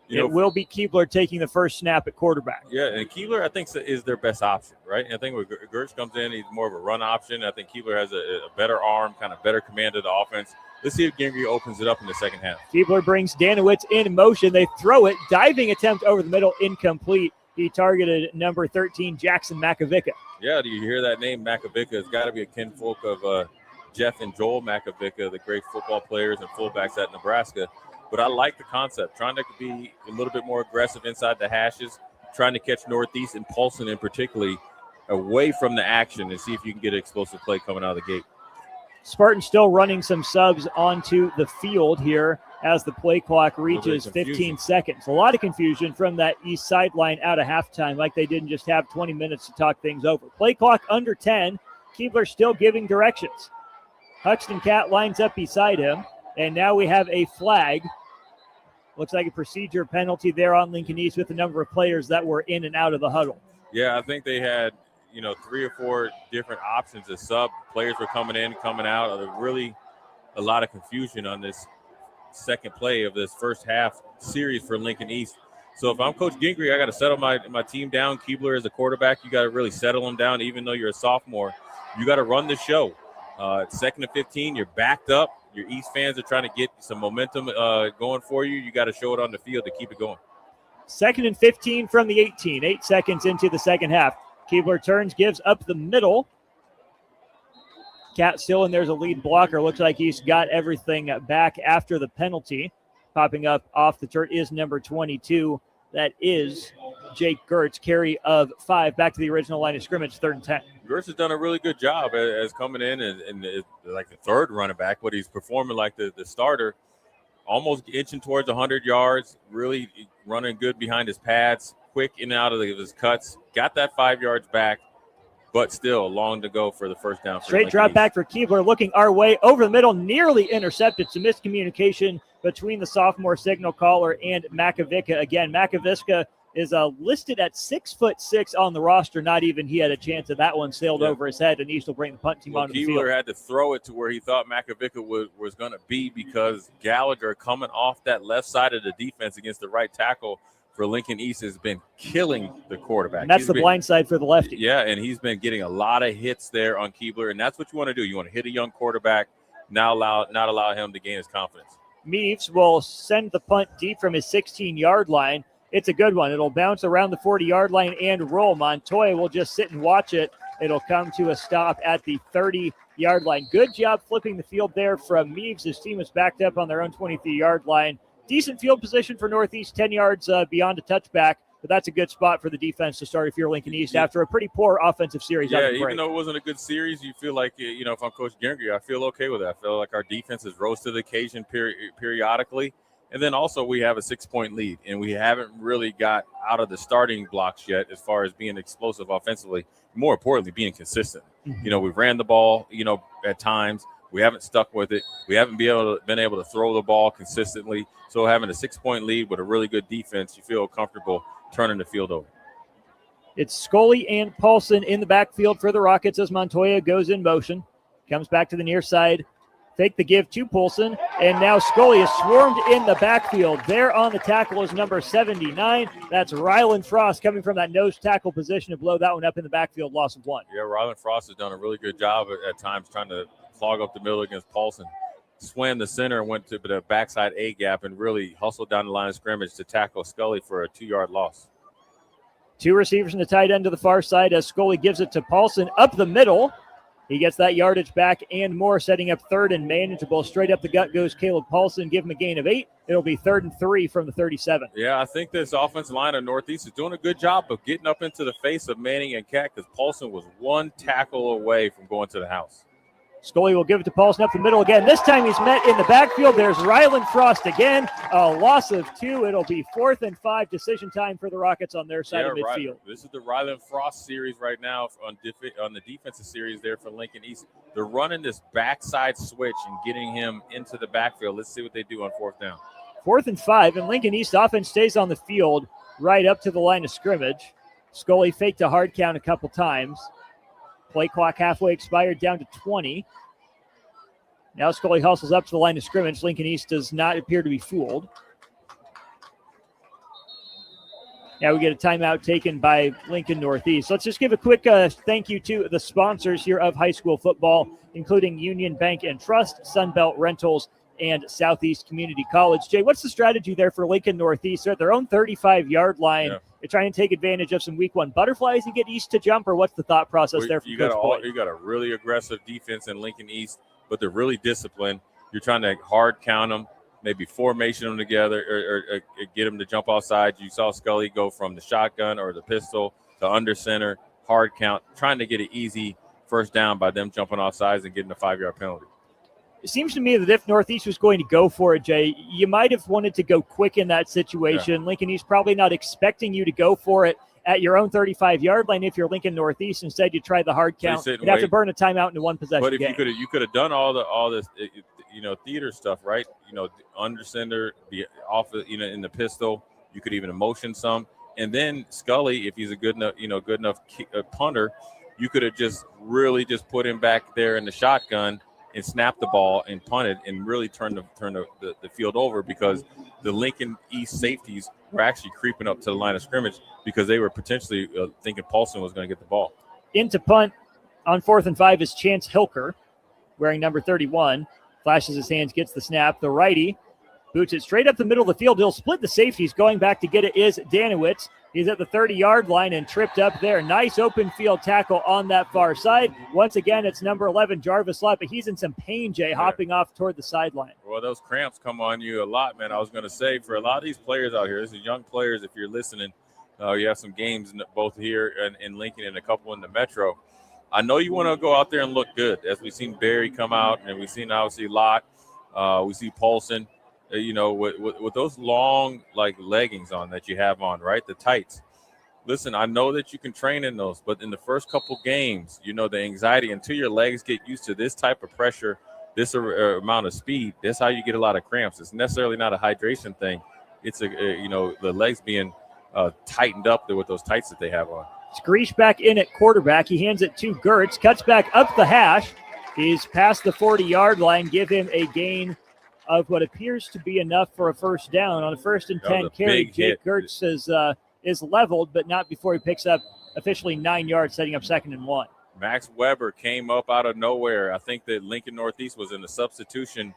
It will be Keebler taking the first snap at quarterback. Yeah, and Keebler, I think, is their best option, right? And I think when Gertz comes in, he's more of a run option. I think Keebler has a better arm, kind of better command of the offense. Let's see if Gingrey opens it up in the second half. Keebler brings Danowitz in motion. They throw it. Diving attempt over the middle, incomplete. He targeted number 13, Jackson Makovica. Yeah, do you hear that name, Makovica? It's got to be a kinfolk of Jeff and Joel Makovica, the great football players and fullbacks at Nebraska. But I like the concept, trying to be a little bit more aggressive inside the hashes, trying to catch Northeast and Paulson in particularly away from the action and see if you can get an explosive play coming out of the gate. Spartan still running some subs onto the field here as the play clock reaches 15 seconds. A lot of confusion from that east sideline out of halftime, like they didn't just have 20 minutes to talk things over. Play clock under 10. Keebler still giving directions. Huxton Cat lines up beside him. And now we have a flag. Looks like a procedure penalty there on Lincoln East with the number of players that were in and out of the huddle. Yeah, I think they had, 3 or 4 different options as sub. Players were coming in, coming out. Really a lot of confusion on this second play of this first half series for Lincoln East. So if I'm Coach Gingrey, I got to settle my team down. Keebler is a quarterback. You got to really settle him down, even though you're a sophomore. You got to run the show. It's 2nd and 15. You're backed up. Your East fans are trying to get some momentum going for you. You got to show it on the field to keep it going. 2nd and 15 from the 18. 8 seconds into the second half. Keebler turns, gives up the middle. Cat still in there's a lead blocker. Looks like he's got everything back after the penalty. Popping up off the dirt is number 22. That is Jake Gertz. Carry of 5 back to the original line of scrimmage, 3rd and 10. Gertz has done a really good job as coming in and like the third running back, but he's performing like the starter, almost inching towards 100 yards, really running good behind his pads, quick in and out of his cuts, got that 5 yards back, but still long to go for the first down. Straight drop back for Keebler, looking our way over the middle, nearly intercepted. Some miscommunication between the sophomore signal caller and Makovica. Again, Makovica is listed at 6'6" on the roster. Not even he had a chance of that one sailed over his head, and East will bring the punt team onto the field. Keebler had to throw it to where he thought Makovica was going to be because Gallagher coming off that left side of the defense against the right tackle for Lincoln East has been killing the quarterback. And that's the blind side for the lefty. Yeah, and he's been getting a lot of hits there on Keebler, and that's what you want to do. You want to hit a young quarterback, not allow him to gain his confidence. Meaves will send the punt deep from his 16-yard line. It's a good one. It'll bounce around the 40-yard line and roll. Montoya will just sit and watch it. It'll come to a stop at the 30-yard line. Good job flipping the field there from Meaves. His team is backed up on their own 23-yard line. Decent field position for Northeast, 10 yards beyond a touchback, but that's a good spot for the defense to start if you're Lincoln East after a pretty poor offensive series. Yeah, even though it wasn't a good series, you feel like, if I'm Coach Gingrey, I feel okay with that. I feel like our defense has rose to the occasion periodically. And then also we have a 6-point lead, and we haven't really got out of the starting blocks yet as far as being explosive offensively. More importantly, being consistent. Mm-hmm. We've ran the ball, at times. We haven't stuck with it. We haven't been able to throw the ball consistently. So having a 6-point lead with a really good defense, you feel comfortable turning the field over. It's Scully and Paulson in the backfield for the Rockets as Montoya goes in motion. Comes back to the near side. Fake the give to Poulsen. And now Scully is swarmed in the backfield. There on the tackle is number 79. That's Ryland Frost coming from that nose tackle position to blow that one up in the backfield. Loss of 1. Yeah, Ryland Frost has done a really good job at times trying to clog up the middle against Paulsen. Swam the center and went to the backside A gap and really hustled down the line of scrimmage to tackle Scully for a 2-yard loss. 2 receivers in the tight end to the far side as Scully gives it to Paulsen up the middle. He gets that yardage back and more, setting up 3rd and manageable. Straight up the gut goes Caleb Paulsen. Give him a gain of 8. It'll be 3rd and 3 from the 37. Yeah, I think this offensive line of Northeast is doing a good job of getting up into the face of Manning and Cat because Paulsen was 1 tackle away from going to the house. Scully will give it to Paulsen up the middle again. This time he's met in the backfield. There's Ryland Frost again. A loss of 2. It'll be 4th and 5. Decision time for the Rockets on their side of midfield. This is the Ryland Frost series right now on the defensive series there for Lincoln East. They're running this backside switch and getting him into the backfield. Let's see what they do on 4th down. 4th and 5, and Lincoln East offense stays on the field right up to the line of scrimmage. Scully faked a hard count a couple times. Play clock halfway expired, down to 20. Now Scully hustles up to the line of scrimmage. Lincoln East does not appear to be fooled. Yeah, we get a timeout taken by Lincoln Northeast. Let's just give a quick thank you to the sponsors here of high school football, including Union Bank and Trust, Sunbelt Rentals, and Southeast Community College. Jay, what's the strategy there for Lincoln Northeast? They're at their own 35-yard line. Yeah. They're trying to take advantage of some week one butterflies and get East to jump, or what's the thought process there? You got a really aggressive defense in Lincoln East, but they're really disciplined. You're trying to hard count them, maybe formation them together or get them to jump outside. You saw Scully go from the shotgun or the pistol to under center, hard count, trying to get an easy first down by them jumping off sides and getting a 5-yard penalty. It seems to me that if Northeast was going to go for it, Jay, you might have wanted to go quick in that situation. Yeah. Lincoln East probably not expecting you to go for it at your own 35-yard line if you're Lincoln Northeast. Instead, you try the hard count. You'd have to burn a timeout into one possession. But if game. you could have done all this theater stuff, right? Under center, be off in the pistol. You could even motion some, and then Scully, if he's a good enough punter, you could have just put him back there in the shotgun and snap the ball and punt it and really turn the field over, because the Lincoln East safeties were actually creeping up to the line of scrimmage because they were potentially thinking Paulson was going to get the ball. Into punt on 4th and 5 is Chance Hilker, wearing number 31. Flashes his hands, gets the snap. The righty boots it straight up the middle of the field. He'll split the safeties. Going back to get it is Danowitz. He's at the 30-yard line and tripped up there. Nice open field tackle on that far side. Once again, it's number 11, Jarvis Lott, but he's in some pain, Jay, hopping off toward the sideline. Well, those cramps come on you a lot, man. I was going to say, for a lot of these players out here, this is young players, if you're listening, you have some games both here and in Lincoln and a couple in the Metro. I know you want to go out there and look good, as we've seen Barry come out, and we've seen, obviously, Lott. We see Paulson. With those long leggings on that you have on, right? The tights. Listen, I know that you can train in those, but in the first couple games, the anxiety until your legs get used to this type of pressure, this amount of speed, that's how you get a lot of cramps. It's necessarily not a hydration thing. It's the legs being tightened up with those tights that they have on. Screech back in at quarterback. He hands it to Gertz, cuts back up the hash. He's past the 40-yard line. Give him a gain of what appears to be enough for a first down. On a 1st and 10 carry, Jake Gertz is leveled, but not before he picks up officially 9 yards, setting up 2nd and 1. Max Weber came up out of nowhere. I think that Lincoln Northeast was in the substitution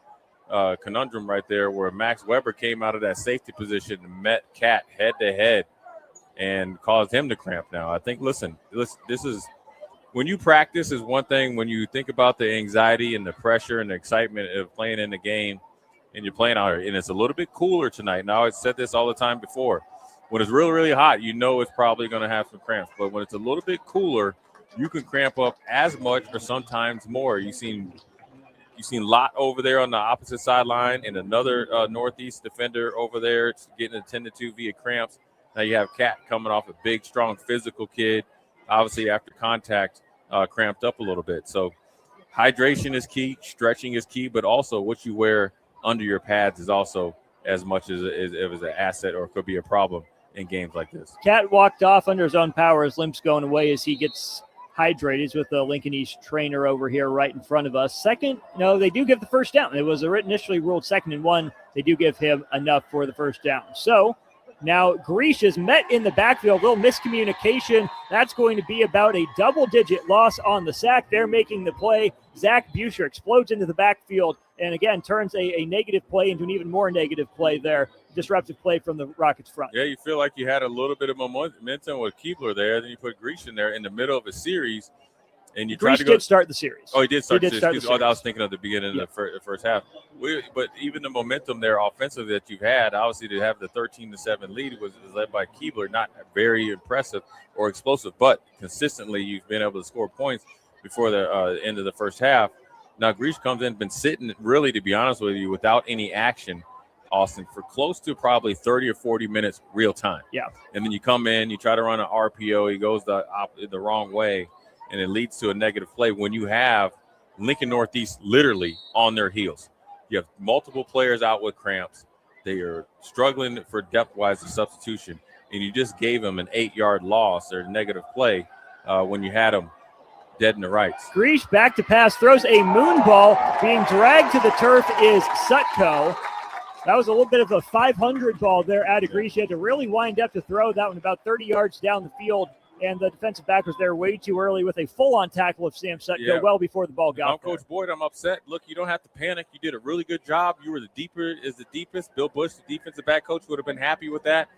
conundrum right there, where Max Weber came out of that safety position and met Cat head-to-head and caused him to cramp now. I think, listen, this is – when you practice is one thing. When you think about the anxiety and the pressure and the excitement of playing in the game, and you're playing out here, and it's a little bit cooler tonight. Now, I've said this all the time before. When it's really, really hot, it's probably going to have some cramps. But when it's a little bit cooler, you can cramp up as much or sometimes more. You've seen Lott over there on the opposite sideline and another Northeast defender over there getting attended to via cramps. Now you have Cat coming off a big, strong, physical kid. Obviously, after contact, cramped up a little bit. So hydration is key, stretching is key, but also what you wear under your pads is also as much as an asset, or could be a problem in games like this. Cat walked off under his own power. His limp's going away as he gets hydrated. He's with the Lincoln East trainer over here right in front of us. They do give the first down. It was initially ruled 2nd and 1. They do give him enough for the first down. So now Greesh is met in the backfield. A little miscommunication. That's going to be about a double-digit loss on the sack. They're making the play. Zach Buescher explodes into the backfield and, again, turns a negative play into an even more negative play there. Disruptive play from the Rockets front. Yeah, you feel like you had a little bit of momentum with Keebler there. Then you put Greesh in there in the middle of a series. And you tried to go. Did start the series. Oh, he did start the series. I was thinking of the beginning of the first half. But even the momentum there offensively that you've had, obviously to have the 13-7 lead was led by Keebler. Not very impressive or explosive, but consistently you've been able to score points before the end of the first half. Now Greesh comes in, been sitting really, to be honest with you, without any action, Austin, for close to probably 30 or 40 minutes real time. Yeah. And then you come in, you try to run an RPO, he goes the wrong way, and it leads to a negative play when you have Lincoln Northeast literally on their heels. You have multiple players out with cramps. They are struggling for depth-wise of substitution, and you just gave them an 8-yard loss or negative play when you had them dead in the rights. Greesh back to pass, throws a moon ball. Being dragged to the turf is Sutko. That was a little bit of a 500 ball there at Grease. You had to really wind up to throw that one about 30 yards down the field, and the defensive back was there way too early with a full-on tackle of Sam Sutko well before the ball got there. Coach Boyd, I'm upset. Look, you don't have to panic. You did a really good job. You were the deepest. Bill Bush, the defensive back coach, would have been happy with that.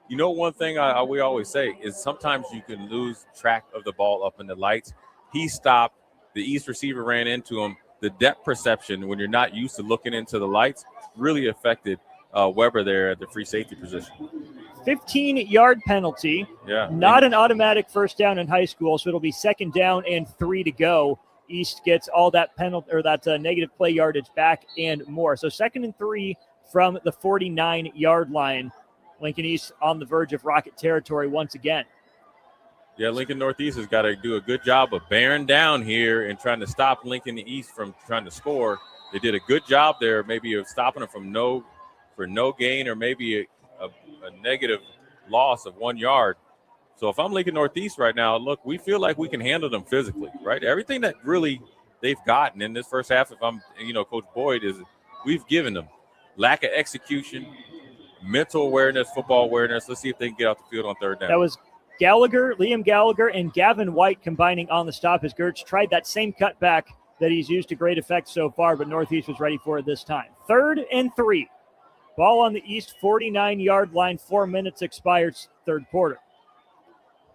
You know, one thing we always say is sometimes you can lose track of the ball up in the lights. He stopped. The East receiver ran into him. The depth perception, when you're not used to looking into the lights, really affected Weber there at the free safety position. 15-yard penalty. Yeah. Not an automatic first down in high school, so it'll be 2nd down and 3 to go. East gets all that penalty or that negative play yardage back and more. So 2nd and 3 from the 49-yard line. Lincoln East on the verge of Rocket territory once again. Yeah, Lincoln Northeast has got to do a good job of bearing down here and trying to stop Lincoln East from trying to score. They did a good job there, maybe of stopping them from no gain or maybe a negative loss of 1 yard. So if I'm Lincoln Northeast right now, look, we feel like we can handle them physically, right? Everything that really they've gotten in this first half, if I'm, Coach Boyd, is we've given them lack of execution, mental awareness, football awareness. Let's see if they can get off the field on 3rd down. That was Liam Gallagher, and Gavin White combining on the stop as Gertz tried that same cutback that he's used to great effect so far, but Northeast was ready for it this time. 3rd and 3. Ball on the East 49-yard line. 4 minutes expires, 3rd quarter.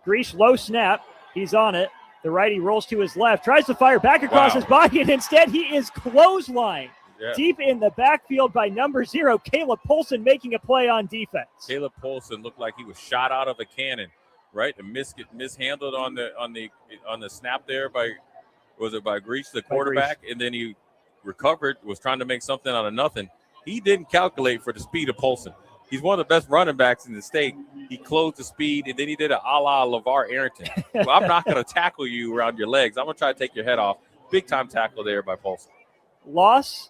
Grease, low snap. He's on it. The righty rolls to his left, tries to fire back across his body, and instead he is clotheslined. Yeah. Deep in the backfield by number 0, Caleb Polson making a play on defense. Caleb Polson looked like he was shot out of a cannon, right? Mishandled on the snap there by Grease, the quarterback, and then he recovered, was trying to make something out of nothing. He didn't calculate for the speed of Polson. He's one of the best running backs in the state. He closed the speed, and then he did a la LeVar Arrington. Well, I'm not going to tackle you around your legs. I'm going to try to take your head off. Big-time tackle there by Polson. Loss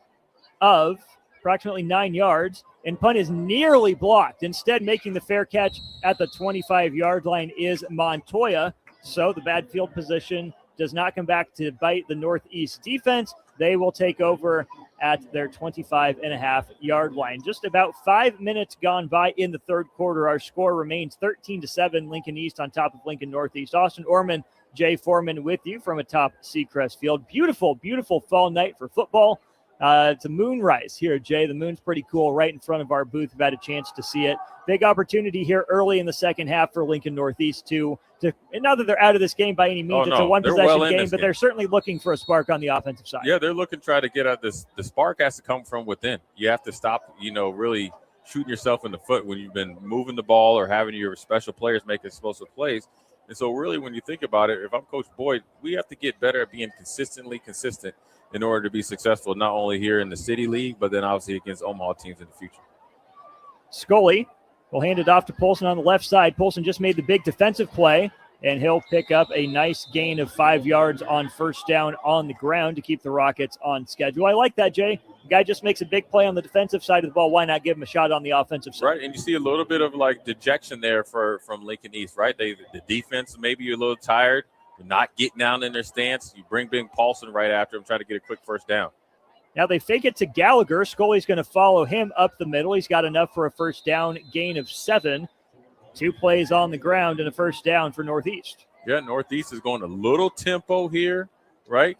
of approximately 9 yards, and punt is nearly blocked. Instead, making the fair catch at the 25-yard line is Montoya. So the bad field position does not come back to bite the Northeast defense. They will take over at their 25.5-yard line. Just about 5 minutes gone by in the 3rd quarter. Our score remains 13-7, Lincoln East on top of Lincoln Northeast. Austin Orman, Jay Foreman with you from atop Seacrest Field. Beautiful, beautiful fall night for football. It's a moonrise here, Jay. The moon's pretty cool right in front of our booth. We've had a chance to see it. Big opportunity here early in the second half for Lincoln Northeast to and not that they're out of this game by any means. It's a one-possession game, but they're certainly looking for a spark on the offensive side. Yeah, they're looking to try to get out this. The spark has to come from within. You have to stop, really shooting yourself in the foot when you've been moving the ball or having your special players make explosive plays. And so really when you think about it, if I'm Coach Boyd, we have to get better at being consistent in order to be successful, not only here in the City League, but then obviously against Omaha teams in the future. Scully will hand it off to Polson on the left side. Polson just made the big defensive play, and he'll pick up a nice gain of 5 yards on first down on the ground to keep the Rockets on schedule. I like that, Jay. The guy just makes a big play on the defensive side of the ball. Why not give him a shot on the offensive side? Right, and you see a little bit of dejection there from Lincoln East, right? The defense, maybe you're a little tired. You're not getting down in their stance. You bring Big Paulson right after him, trying to get a quick first down. Now they fake it to Gallagher. Scully's going to follow him up the middle. He's got enough for a first down, gain of 7. 2 plays on the ground and a first down for Northeast. Yeah, Northeast is going a little tempo here, right?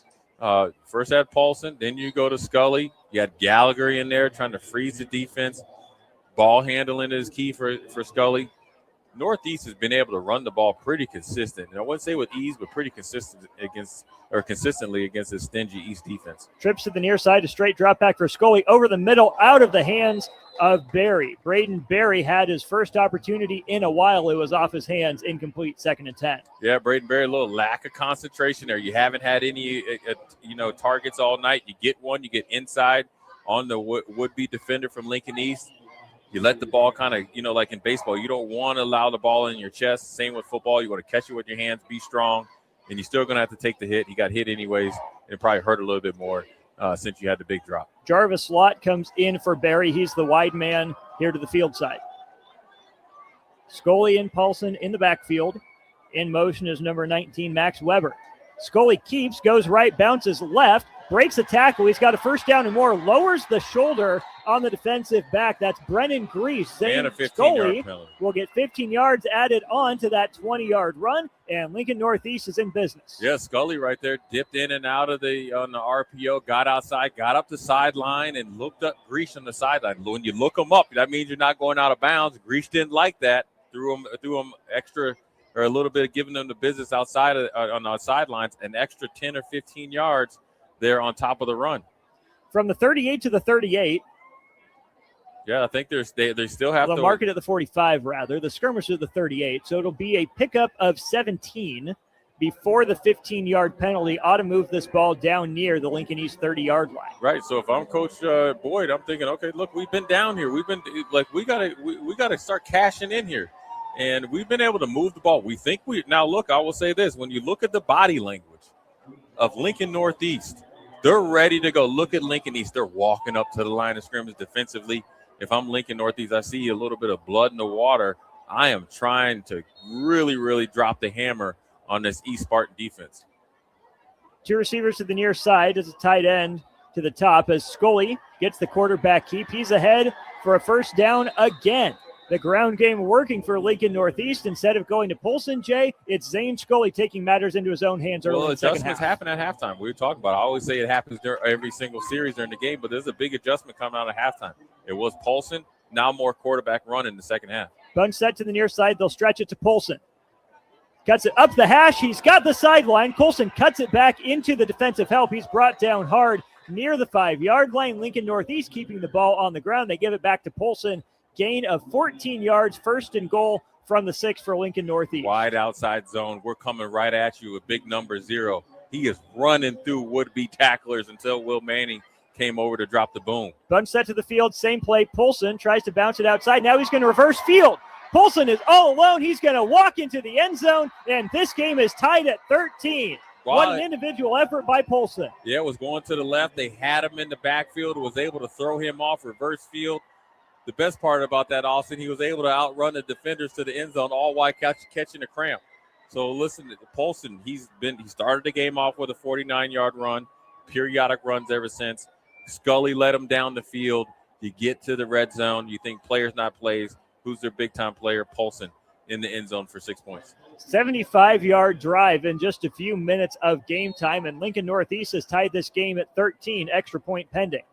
First had Paulson, then you go to Scully. You had Gallagher in there trying to freeze the defense. Ball handling is key for Scully. Northeast has been able to run the ball pretty consistent. And I wouldn't say with ease, but pretty consistently against this stingy East defense. Trips to the near side, a straight drop back for Scully over the middle, out of the hands of Berry. Braden Berry had his first opportunity in a while. It was off his hands, incomplete, 2nd and 10. Yeah, Braden Berry, a little lack of concentration there. You haven't had any, targets all night. You get one, you get inside on the would-be defender from Lincoln East. You let the ball kind of, like in baseball, you don't want to allow the ball in your chest. Same with football. You want to catch it with your hands, be strong, and you're still going to have to take the hit. He got hit anyways, and it probably hurt a little bit more since you had the big drop. Jarvis Lott comes in for Berry. He's the wide man here to the field side. Scully and Paulson in the backfield. In motion is number 19, Max Weber. Scully keeps, goes right, bounces left, breaks a tackle. He's got a first down and more, lowers the shoulder on the defensive back. That's Brennan Grease. And a Zane 15-yard Scully penalty. will get 15 yards added on to that 20-yard run, and Lincoln Northeast is in business. Yeah, Scully right there dipped in and out of on the RPO, got outside, got up the sideline, and looked up Grease on the sideline. When you look him up, that means you're not going out of bounds. Grease didn't like that. Threw him extra, or a little bit of giving them the business outside on the sidelines, an extra 10 or 15 yards there on top of the run. From the 38 to the 38. Yeah, I think they still have They'll to mark it at the 45, rather. The skirmish is the 38, so it'll be a pickup of 17 before the 15-yard penalty ought to move this ball down near the Lincoln East 30-yard line. Right. So if I'm Coach Boyd, I'm thinking, okay, look, we've been down here. We've been we gotta start cashing in here, and we've been able to move the ball. We think now. Look, I will say this: when you look at the body language of Lincoln Northeast, they're ready to go. Look at Lincoln East; they're walking up to the line of scrimmage defensively. If I'm Lincoln Northeast, I see a little bit of blood in the water. I am trying to really, really drop the hammer on this East Spartan defense. Two receivers to the near side as a tight end to the top as Scully gets the quarterback keep. He's ahead for a first down again. The ground game working for Lincoln Northeast. Instead of going to Polson, Jay, it's Zane Scully taking matters into his own hands early in the second half. Adjustments happen at halftime. We were talking about it. I always say it happens every single series during the game, but there's a big adjustment coming out of halftime. It was Polson, now more quarterback run in the second half. Bunch set to the near side. They'll stretch it to Polson. Cuts it up the hash. He's got the sideline. Colson cuts it back into the defensive help. He's brought down hard near the 5-yard line. Lincoln Northeast keeping the ball on the ground. They give it back to Polson. Gain of 14 yards, first and goal from the 6 for Lincoln Northeast. Wide outside zone. We're coming right at you with big number 0. He is running through would-be tacklers until Will Manning came over to drop the boom. Bunch set to the field. Same play. Polson tries to bounce it outside. Now he's going to reverse field. Polson is all alone. He's going to walk into the end zone, and this game is tied at 13. Wow. What an individual effort by Polson. Yeah, it was going to the left. They had him in the backfield, was able to throw him off reverse field. The best part about that, Austin, he was able to outrun the defenders to the end zone, all while catching a cramp. So listen, to Polson, he started the game off with a 49-yard run, periodic runs ever since. Scully led him down the field. You get to the red zone, you think players not plays. Who's their big-time player? Polson in the end zone for 6 points. 75-yard drive in just a few minutes of game time, and Lincoln Northeast has tied this game at 13, extra point pending.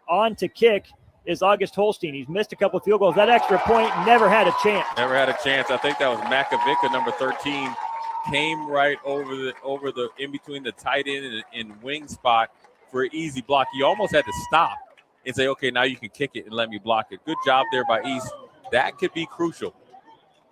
On to kick is August Holstein. He's missed a couple of field goals. That extra point never had a chance. Never had a chance. I think that was Makovica, number 13, came right over the in between the tight end and wing spot for an easy block. He almost had to stop and say, okay, now you can kick it and let me block it. Good job there by East. That could be crucial.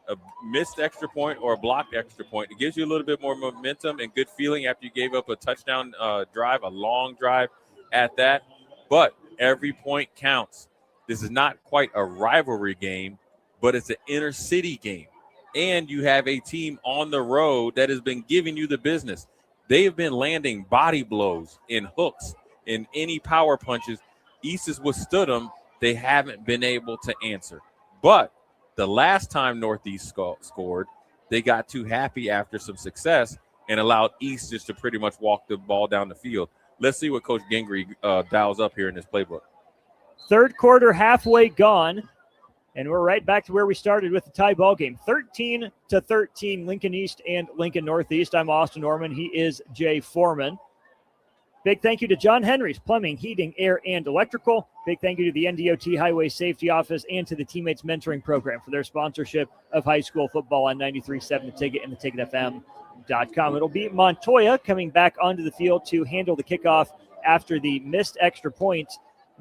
A missed extra point or a blocked extra point. It gives you a little bit more momentum and good feeling after you gave up a touchdown drive, a long drive at that. But every point counts. This is not quite a rivalry game, but it's an inner city game. And you have a team on the road that has been giving you the business. They have been landing body blows and hooks and any power punches. East has withstood them. They haven't been able to answer. But the last time Northeast scored, they got too happy after some success and allowed East just to pretty much walk the ball down the field. Let's see what Coach Gingrey dials up here in this playbook. Third quarter halfway gone, and we're right back to where we started with the tie ball game. 13-13, Lincoln East and Lincoln Northeast. I'm Austin Norman. He is Jay Foreman. Big thank you to John Henry's Plumbing, Heating, Air, and Electrical. Big thank you to the NDOT Highway Safety Office and to the Teammates Mentoring Program for their sponsorship of high school football on 93.7 The Ticket and theticketfm.com. It'll be Montoya coming back onto the field to handle the kickoff after the missed extra point.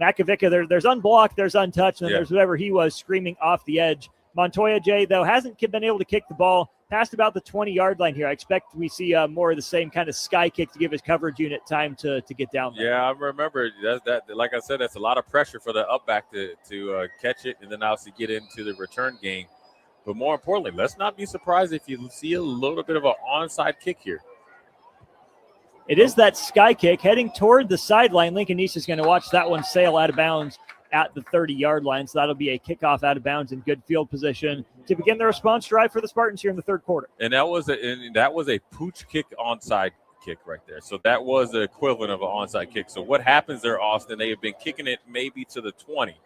Makovica, there's unblocked, there's untouched, and there's whoever he was screaming off the edge. Montoya, Jay, though, hasn't been able to kick the ball past about the 20-yard line here. I expect we see more of the same kind of sky kick to give his coverage unit time to get down there. Yeah, I remember that. Like I said, that's a lot of pressure for the up back to catch it and then obviously get into the return game. But more importantly, let's not be surprised if you see a little bit of an onside kick here. It is that sky kick heading toward the sideline. Lincoln East is going to watch that one sail out of bounds at the 30-yard line. So that'll be a kickoff out of bounds in good field position to begin the response drive for the Spartans here in the third quarter. And that was a pooch kick onside kick right there. So that was the equivalent of an onside kick. So what happens there, Austin, they have been kicking it maybe to the 20.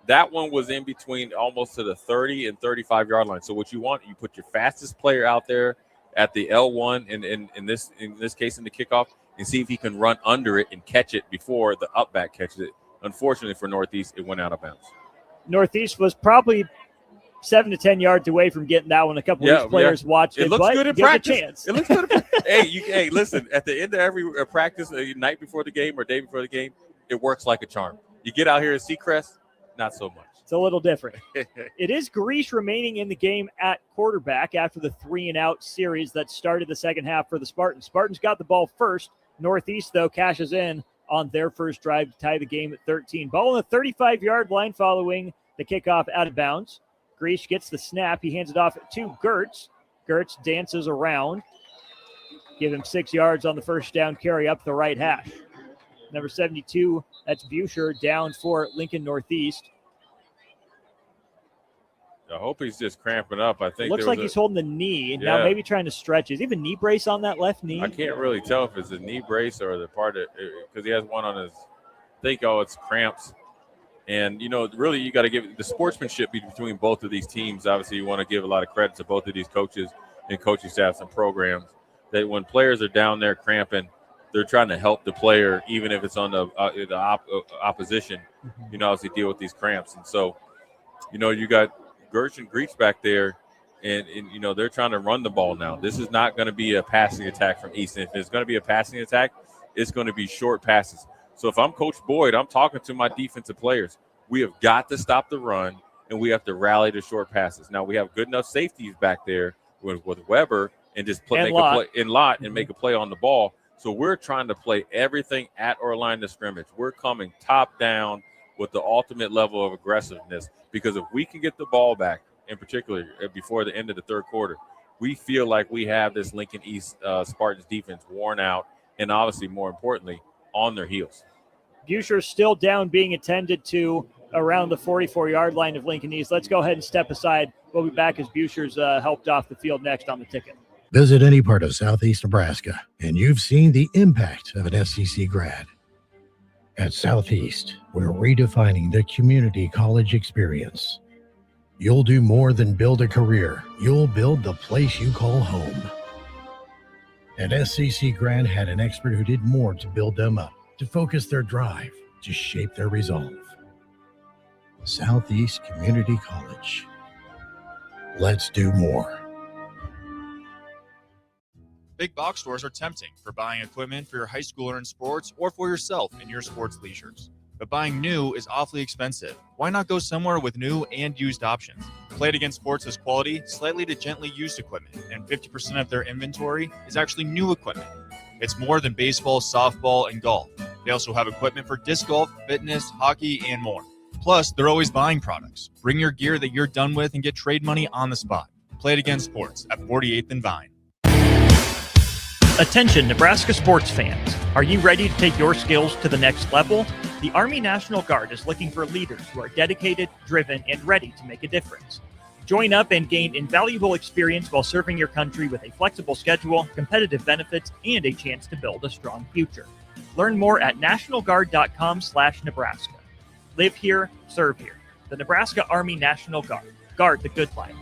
That one was in between almost to the 30 and 35-yard line. So what you want, you put your fastest player out there at the L1 in this case in the kickoff and see if he can run under it and catch it before the up back catches it. Unfortunately for Northeast, it went out of bounds. Northeast was probably 7 to 10 yards away from getting that one. A couple of these players watched it. It looks good in practice. Chance. It looks good. Hey, listen, at the end of every practice, night before the game or day before the game, it works like a charm. You get out here at Seacrest, not so much. It's a little different. It is Greece remaining in the game at quarterback after the 3-and-out series that started the second half for the Spartans. Spartans got the ball first. Northeast, though, cashes in on their first drive to tie the game at 13. Ball on the 35-yard line following the kickoff out of bounds. Greece gets the snap. He hands it off to Gertz. Gertz dances around. Give him 6 yards on the first down carry up the right hash. Number 72, that's Buescher, down for Lincoln Northeast. I hope he's just cramping up. I think Looks like he's holding the knee. Now maybe trying to stretch. Is he have a knee brace on that left knee? I can't really tell if it's a knee brace or the part of because he has one on his. It's cramps. And, really you got to give the sportsmanship between both of these teams. Obviously, you want to give a lot of credit to both of these coaches and coaching staffs and programs that when players are down there cramping, they're trying to help the player, even if it's on the opposition, obviously deal with these cramps. And so, you got Gertz and Greeks back there, and they're trying to run the ball now. This is not going to be a passing attack from Easton. If it's going to be a passing attack, it's going to be short passes. So if I'm Coach Boyd, I'm talking to my defensive players. We have got to stop the run, and we have to rally the short passes. Now, we have good enough safeties back there with Weber and just make a play in lot and make a play on the ball. So we're trying to play everything at our line of scrimmage. We're coming top down with the ultimate level of aggressiveness because if we can get the ball back, in particular before the end of the third quarter, we feel like we have this Lincoln East Spartans defense worn out and obviously more importantly on their heels. Buescher still down, being attended to around the 44-yard line of Lincoln East. Let's go ahead and step aside. We'll be back as Buescher's helped off the field next on the ticket. Visit any part of Southeast Nebraska, and you've seen the impact of an SEC grad. At Southeast, we're redefining the community college experience. You'll do more than build a career. You'll build the place you call home. At SCC Grad had an expert who did more to build them up, to focus their drive, to shape their resolve. Southeast Community College. Let's do more. Big box stores are tempting for buying equipment for your high schooler in sports or for yourself in your sports leisures. But buying new is awfully expensive. Why not go somewhere with new and used options? Play It Again Sports is quality, slightly to gently used equipment, and 50% of their inventory is actually new equipment. It's more than baseball, softball, and golf. They also have equipment for disc golf, fitness, hockey, and more. Plus, they're always buying products. Bring your gear that you're done with and get trade money on the spot. Play It Again Sports at 48th and Vine. Attention, Nebraska sports fans. Are you ready to take your skills to the next level? The Army National Guard is looking for leaders who are dedicated, driven, and ready to make a difference. Join up and gain invaluable experience while serving your country with a flexible schedule, competitive benefits, and a chance to build a strong future. Learn more at nationalguard.com/Nebraska. Live here, serve here. The Nebraska Army National Guard. Guard the good life.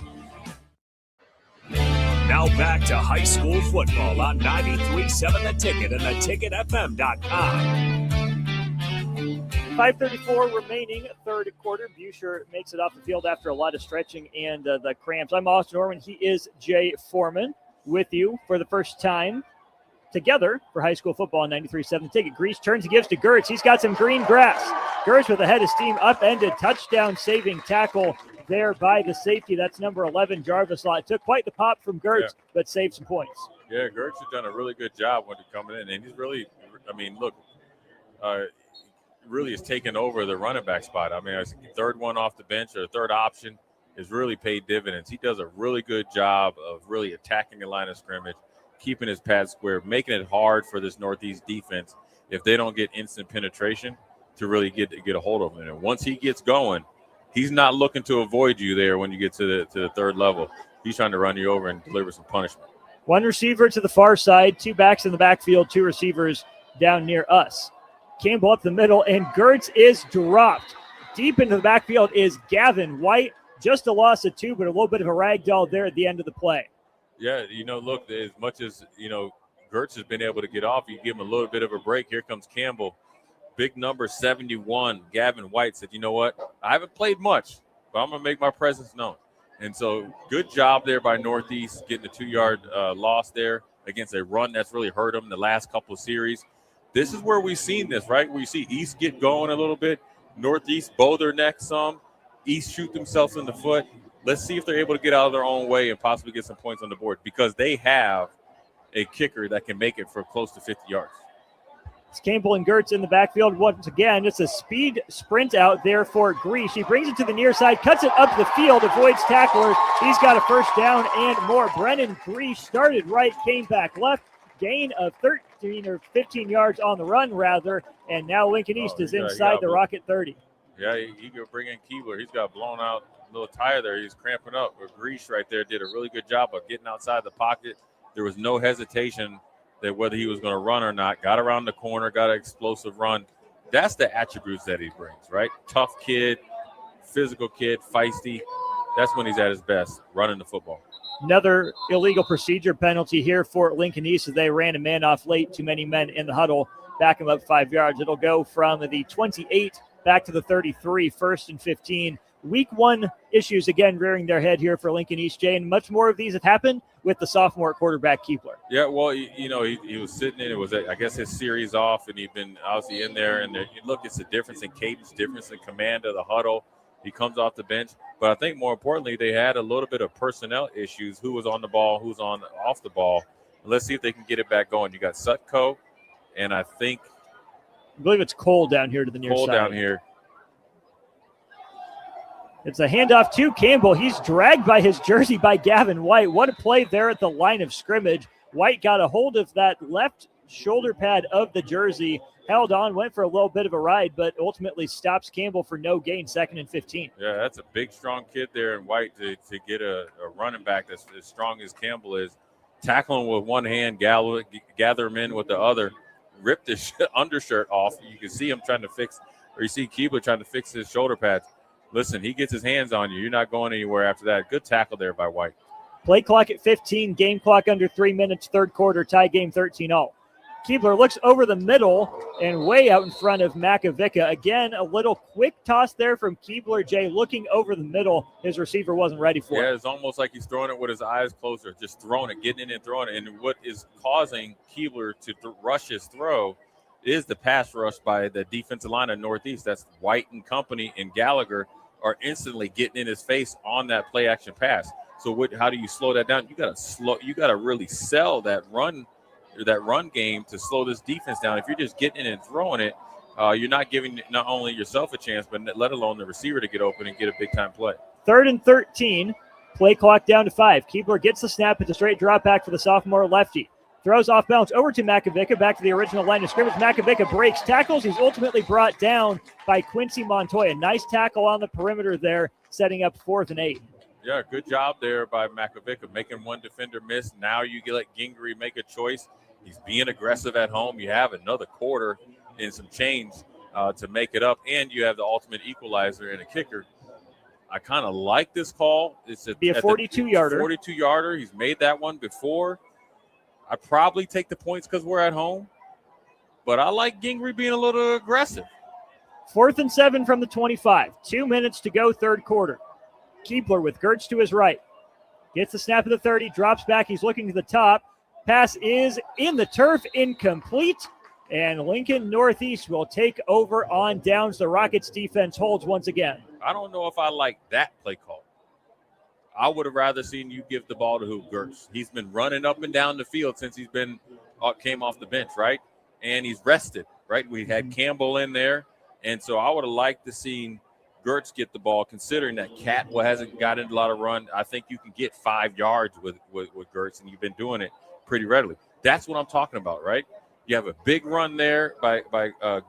Now back to high school football on 93.7 The Ticket and theticketfm.com. 5:34 remaining, third quarter. Buescher makes it off the field after a lot of stretching and the cramps. I'm Austin Orman. He is Jay Foreman with you for the first time together for high school football on 93.7 The Ticket. Grease turns and gives to Gertz. He's got some green grass. Gertz with a head of steam, upended, touchdown saving tackle there by the safety. That's number 11, Jarvis Law. It took quite the pop from Gertz, but saved some points. Yeah, Gertz has done a really good job when he's coming in, and he's really, really has taken over the running back spot. I mean, his third one off the bench or the third option has really paid dividends. He does a really good job of really attacking the line of scrimmage, keeping his pads square, making it hard for this Northeast defense if they don't get instant penetration to really get a hold of him. And once he gets going, he's not looking to avoid you there when you get to the third level. He's trying to run you over and deliver some punishment. One receiver to the far side, two backs in the backfield, two receivers down near us. Campbell up the middle, and Gertz is dropped. Deep into the backfield is Gavin White. Just a loss of 2, but a little bit of a ragdoll there at the end of the play. Yeah, look, as much as, Gertz has been able to get off, you give him a little bit of a break. Here comes Campbell. Big number 71, Gavin White said, you know what? I haven't played much, but I'm going to make my presence known. And so good job there by Northeast getting a 2-yard loss there against a run that's really hurt them the last couple of series. This is where we've seen this, right? We see East get going a little bit. Northeast bow their neck some. East shoot themselves in the foot. Let's see if they're able to get out of their own way and possibly get some points on the board because they have a kicker that can make it for close to 50 yards. It's Campbell and Gertz in the backfield once again. It's a speed sprint out there for Grease. He brings it to the near side, cuts it up the field, avoids tacklers. He's got a first down and more. Brennan Grease started right, came back left. Gain of 13 or 15 yards on the run, rather. And now Lincoln East is inside the Rocket 30. Yeah, he could bring in Keebler. He's got a blown out little tire there. He's cramping up. But Grease right there did a really good job of getting outside the pocket. There was no hesitation that whether he was going to run or not. Got around the corner, got an explosive run. That's the attributes that he brings, right? Tough kid, physical kid, feisty. That's when he's at his best, running the football. Another illegal procedure penalty here for Lincoln East as they ran a man off late. Too many men in the huddle. Back him up 5 yards. It'll go from the 28 back to the 33, 1st and 15. Week 1 issues again rearing their head here for Lincoln East, Jay, and much more of these have happened with the sophomore quarterback Keebler. Yeah, well, he was sitting in. It was, I guess, his series off, and he'd been obviously in there. And look, it's a difference in cadence, difference in command of the huddle. He comes off the bench. But I think more importantly, they had a little bit of personnel issues. Who was on the ball, who's off the ball. And let's see if they can get it back going. You got Sutco, and I believe it's Cole down here to the near side. Cole down here. It's a handoff to Campbell. He's dragged by his jersey by Gavin White. What a play there at the line of scrimmage. White got a hold of that left shoulder pad of the jersey, held on, went for a little bit of a ride, but ultimately stops Campbell for no gain, 2nd and 15. Yeah, that's a big, strong kid there in White to get a running back that's as strong as Campbell is. Tackle him with one hand, gather him in with the other, ripped his undershirt off. You can see him trying to fix, or you see Keebler trying to fix his shoulder pads. Listen, he gets his hands on you. You're not going anywhere after that. Good tackle there by White. Play clock at 15, game clock under 3 minutes, third quarter, tie game 13-all. Keebler looks over the middle and way out in front of Makovica. Again, a little quick toss there from Keebler, Jay, looking over the middle. His receiver wasn't ready for it. Yeah, it's almost like he's throwing it with his eyes closed, or just throwing it, getting in and throwing it. And what is causing Keebler to rush his throw is the pass rush by the defensive line of Northeast. That's White and company and Gallagher are instantly getting in his face on that play action pass. So how do you slow that down? You got to really sell that run game to slow this defense down. If you're just getting in and throwing it, you're not giving not only yourself a chance, but let alone the receiver to get open and get a big time play. 3rd and 13, play clock down to 5. Keebler gets the snap. It's a straight drop back for the sophomore lefty. Throws off balance over to Makovica, back to the original line of scrimmage. Makovica breaks tackles. He's ultimately brought down by Quincy Montoya. Nice tackle on the perimeter there, setting up 4th and 8. Yeah, good job there by Makovica, making one defender miss. Now you let Gingrey make a choice. He's being aggressive at home. You have another quarter and some change to make it up, and you have the ultimate equalizer and a kicker. I kind of like this call. It's a 42-yarder. 42-yarder. He's made that one before. I probably take the points because we're at home, but I like Gingrey being a little aggressive. 4th and 7 from the 25. 2 minutes to go, third quarter. Keebler with Gertz to his right. Gets the snap of the 30, drops back. He's looking to the top. Pass is in the turf, incomplete. And Lincoln Northeast will take over on downs. The Rockets defense holds once again. I don't know if I like that play call. I would have rather seen you give the ball to Gertz. He's been running up and down the field since he's came off the bench, right? And he's rested, right? We had Campbell in there. And so I would have liked to see Gertz get the ball, considering that Catwell hasn't gotten a lot of run. I think you can get 5 yards with Gertz, and you've been doing it pretty readily. That's what I'm talking about, right? You have a big run there by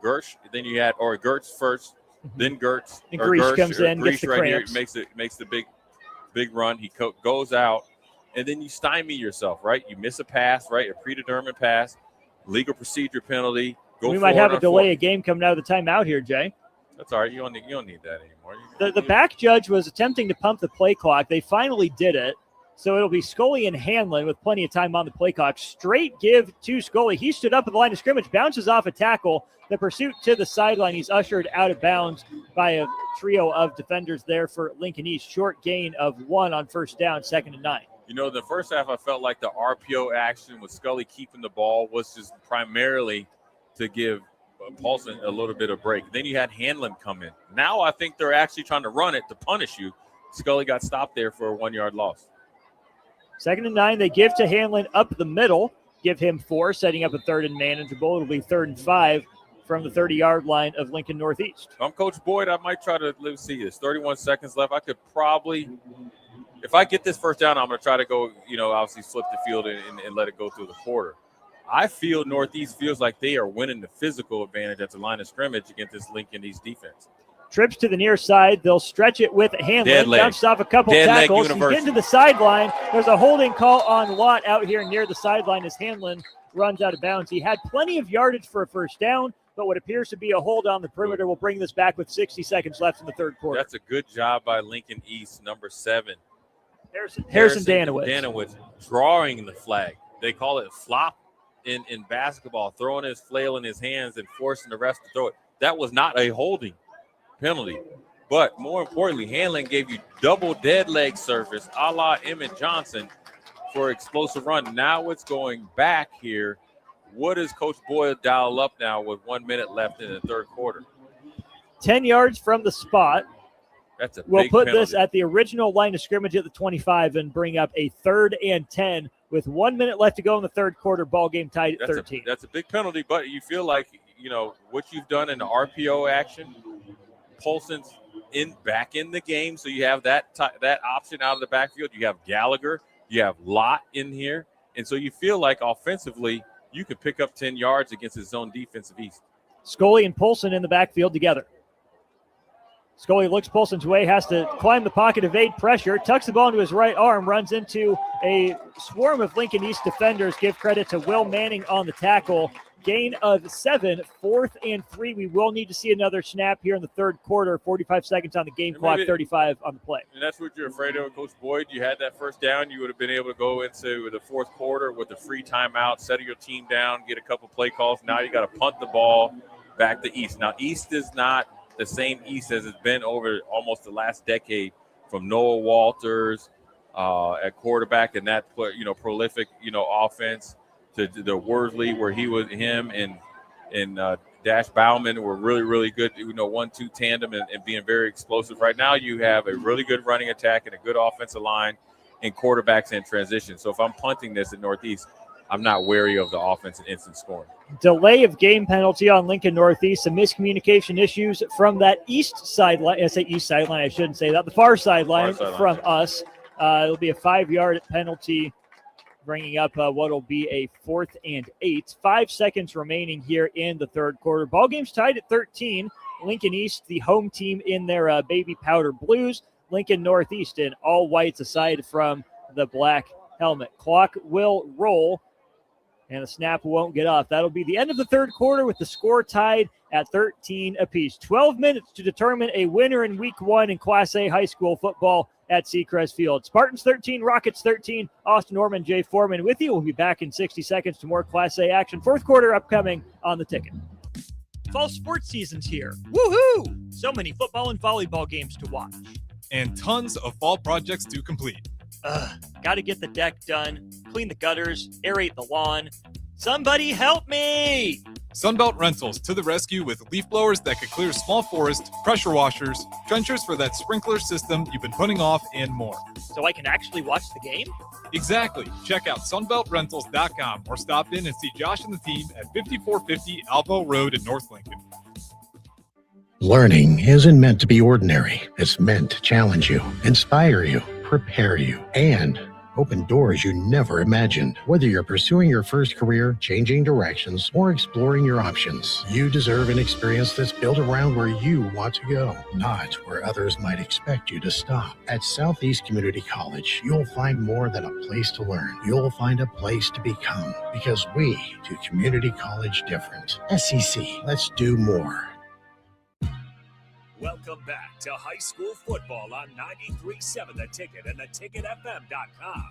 Gertz. Then you had Gertz first, then Gertz. And Grease comes in, gets the right cramps. here makes the big run. He goes out, and then you stymie yourself, right? You miss a pass, right? A predetermined pass, legal procedure penalty. We might have a delay of game coming out of the timeout here, Jay. That's all right. You don't need that anymore. The back judge was attempting to pump the play clock. They finally did it. So it'll be Scully and Hanlon with plenty of time on the play clock. Straight give to Scully. He stood up at the line of scrimmage, bounces off a tackle. The pursuit to the sideline. He's ushered out of bounds by a trio of defenders there for Lincoln East. Short gain of 1 on first down, 2nd and 9. You know, the first half, I felt like the RPO action with Scully keeping the ball was just primarily to give Paulson a little bit of break. Then you had Hanlon come in. Now I think they're actually trying to run it to punish you. Scully got stopped there for a 1-yard loss. 2nd and 9, they give to Hanlon up the middle. Give him 4, setting up a 3rd and manageable. It'll be 3rd and 5 from the 30-yard line of Lincoln Northeast. If I'm Coach Boyd, I might try to see this. 31 seconds left. I could probably, if I get this first down, I'm going to try to go, obviously flip the field and let it go through the quarter. I feel Northeast feels like they are winning the physical advantage at the line of scrimmage against this Lincoln East defense. Trips to the near side. They'll stretch it with Hanlon. Bounces off a couple tackles. He's getting to the sideline. There's a holding call on Lott out here near the sideline as Hanlon runs out of bounds. He had plenty of yardage for a first down, but what appears to be a hold on the perimeter will bring this back with 60 seconds left in the third quarter. That's a good job by Lincoln East, number 7. Harrison Danowitz. Danowitz drawing the flag. They call it flop in basketball, throwing his flail in his hands and forcing the refs to throw it. That was not a holding penalty. But more importantly, Hanlon gave you double dead leg service a la Emmett Johnson for explosive run. Now it's going back here. What does Coach Boyd dial up now with 1 minute left in the third quarter? 10 yards from the spot. That's a We'll big put penalty. this at the original line of scrimmage at the 25 and bring up a 3rd and 10 with 1 minute left to go in the third quarter. Ball game tied at 13. That's a big penalty, but you feel like, what you've done in the RPO action, Polson's back in the game, so you have that option out of the backfield. You have Gallagher, you have Lott in here, and so you feel like offensively you could pick up 10 yards against his zone defensive East. Scully and Polson in the backfield together. Scully looks Polson's way, has to climb the pocket, evade pressure, tucks the ball into his right arm, runs into a swarm of Lincoln East defenders. Give credit to Will Manning on the tackle. Gain of 7, 4th and 3. We will need to see another snap here in the third quarter. 45 seconds on the game clock, 35 on the play. And that's what you're afraid of, Coach Boyd. You had that first down. You would have been able to go into the fourth quarter with a free timeout, settle your team down, get a couple play calls. Now you got to punt the ball back to East. Now, East is not the same East as it's been over almost the last decade, from Noah Walters at quarterback and that prolific offense to the Worsley, where him and Dash Bauman were really, really good, 1-2 tandem and being very explosive. Right now you have a really good running attack and a good offensive line and quarterbacks in transition. So if I'm punting this at Northeast, I'm not wary of the offense and instant scoring. Delay of game penalty on Lincoln Northeast. Some miscommunication issues from that east sideline. I say east sideline. I shouldn't say that. The far sideline from us. It'll be a 5-yard penalty, bringing up what will be a 4th and 8. 5 seconds remaining here in the third quarter. Ball game's tied at 13. Lincoln East, the home team in their baby powder blues. Lincoln Northeast in all whites aside from the black helmet. Clock will roll, and the snap won't get off. That'll be the end of the third quarter with the score tied at 13 apiece. 12 minutes to determine a winner in week 1 in Class A high school football at Seacrest Field. Spartans 13, Rockets 13. Austin Norman, Jay Foreman with you. We'll be back in 60 seconds to more Class A action. Fourth quarter upcoming on the ticket. Fall sports season's here. Woohoo! So many football and volleyball games to watch. And tons of fall projects to complete. Got to get the deck done, clean the gutters, aerate the lawn. Somebody help me! Sunbelt Rentals to the rescue with leaf blowers that could clear small forest, pressure washers, trenchers for that sprinkler system you've been putting off, and more. So I can actually watch the game? Exactly. Check out sunbeltrentals.com or stop in and see Josh and the team at 5450 Alvo Road in North Lincoln. Learning isn't meant to be ordinary. It's meant to challenge you, inspire you, prepare you, and Open doors you never imagined. Whether you're pursuing your first career, changing directions, or exploring your options, you deserve an experience that's built around where you want to go, not where others might expect you to stop. At Southeast Community College, you'll find more than a place to learn. You'll find a place to become, because we do community college different. SEC, let's do more. Welcome back to high school football on 93.7 The Ticket and theticketfm.com.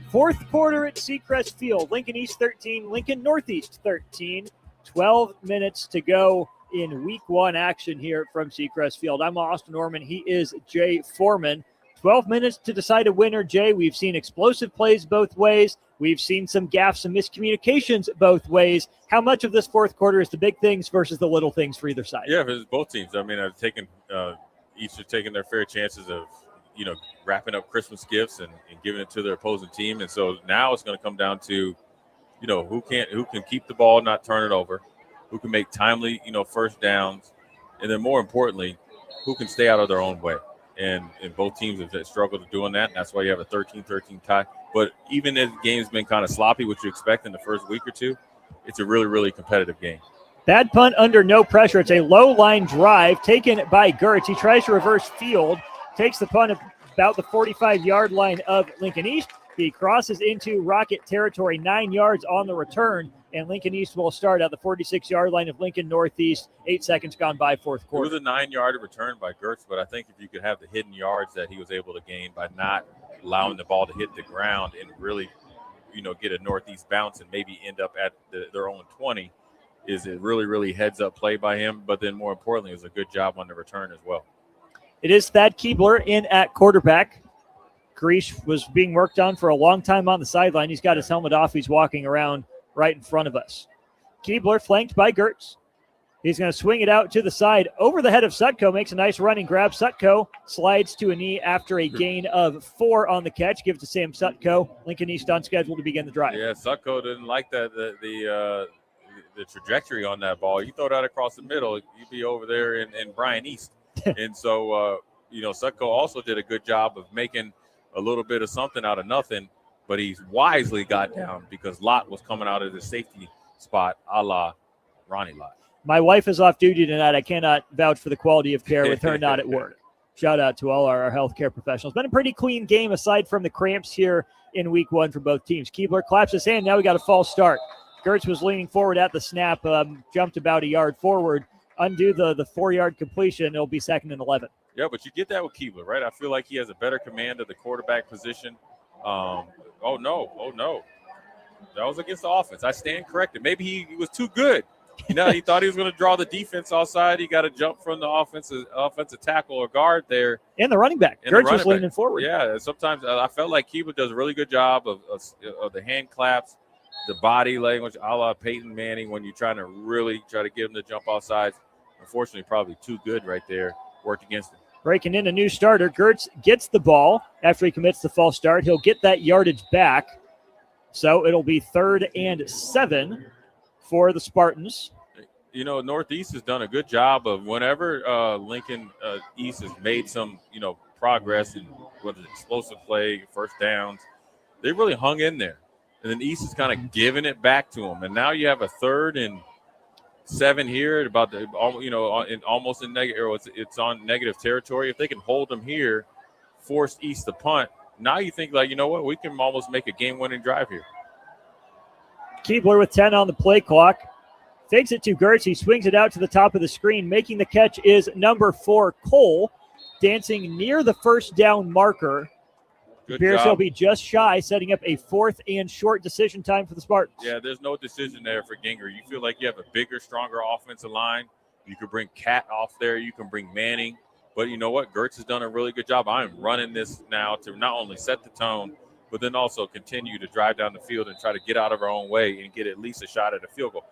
Fourth quarter at Seacrest Field. Lincoln East 13, Lincoln Northeast 13. 12 minutes to go in week one action here from Seacrest Field. I'm Austin Norman. He is Jay Foreman. 12 minutes to decide a winner, Jay. We've seen explosive plays both ways. We've seen some gaffes, some miscommunications both ways. How much of this fourth quarter is the big things versus the little things for either side? Yeah, it's both teams. I mean, I've taken each are taking their fair chances of, wrapping up Christmas gifts and giving it to their opposing team. And so now it's going to come down to, who can keep the ball, not turn it over, who can make timely, first downs, and then more importantly, who can stay out of their own way. And both teams have struggled with doing that. And that's why you have a 13-13 tie. But even if the game's been kind of sloppy, which you expect in the first week or two, it's a really, really competitive game. Bad punt under no pressure. It's a low line drive taken by Gertz. He tries to reverse field, takes the punt about the 45-yard line of Lincoln East. He crosses into Rocket territory, 9 yards on the return, and Lincoln East will start at the 46-yard line of Lincoln Northeast. 8 seconds gone by fourth quarter. It was a 9-yard return by Gertz, but I think if you could have the hidden yards that he was able to gain by not allowing the ball to hit the ground and really, get a northeast bounce and maybe end up at their own 20, is a really, really heads-up play by him. But then more importantly, it was a good job on the return as well. It is Thad Keebler in at quarterback. Greesh was being worked on for a long time on the sideline. He's got his helmet off. He's walking around right in front of us. Keebler flanked by Gertz. He's going to swing it out to the side over the head of Sutko. Makes a nice running grab. Sutko slides to a knee after a gain of 4 on the catch. Give it to Sam Sutko. Lincoln East on schedule to begin the drive. Yeah, Sutko didn't like the trajectory on that ball. You throw that across the middle, you'd be over there in Bryan East. And so, Sutko also did a good job of making a little bit of something out of nothing, but he's wisely got down because Lott was coming out of the safety spot a la Ronnie Lott. My wife is off duty tonight. I cannot vouch for the quality of care with her not at work. Shout out to all our healthcare professionals. Been a pretty clean game aside from the cramps here in week one for both teams. Keebler claps his hand. Now we got a false start. Gertz was leaning forward at the snap, jumped about a yard forward. Undo the 4-yard completion. It'll be 2nd and 11. Yeah, but you get that with Keebler, right? I feel like he has a better command of the quarterback position. Oh, no. That was against the offense. I stand corrected. Maybe he was too good. He thought he was going to draw the defense offside. He got to jump from the offensive tackle or guard there. And the running back. Gertz was leaning forward. Yeah, sometimes I felt like Keebler does a really good job of the hand claps, the body language, a la Peyton Manning, when you're trying to really try to get him to jump off sides. Unfortunately, probably too good right there. Worked against him. Breaking in a new starter. Gertz gets the ball after he commits the false start. He'll get that yardage back. So it'll be 3rd and 7 for the Spartans. Northeast has done a good job of whenever Lincoln East has made some, progress in whether it's explosive play, first downs, they really hung in there. And then East is kind of giving it back to them. And now you have a 3rd and 7 here at about almost in negative, or it's on negative territory. If they can hold them here, force East to punt. Now you think we can almost make a game-winning drive here. Keebler with 10 on the play clock. Fakes it to Gertz. He swings it out to the top of the screen. Making the catch is number 4, Cole, dancing near the first down marker. Good Appears job. he'll be just shy, setting up a 4th and short decision time for the Spartans. Yeah, there's no decision there for Ginger. You feel like you have a bigger, stronger offensive line. You could bring Cat off there. You can bring Manning. But you know what? Gertz has done a really good job. I'm running this now to not only set the tone, but then also continue to drive down the field and try to get out of our own way and get at least a shot at a field goal.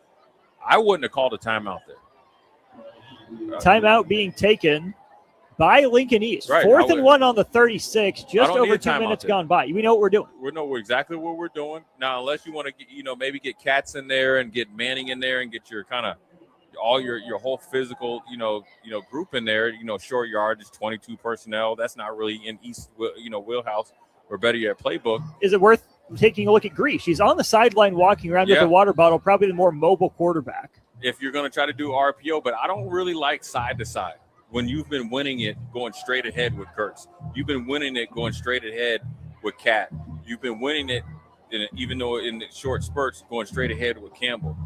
I wouldn't have called a timeout there. Timeout being taken by Lincoln East. Right, 4th and 1 on the 36, just need over a 2 timeout minutes there. gone by. We know what we're doing. We know exactly what we're doing. Now, unless you want to get, maybe get Katz in there and get Manning in there and get your kind of all your whole physical, group in there, short yardage, 22 personnel. That's not really in East, wheelhouse, or better yet, playbook. Is it worth taking a look at Grease? She's on the sideline walking around with a water bottle, probably the more mobile quarterback. If you're going to try to do RPO, but I don't really like side to side. When you've been winning it going straight ahead with Kurtz, you've been winning it going straight ahead with Cat. You've been winning it, even though in the short spurts, going straight ahead with Campbell.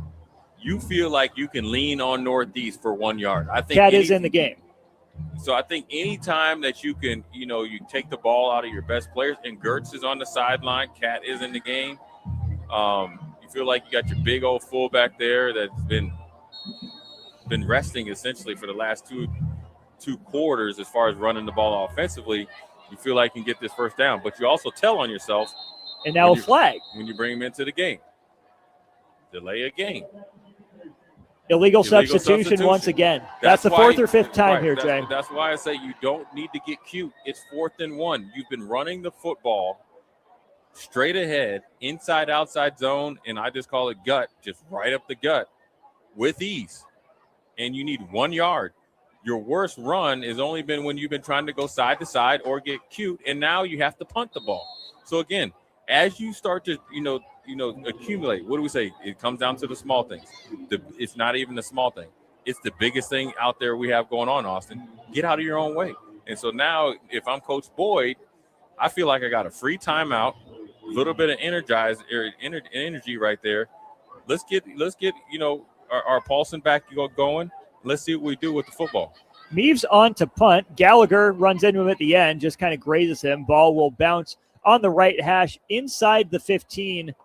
You feel like you can lean on Northeast for 1 yard. I think Cat is in the game. So I think anytime that you can, you take the ball out of your best players, and Gertz is on the sideline, Cat is in the game. You feel like you got your big old fullback there that's been resting essentially for the last two quarters as far as running the ball offensively. You feel like you can get this first down, but you also tell on yourself. And now a flag. When you bring him into the game. Delay a game. Illegal substitution once again. That's the fourth or fifth time here, Jay. That's why I say you don't need to get cute. It's 4th and 1. You've been running the football straight ahead, inside, outside zone, and I just call it gut, just right up the gut with ease. And you need 1 yard. Your worst run has only been when you've been trying to go side to side or get cute, and now you have to punt the ball. So again, as you start to, accumulate, what do we say? It comes down to the small things. It's not even the small thing. It's the biggest thing out there we have going on, Austin. Get out of your own way. And so now if I'm Coach Boyd, I feel like I got a free timeout, a little bit of energy right there. Let's get our Paulson back going. Let's see what we do with the football. Meaves on to punt. Gallagher runs into him at the end, just kind of grazes him. Ball will bounce on the right hash inside the 15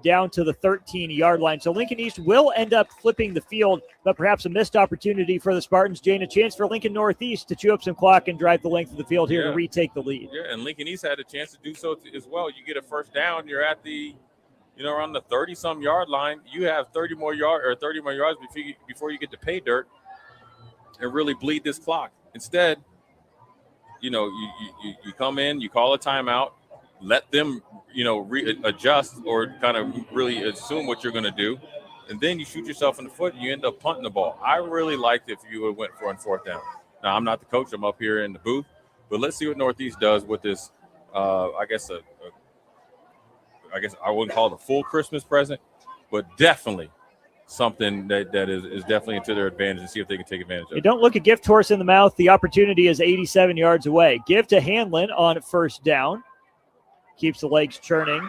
down to the 13-yard line. So Lincoln East will end up flipping the field, but perhaps a missed opportunity for the Spartans. Jane, a chance for Lincoln Northeast to chew up some clock and drive the length of the field here to retake the lead. Yeah, and Lincoln East had a chance to do so as well. You get a first down, you're at the, around the 30-some yard line. You have 30 more yards before you get to pay dirt and really bleed this clock. Instead, you come in, you call a timeout, let them, adjust or kind of really assume what you're going to do, and then you shoot yourself in the foot and you end up punting the ball. I really liked if you went for a 4th down. Now, I'm not the coach. I'm up here in the booth, but let's see what Northeast does with this, I guess I wouldn't call it a full Christmas present, but definitely something that is definitely into their advantage, and see if they can take advantage of it. Don't look a gift horse in the mouth. The opportunity is 87 yards away. Give to Hanlon on first down. Keeps the legs churning.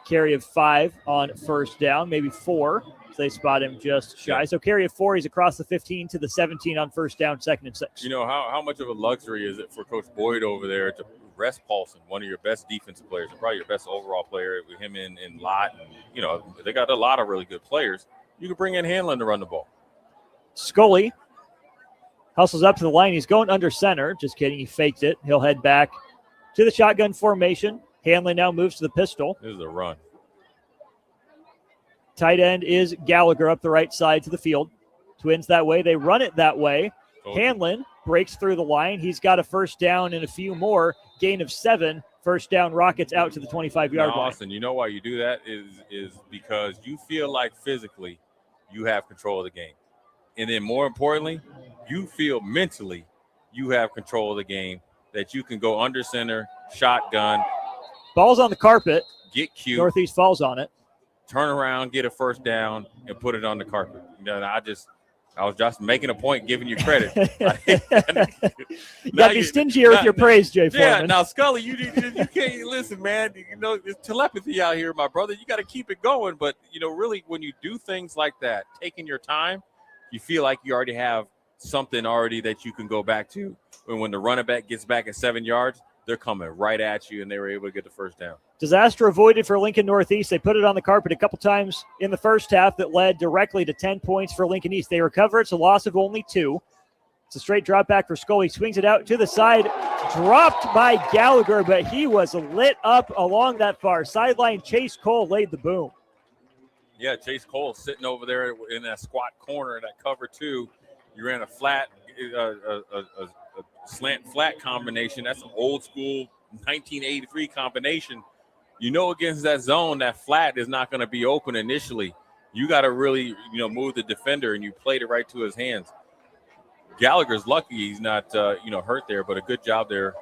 Carry of 5 on first down, maybe 4. So they spot him just shy. So carry of 4, he's across the 15 to the 17 on first down, 2nd and 6. How much of a luxury is it for Coach Boyd over there to rest Paulson, one of your best defensive players, and probably your best overall player with him in Lott. And, they got a lot of really good players. You can bring in Hanlon to run the ball. Scully hustles up to the line. He's going under center. Just kidding. He faked it. He'll head back to the shotgun formation. Hanlon now moves to the pistol. This is a run. Tight end is Gallagher up the right side to the field. Twins that way. They run it that way. Hanlon breaks through the line. He's got a first down and a few more. Gain of 7. First down, Rockets out to the 25-yard line. Austin, you know why you do that is because you feel like physically you have control of the game. And then more importantly, you feel mentally you have control of the game, that you can go under center, shotgun. Ball's on the carpet. Get cute. Northeast falls on it. Turn around, get a first down, and put it on the carpet. I was just making a point, giving you credit. You got to be stingier with your praise, Jay Foreman. Yeah, now, Scully, you can't listen, man. There's telepathy out here, my brother. You got to keep it going. But, really, when you do things like that, taking your time, you feel like you already have something already that you can go back to. When the running back gets back at 7 yards, they're coming right at you, and they were able to get the first down. Disaster avoided for Lincoln Northeast. They put it on the carpet a couple times in the first half that led directly to 10 points for Lincoln East. They recover. It's a loss of only 2. It's a straight drop back for Scully. Swings it out to the side. Dropped by Gallagher, but he was lit up along that far sideline. Chase Cole laid the boom. Yeah, Chase Cole sitting over there in that squat corner in that cover 2. You ran a flat, a slant flat combination. That's an old school 1983 combination. Against that zone, that flat is not going to be open initially. you got to really, move the defender, and you played it right to his hands. Gallagher's lucky he's not, hurt there, but a good job there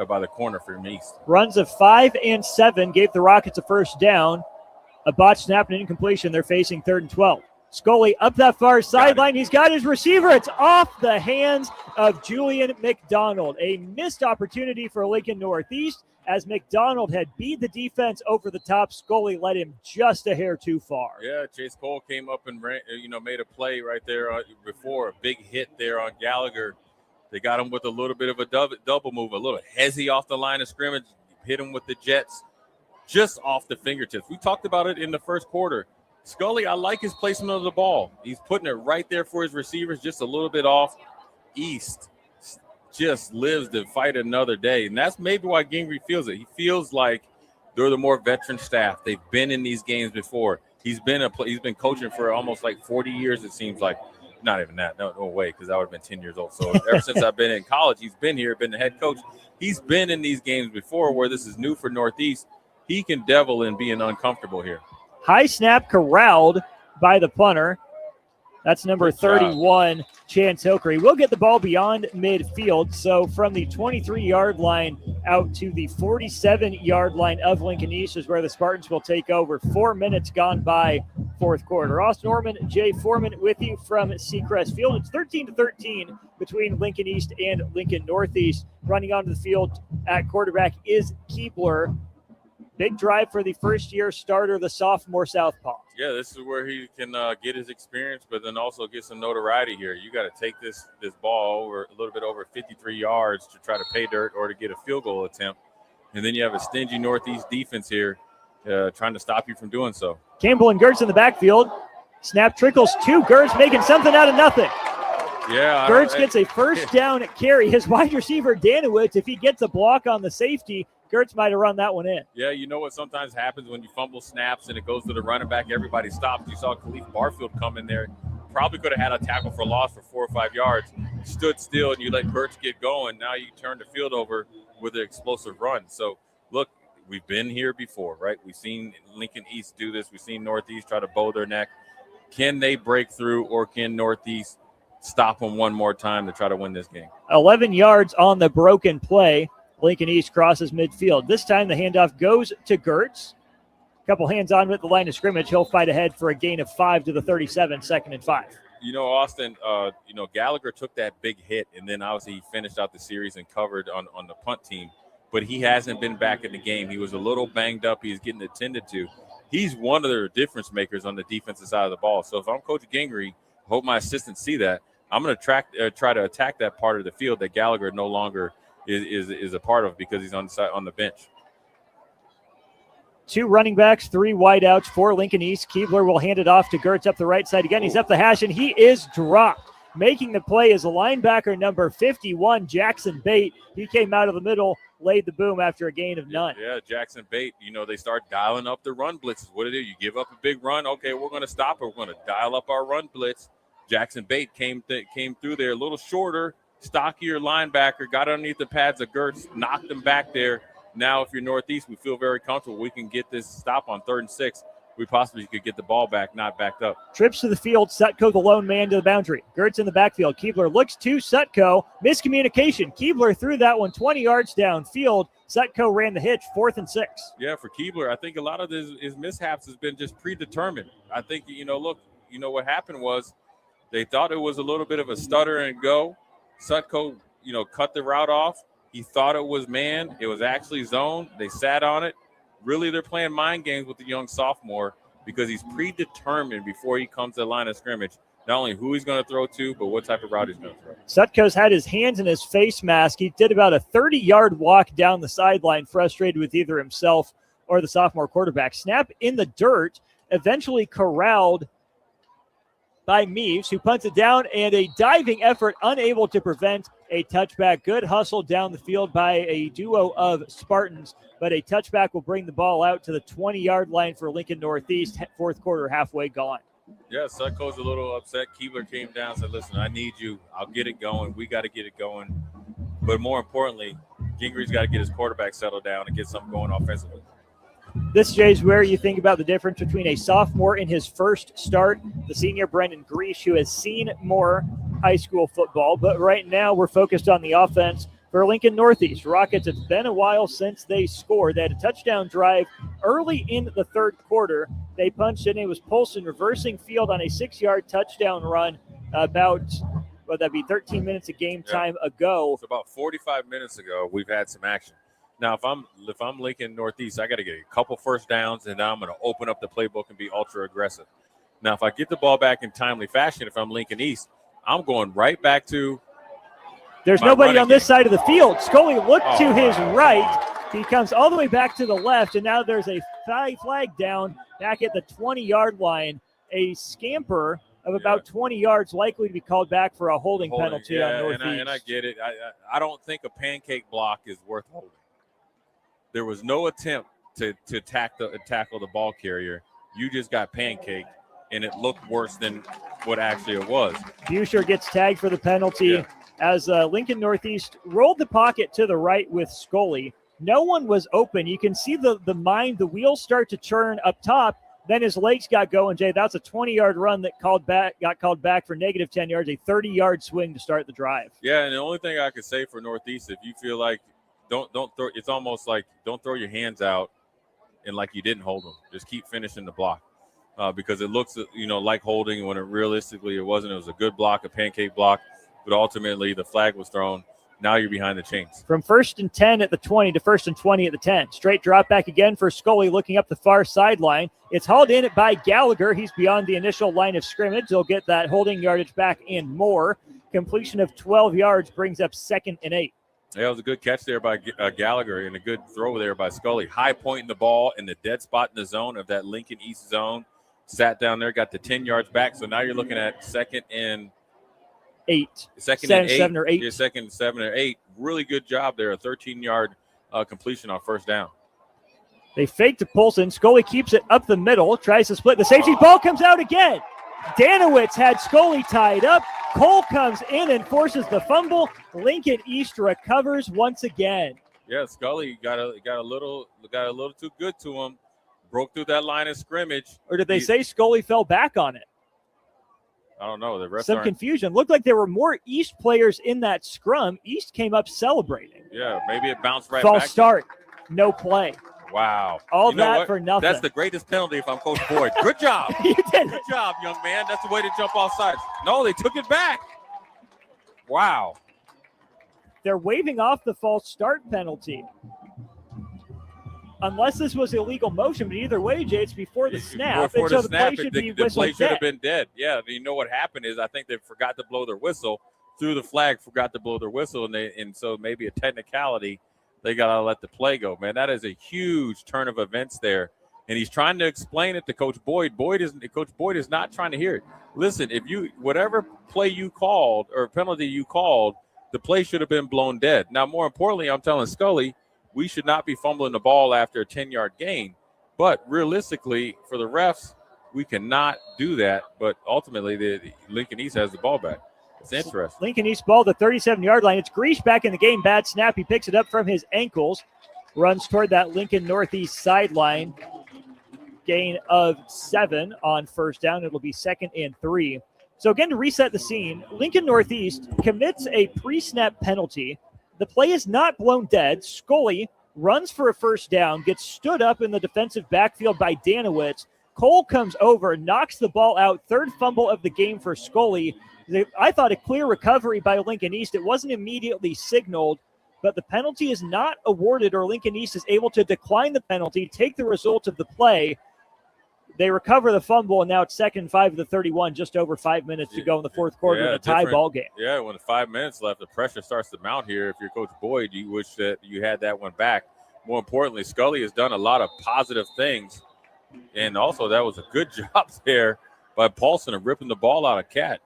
by the corner for East. Runs of 5 and 7 gave the Rockets a first down. A botched snap and incompletion. They're facing 3rd and 12. Scully up that far sideline. He's got his receiver. It's off the hands of Julian McDonald. A missed opportunity for Lincoln Northeast as McDonald had beat the defense over the top. Scully led him just a hair too far. Yeah, Chase Cole came up and ran, made a play right there before, a big hit there on Gallagher. They got him with a little bit of a double move, a little hezzy off the line of scrimmage, hit him with the jets just off the fingertips. We talked about it in the first quarter. Scully, I like his placement of the ball. He's putting it right there for his receivers, just a little bit off. East just lives to fight another day, and that's maybe why Gingrey feels it. He feels like they're the more veteran staff. They've been in these games before. He's been coaching for almost like 40 years, it seems like. Not even that. No way, because I would have been 10 years old. So ever since I've been in college, he's been here, been the head coach. He's been in these games before where this is new for Northeast. He can devil in being uncomfortable here. High snap corralled by the punter. That's number 31, Chance Hilkery. We'll get the ball beyond midfield. So from the 23-yard line out to the 47-yard line of Lincoln East is where the Spartans will take over. 4 minutes gone by fourth quarter. Ross Norman, Jay Foreman with you from Seacrest Field. It's 13-13 between Lincoln East and Lincoln Northeast. Running onto the field at quarterback is Keebler. Big drive for the first-year starter, the sophomore southpaw. Yeah, this is where he can get his experience, but then also get some notoriety here. You got to take this ball over a little bit over 53 yards to try to pay dirt or to get a field goal attempt. And then you have a stingy Northeast defense here trying to stop you from doing so. Campbell and Gertz in the backfield. Snap trickles to Gertz, making something out of nothing. Yeah, Gertz gets a first down carry. His wide receiver, Danowitz, if he gets a block on the safety, Gertz might have run that one in. Yeah, you know what sometimes happens when you fumble snaps and it goes to the running back, everybody stops. You saw Khalif Barfield come in there. Probably could have had a tackle for loss for 4 or 5 yards. Stood still and you let Gertz get going. Now you turn the field over with an explosive run. So, look, we've been here before, right? We've seen Lincoln East do this. We've seen Northeast try to bow their neck. Can they break through, or can Northeast stop them one more time to try to win this game? 11 yards on the broken play. Lincoln East crosses midfield. This time the handoff goes to Gertz. A couple hands on with the line of scrimmage. He'll fight ahead for a gain of 5 to the 37, 2nd and 5. You know, Austin, Gallagher took that big hit, and then obviously he finished out the series and covered on the punt team. But he hasn't been back in the game. He was a little banged up. He's getting attended to. He's one of the difference makers on the defensive side of the ball. So if I'm Coach Gingrey, hope my assistants see that. I'm going to try to attack that part of the field that Gallagher no longer is a part of because he's on the bench. 2 running backs, 3 wideouts for Lincoln East. Keebler will hand it off to Gertz up the right side again. He's up the hash, and he is dropped. Making the play is a linebacker number 51, Jackson Bate. He came out of the middle, laid the boom after a gain of none. Yeah, Jackson Bate, they start dialing up the run blitzes. What do they do? You give up a big run. Okay, we're going to stop it. We're going to dial up our run blitz. Jackson Bate came through there a little shorter, stockier linebacker, got underneath the pads of Gertz, knocked him back there. Now, if you're Northeast, we feel very comfortable. We can get this stop on 3rd and 6. We possibly could get the ball back, not backed up. Trips to the field. Sutko, the lone man to the boundary. Gertz in the backfield. Keebler looks to Sutko. Miscommunication. Keebler threw that one 20 yards downfield. Sutko ran the hitch, 4th and 6. Yeah, for Keebler, I think a lot of his mishaps has been just predetermined. I think, what happened was they thought it was a little bit of a stutter and go. Sutko, cut the route off. He thought it was man. It was actually zone. They sat on it. Really, they're playing mind games with the young sophomore because he's predetermined before he comes to the line of scrimmage, not only who he's going to throw to, but what type of route he's going to throw. Sutko's had his hands in his face mask. He did about a 30-yard walk down the sideline, frustrated with either himself or the sophomore quarterback. Snap in the dirt, eventually corralled by Meeves, who punts it down, and a diving effort unable to prevent a touchback. Good hustle down the field by a duo of Spartans, but a touchback will bring the ball out to the 20-yard line for Lincoln Northeast. Fourth quarter halfway gone. Yeah, Sutko's a little upset. Keebler came down and said, listen, I need you. I'll get it going. We got to get it going. But more importantly, Gingrey's got to get his quarterback settled down and get something going offensively. This, Jay, is where you think about the difference between a sophomore in his first start, the senior Brendan Greash, who has seen more high school football. But right now we're focused on the offense for Lincoln Northeast. Rockets, it's been a while since they scored. They had a touchdown drive early in the third quarter. They punched in. It was Polson reversing field on a 6-yard touchdown run about, well, that'd be 13 minutes of game time ago. It's about 45 minutes ago. We've had some action. Now, if I'm Lincoln Northeast, I got to get a couple first downs, and now I'm going to open up the playbook and be ultra aggressive. Now, if I get the ball back in timely fashion, if I'm Lincoln East, I'm going right back to. There's nobody on this side of the field. Scully looked to his right. He comes all the way back to the left, and now there's a flag down back at the 20-yard line. A scamper of about 20 yards likely to be called back for a holding penalty on Northeast. And I get it. I don't think a pancake block is worth holding. There was no attempt to tackle the ball carrier. You just got pancaked, and it looked worse than what actually it was. Buescher gets tagged for the penalty as Lincoln Northeast rolled the pocket to the right with Scully. No one was open. You can see the wheels start to turn up top. Then his legs got going, Jay. That's a 20-yard run that got called back for negative 10 yards, a 30-yard swing to start the drive. Yeah, and the only thing I could say for Northeast, if you feel like don't throw, it's almost like don't throw your hands out and like you didn't hold them. Just keep finishing the block because it looks, like holding when realistically it wasn't. It was a good block, a pancake block, but ultimately the flag was thrown. Now you're behind the chains. From 1st and 10 at the 20 to 1st and 20 at the 10. Straight drop back again for Scully looking up the far sideline. It's hauled in by Gallagher. He's beyond the initial line of scrimmage. He'll get that holding yardage back and more. Completion of 12 yards brings up 2nd and 8. Yeah, it was a good catch there by Gallagher and a good throw there by Scully. High pointing the ball in the dead spot in the zone of that Lincoln East zone. Sat down there, got the 10 yards back. So now you're looking at 2nd and 8. 2nd and 8. 7 or 8. Yeah, 2nd, 7 or 8. Really good job there. A 13-yard completion on first down. They fake to Polson. Scully keeps it up the middle, tries to split. The safety ball comes out again. Danowitz had Scully tied up. Cole comes in and forces the fumble. Lincoln East recovers once again. Yeah, Scully got a little too good to him. Broke through that line of scrimmage. Or did they say Scully fell back on it? I don't know. The refs Some confusion. Looked like there were more East players in that scrum. East came up celebrating. Yeah, maybe it bounced right False back. start. No play. Wow. All that for nothing. That's the greatest penalty if I'm Coach Boyd. Good job. You did it. Good job, young man. That's the way to jump off sides. No, they took it back. Wow. They're waving off the false start penalty. Unless this was illegal motion, but either way, Jay, it's before the snap. Before and so the snap, the the play should dead. have been dead. Yeah, you know what happened is I think they forgot to blow their whistle. Threw the flag, forgot to blow their whistle, and so maybe a technicality, they got to let the play go. Man, that is a huge turn of events there. And he's trying to explain it to Coach Boyd. Coach Boyd is not trying to hear it. Listen, whatever play you called or penalty you called, the play should have been blown dead. Now, more importantly, I'm telling Scully, we should not be fumbling the ball after a 10-yard gain. But realistically, for the refs, we cannot do that. But ultimately, the Lincoln East has the ball back. It's interesting. Lincoln East ball, the 37-yard line. It's Greash back in the game. Bad snap. He picks it up from his ankles. Runs toward that Lincoln Northeast sideline. Gain of 7 on first down. It'll be 2nd and 3. So again, to reset the scene, Lincoln Northeast commits a pre-snap penalty. The play is not blown dead. Scully runs for a first down, gets stood up in the defensive backfield by Danowitz. Cole comes over, knocks the ball out. 3rd fumble of the game for Scully. I thought a clear recovery by Lincoln East. It wasn't immediately signaled, but the penalty is not awarded, or Lincoln East is able to decline the penalty, take the result of the play. They recover the fumble, and now it's 2nd and 5 of the 31, just over 5 minutes to go in the fourth quarter in a tie ball game. Yeah, when 5 minutes left, the pressure starts to mount here. If you're Coach Boyd, you wish that you had that one back. More importantly, Scully has done a lot of positive things, and also that was a good job there by Paulson of ripping the ball out of Cat.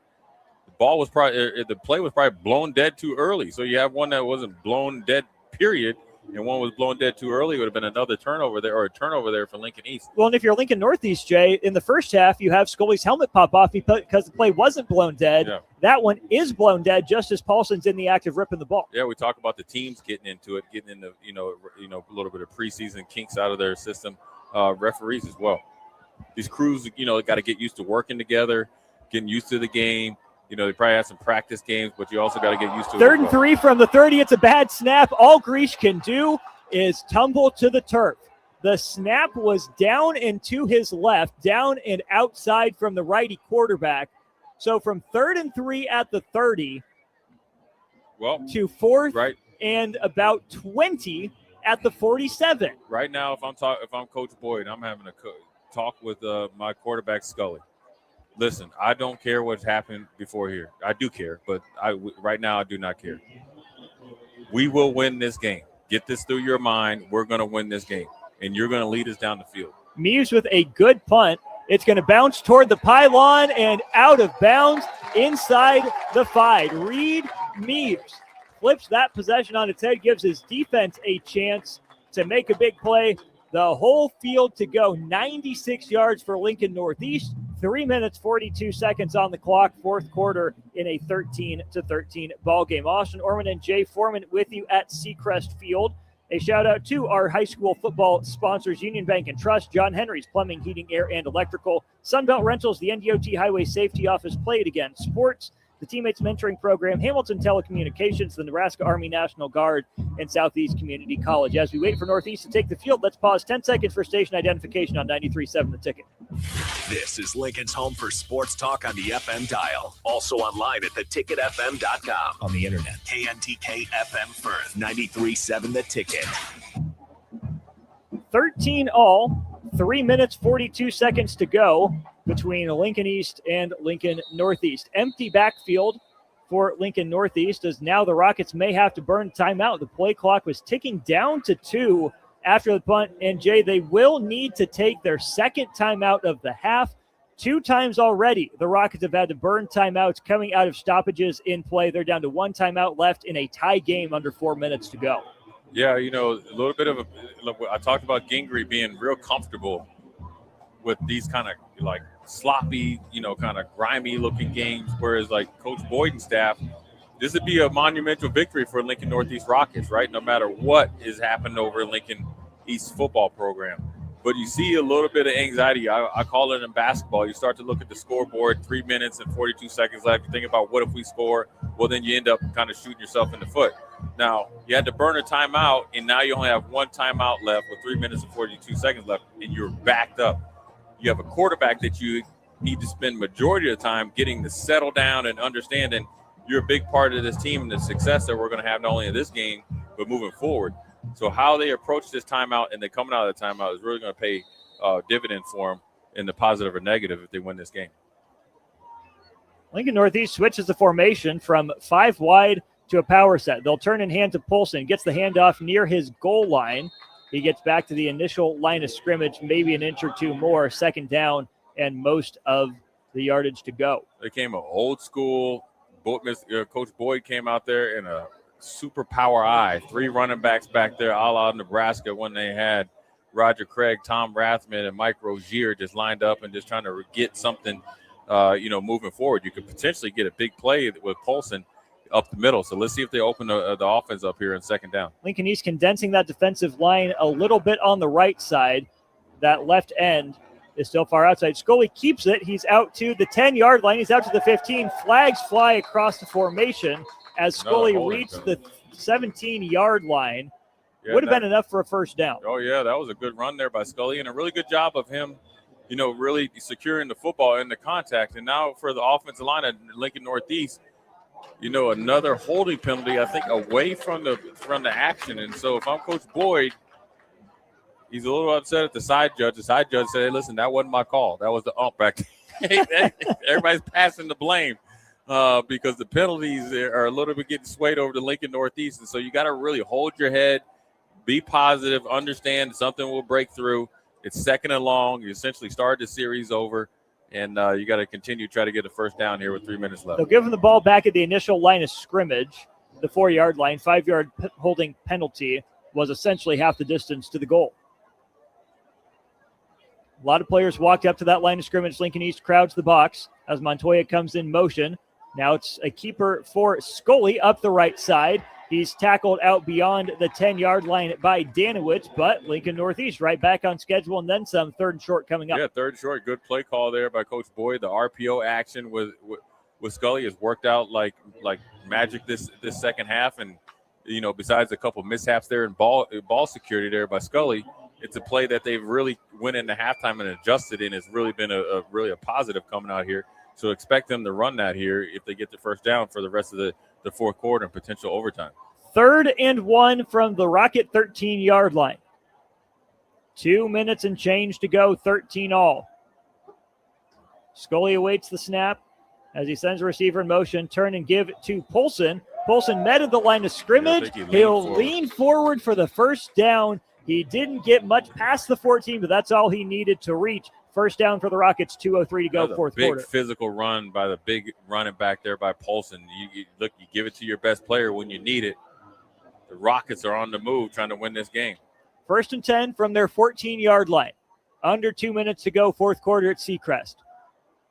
The play was probably blown dead too early. So you have one that wasn't blown dead, period, and one was blown dead too early. It would have been another turnover there, or a turnover there for Lincoln East. Well, and if you're Lincoln Northeast, Jay, in the first half, you have Scully's helmet pop off because the play wasn't blown dead. Yeah. That one is blown dead just as Paulson's in the act of ripping the ball. Yeah, we talk about the teams getting into it, getting into, a little bit of preseason kinks out of their system. referees as well. These crews, got to get used to working together, getting used to the game. They probably have some practice games, but you also got to get used to it. 3rd and 3 from the 30. It's a bad snap. All Grease can do is tumble to the turf. The snap was down and to his left, down and outside from the righty quarterback. So from 3rd and 3 at the 30 to 4th and about 20 at the 47. Right now, if I'm Coach Boyd, I'm having a talk with my quarterback Scully. Listen, I don't care what's happened before here. I do care, but right now I do not care. We will win this game. Get this through your mind. We're going to win this game, and you're going to lead us down the field. Muse with a good punt. It's going to bounce toward the pylon and out of bounds inside the 5. Reed Muse flips that possession on its head, gives his defense a chance to make a big play. The whole field to go, 96 yards for Lincoln Northeast. 3 minutes, 42 seconds on the clock, 4th quarter in a 13-13 ball game. Austin Orman and Jay Foreman with you at Seacrest Field. A shout out to our high school football sponsors, Union Bank and Trust, John Henry's Plumbing, Heating, Air, and Electrical, Sunbelt Rentals, the NDOT Highway Safety Office, Play It Again Sports, the Teammates Mentoring Program, Hamilton Telecommunications, the Nebraska Army National Guard, and Southeast Community College. As we wait for Northeast to take the field, let's pause 10 seconds for station identification on 93.7 The Ticket. This is Lincoln's home for sports talk on the FM dial. Also online at theticketfm.com. On the internet. KNTK FM Firth, 93.7 The Ticket. 13 all, 3 minutes, 42 seconds to go between Lincoln East and Lincoln Northeast. Empty backfield for Lincoln Northeast, as now the Rockets may have to burn timeout. The play clock was ticking down to 2 after the punt. And Jay, they will need to take their second timeout of the half. 2 times already, the Rockets have had to burn timeouts coming out of stoppages in play. They're down to 1 timeout left in a tie game under 4 minutes to go. Yeah, a little bit of I talked about Gingrey being real comfortable with these kind of like sloppy, kind of grimy looking games, whereas like Coach Boyd and staff, this would be a monumental victory for Lincoln Northeast Rockets, right? No matter what is happening over in Lincoln East football program. But you see a little bit of anxiety. I call it in basketball. You start to look at the scoreboard, 3 minutes and 42 seconds left. You think about what if we score? Well, then you end up kind of shooting yourself in the foot. Now, you had to burn a timeout, and now you only have 1 timeout left with 3 minutes and 42 seconds left, and you're backed up. You have a quarterback that you need to spend majority of the time getting to settle down and understanding you're a big part of this team and the success that we're going to have not only in this game, but moving forward. So how they approach this timeout and then coming out of the timeout is really going to pay dividend for them in the positive or negative if they win this game. Lincoln Northeast switches the formation from 5 wide to a power set. They'll turn and hand to Polson, gets the handoff near his goal line. He gets back to the initial line of scrimmage, maybe an inch or 2 more, 2nd down, and most of the yardage to go. They came old school. Coach Boyd came out there in a super power eye. 3 running backs back there, a la Nebraska, when they had Roger Craig, Tom Rathman, and Mike Rozier just lined up and just trying to get something, moving forward. You could potentially get a big play with Polson up the middle. So let's see if they open the offense up here in 2nd down. Lincoln East condensing that defensive line a little bit on the right side. That left end is still far outside. Scully keeps it. He's out to the 10-yard line. He's out to the 15. Flags fly across the formation as Scully reached the 17-yard line. Yeah, would have been enough for a 1st down. Oh, yeah, that was a good run there by Scully and a really good job of him, really securing the football in the contact. And now for the offensive line at Lincoln Northeast, another holding penalty, I think, away from the action. And so if I'm Coach Boyd, he's a little upset at the side judge. The side judge said, hey, listen, that wasn't my call. That was the ump back there. Everybody's passing the blame because the penalties are a little bit getting swayed over to Lincoln Northeast. And so you got to really hold your head, be positive, understand something will break through. It's 2nd and long. You essentially started the series over. And you got to continue to try to get a 1st down here with 3 minutes left. They'll give him the ball back at the initial line of scrimmage, the 4-yard line. 5-yard holding penalty was essentially half the distance to the goal. A lot of players walked up to that line of scrimmage. Lincoln East crowds the box as Montoya comes in motion. Now it's a keeper for Scully up the right side. He's tackled out beyond the 10-yard line by Danowitz, but Lincoln Northeast right back on schedule and then some. 3rd and short coming up. Yeah, 3rd and short. Good play call there by Coach Boyd. The RPO action with Scully has worked out like magic this second half. And, besides a couple mishaps there and ball security there by Scully, it's a play that they've really went into halftime and adjusted in. It's really been a positive coming out here. So expect them to run that here if they get the first down for the rest of the 4th quarter and potential overtime. 3rd and 1 from the Rocket 13-yard line. 2 minutes and change to go, 13 all. Scully awaits the snap as he sends a receiver in motion. Turn and give to Polson. Polson met at the line of scrimmage. He'll lean forward for the first down. He didn't get much past the 14, but that's all he needed to reach. First down for the Rockets, 2:03 to go, 4th quarter. Big physical run by the big running back there by Polson. You give it to your best player when you need it. The Rockets are on the move trying to win this game. 1st and 10 from their 14-yard line. Under 2 minutes to go, 4th quarter at Seacrest.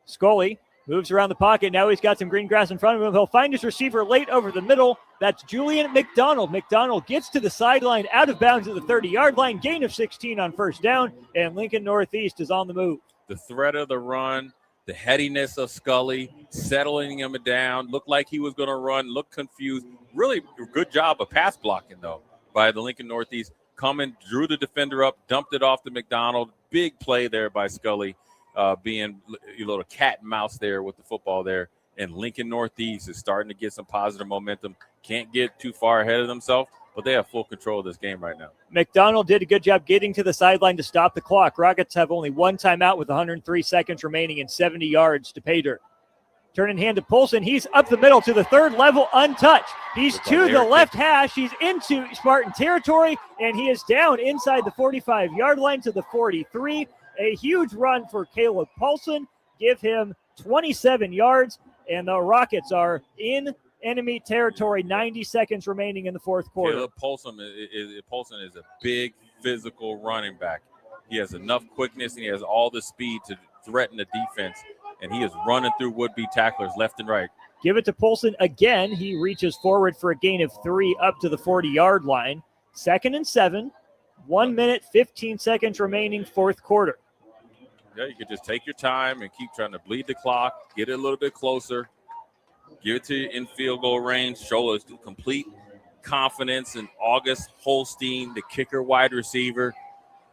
Scully moves around the pocket. Now he's got some green grass in front of him. He'll find his receiver late over the middle. That's Julian McDonald. McDonald gets to the sideline, out of bounds at the 30-yard line. Gain of 16 on first down, and Lincoln Northeast is on the move. The threat of the run, the headiness of Scully, settling him down, looked like he was going to run, looked confused. Really good job of pass blocking, though, by the Lincoln Northeast. Coming, drew the defender up, dumped it off to McDonald. Big play there by Scully, being a little cat and mouse there with the football there. And Lincoln Northeast is starting to get some positive momentum. Can't get too far ahead of themselves, but they have full control of this game right now. McDonald did a good job getting to the sideline to stop the clock. Rockets have only one timeout with 103 seconds remaining and 70 yards to pay dirt. Turn in hand to Polson. He's up the middle to the 3rd level, untouched. He's to the left hash. He's into Spartan territory, and he is down inside the 45-yard line to the 43. A huge run for Caleb Polson. Give him 27 yards, and the Rockets are in enemy territory. 90 seconds remaining in the 4th quarter. Caleb Polson is a big physical running back. He has enough quickness, and he has all the speed to threaten the defense, and he is running through would-be tacklers left and right. Give it to Polson again. He reaches forward for a gain of 3 up to the 40-yard line. 2nd and 7. 1 minute, 15 seconds remaining, 4th quarter. Yeah, you could just take your time and keep trying to bleed the clock, get it a little bit closer, give it to you in field goal range, show us complete confidence in August Holstein, the kicker wide receiver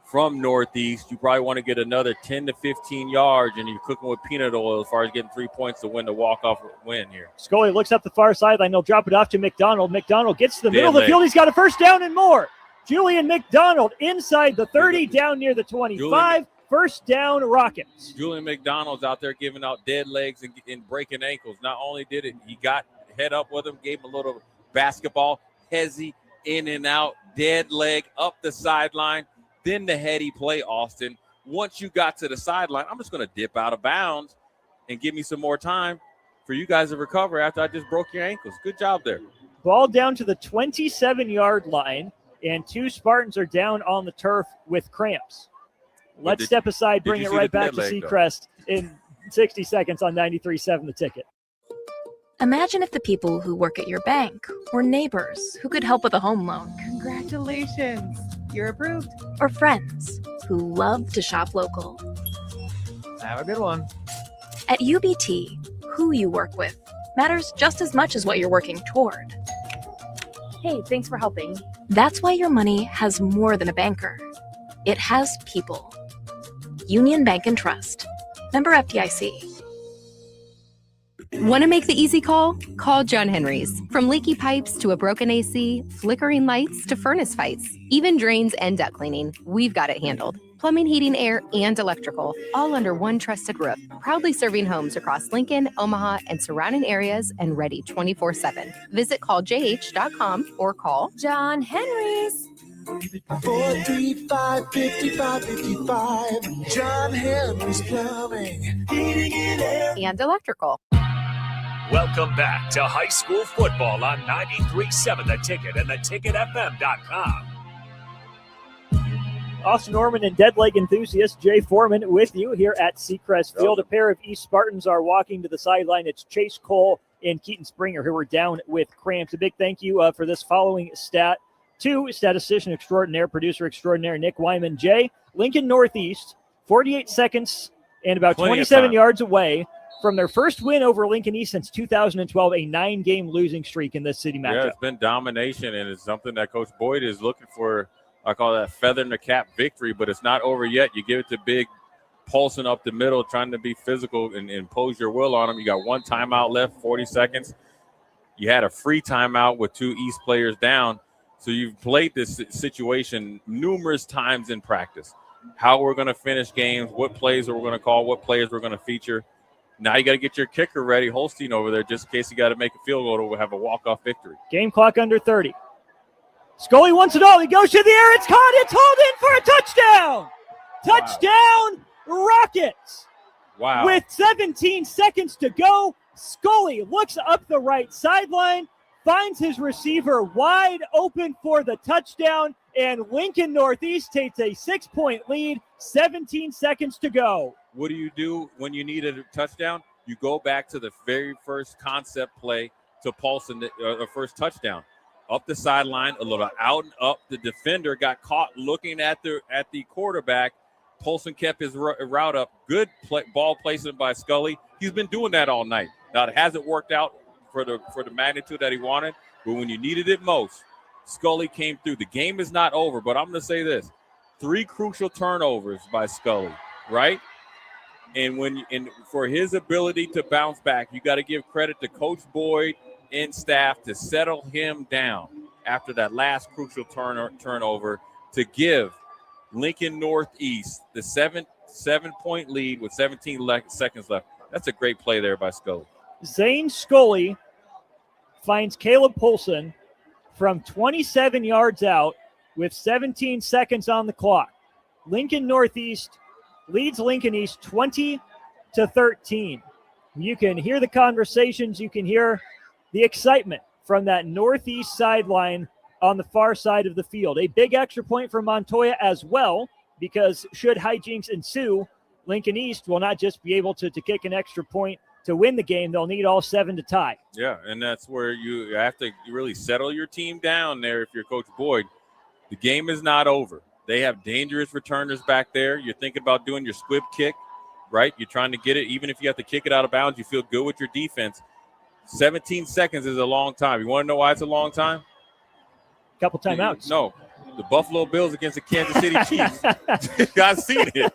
from Northeast. You probably want to get another 10 to 15 yards, and you're cooking with peanut oil as far as getting 3 points to win the walk-off win here. Scully looks up the far sideline. They'll drop it off to McDonald. McDonald gets to the middle of the field. He's got a first down and more. Julian McDonald inside the 30, down near the 25. First down, Rockets. Julian McDonald's out there giving out dead legs and breaking ankles. Not only did it, he got head up with him, gave him a little basketball, hezzy, in and out, dead leg, up the sideline. Then the heady play, Austin. Once you got to the sideline, I'm just going to dip out of bounds and give me some more time for you guys to recover after I just broke your ankles. Good job there. Ball down to the 27-yard line, and 2 Spartans are down on the turf with cramps. Let's step aside, bring it right back to Seacrest in 60 seconds on 93.7 The Ticket. Imagine if the people who work at your bank were neighbors who could help with a home loan. Congratulations, you're approved. Or friends who love to shop local. Have a good one. At UBT, who you work with matters just as much as what you're working toward. Hey, thanks for helping. That's why your money has more than a banker. It has people. Union Bank and Trust. Member FDIC. Want to make the easy call? Call John Henry's. From leaky pipes to a broken AC, flickering lights to furnace fights, even drains and duct cleaning, we've got it handled. Plumbing, heating, air, and electrical, all under one trusted roof. Proudly serving homes across Lincoln, Omaha, and surrounding areas, and ready 24/7. Visit calljh.com or call John Henry's. 435-5555. John Henry's Plumbing, Heating and Air, and Electrical. Welcome back to high school football on 93.7 The Ticket and theticketfm.com. Austin Norman and dead leg enthusiast Jay Foreman with you here at Seacrest Field. A pair of East Spartans are walking to the sideline. It's Chase Cole and Keaton Springer, who were down with cramps. A big thank you for this following stat to statistician extraordinaire, producer extraordinaire, Nick Wyman. Jay, Lincoln Northeast, 48 seconds and about Plenty of 27 time. yards away from their first win over Lincoln East since 2012, a 9-game losing streak in this city matchup. Yeah, it's been domination, and it's something that Coach Boyd is looking for. I call that feather in the cap victory, but it's not over yet. You give it to Big Paulson up the middle, trying to be physical and impose your will on him. You got one timeout left, 40 seconds. You had a free timeout with 2 East players down. So you've played this situation numerous times in practice. How we're going to finish games, what plays we're going to call, what players we're going to feature. Now you got to get your kicker ready, Holstein over there, just in case you got to make a field goal to have a walk-off victory. Game clock under 30. Scully wants it all. He goes to the air. It's caught. It's hauled in for a touchdown. Touchdown, Rockets. Wow. With 17 seconds to go, Scully looks up the right sideline, finds his receiver wide open for the touchdown, and Lincoln Northeast takes a 6-point lead, 17 seconds to go. What do you do when you need a touchdown? You go back to the very first concept play to Paulson, the first touchdown. Up the sideline, a little out and up. The defender got caught looking at the quarterback. Paulson kept his route up. Good ball placement by Scully. He's been doing that all night. Now, it hasn't worked out for the magnitude that he wanted, but when you needed it most, Scully came through. The game is not over, but I'm going to say this. 3 crucial turnovers by Scully, right? And for his ability to bounce back, you got to give credit to Coach Boyd and staff to settle him down after that last crucial turnover to give Lincoln Northeast the 7-point lead with 17 seconds left. That's a great play there by Scully. Zane Scully finds Caleb Polson from 27 yards out with 17 seconds on the clock. Lincoln Northeast leads Lincoln East 20-13. You can hear the conversations. You can hear the excitement from that Northeast sideline on the far side of the field. A big extra point for Montoya as well, because should hijinks ensue, Lincoln East will not just be able to kick an extra point to win the game. They'll need all 7 to tie. Yeah, and that's where you have to really settle your team down there if you're Coach Boyd. The game is not over. They have dangerous returners back there. You're thinking about doing your squib kick, right? You're trying to get it. Even if you have to kick it out of bounds, you feel good with your defense. 17 seconds is a long time. You want to know why it's a long time? Couple timeouts. No. The Buffalo Bills against the Kansas City Chiefs. I've seen it.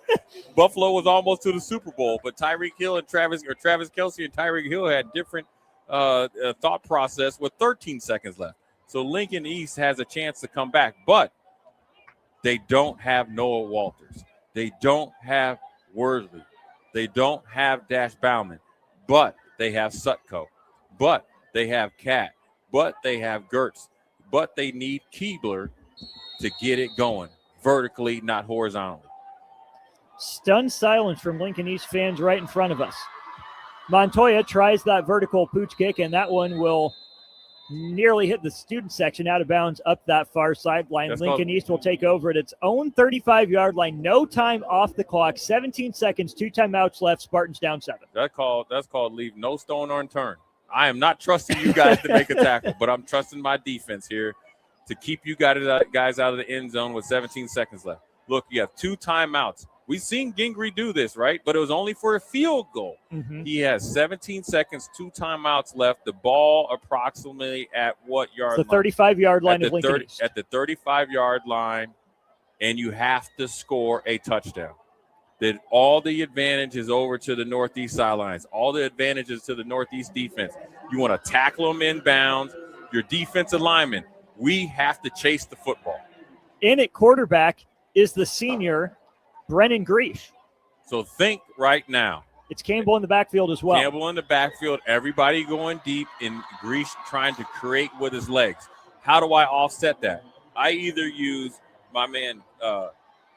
Buffalo was almost to the Super Bowl, but Tyreek Hill and Travis Kelce and Tyreek Hill had different thought process with 13 seconds left. So Lincoln East has a chance to come back, but they don't have Noah Walters. They don't have Worsley. They don't have Dash Bauman, but they have Sutko. But they have Cat. But they have Gertz. But they need Keebler to get it going vertically, not horizontally. Stunned silence from Lincoln East fans right in front of us. Montoya tries that vertical pooch kick, and that one will nearly hit the student section out of bounds up that far sideline. Lincoln East will take over at its own 35-yard line. No time off the clock. 17 seconds, 2 timeouts left. Spartans down 7. That's called leave no stone unturned. I am not trusting you guys to make a tackle, but I'm trusting my defense here to keep you guys out of the end zone with 17 seconds left. Look, you have 2 timeouts. We've seen Gingrey do this, right? But it was only for a field goal. Mm-hmm. He has 17 seconds, 2 timeouts left. The ball approximately at what yard line? The 35-yard line of Lincoln East. At the 35-yard line, and you have to score a touchdown. That all the advantage is over to the Northeast sidelines. All the advantages to the Northeast defense. You want to tackle them inbounds. Your defensive linemen, we have to chase the football. In at quarterback is the senior Brennan Greesh. So think right now. It's Campbell in the backfield as well. Campbell in the backfield, everybody going deep, and Greesh trying to create with his legs. How do I offset that? I either use my man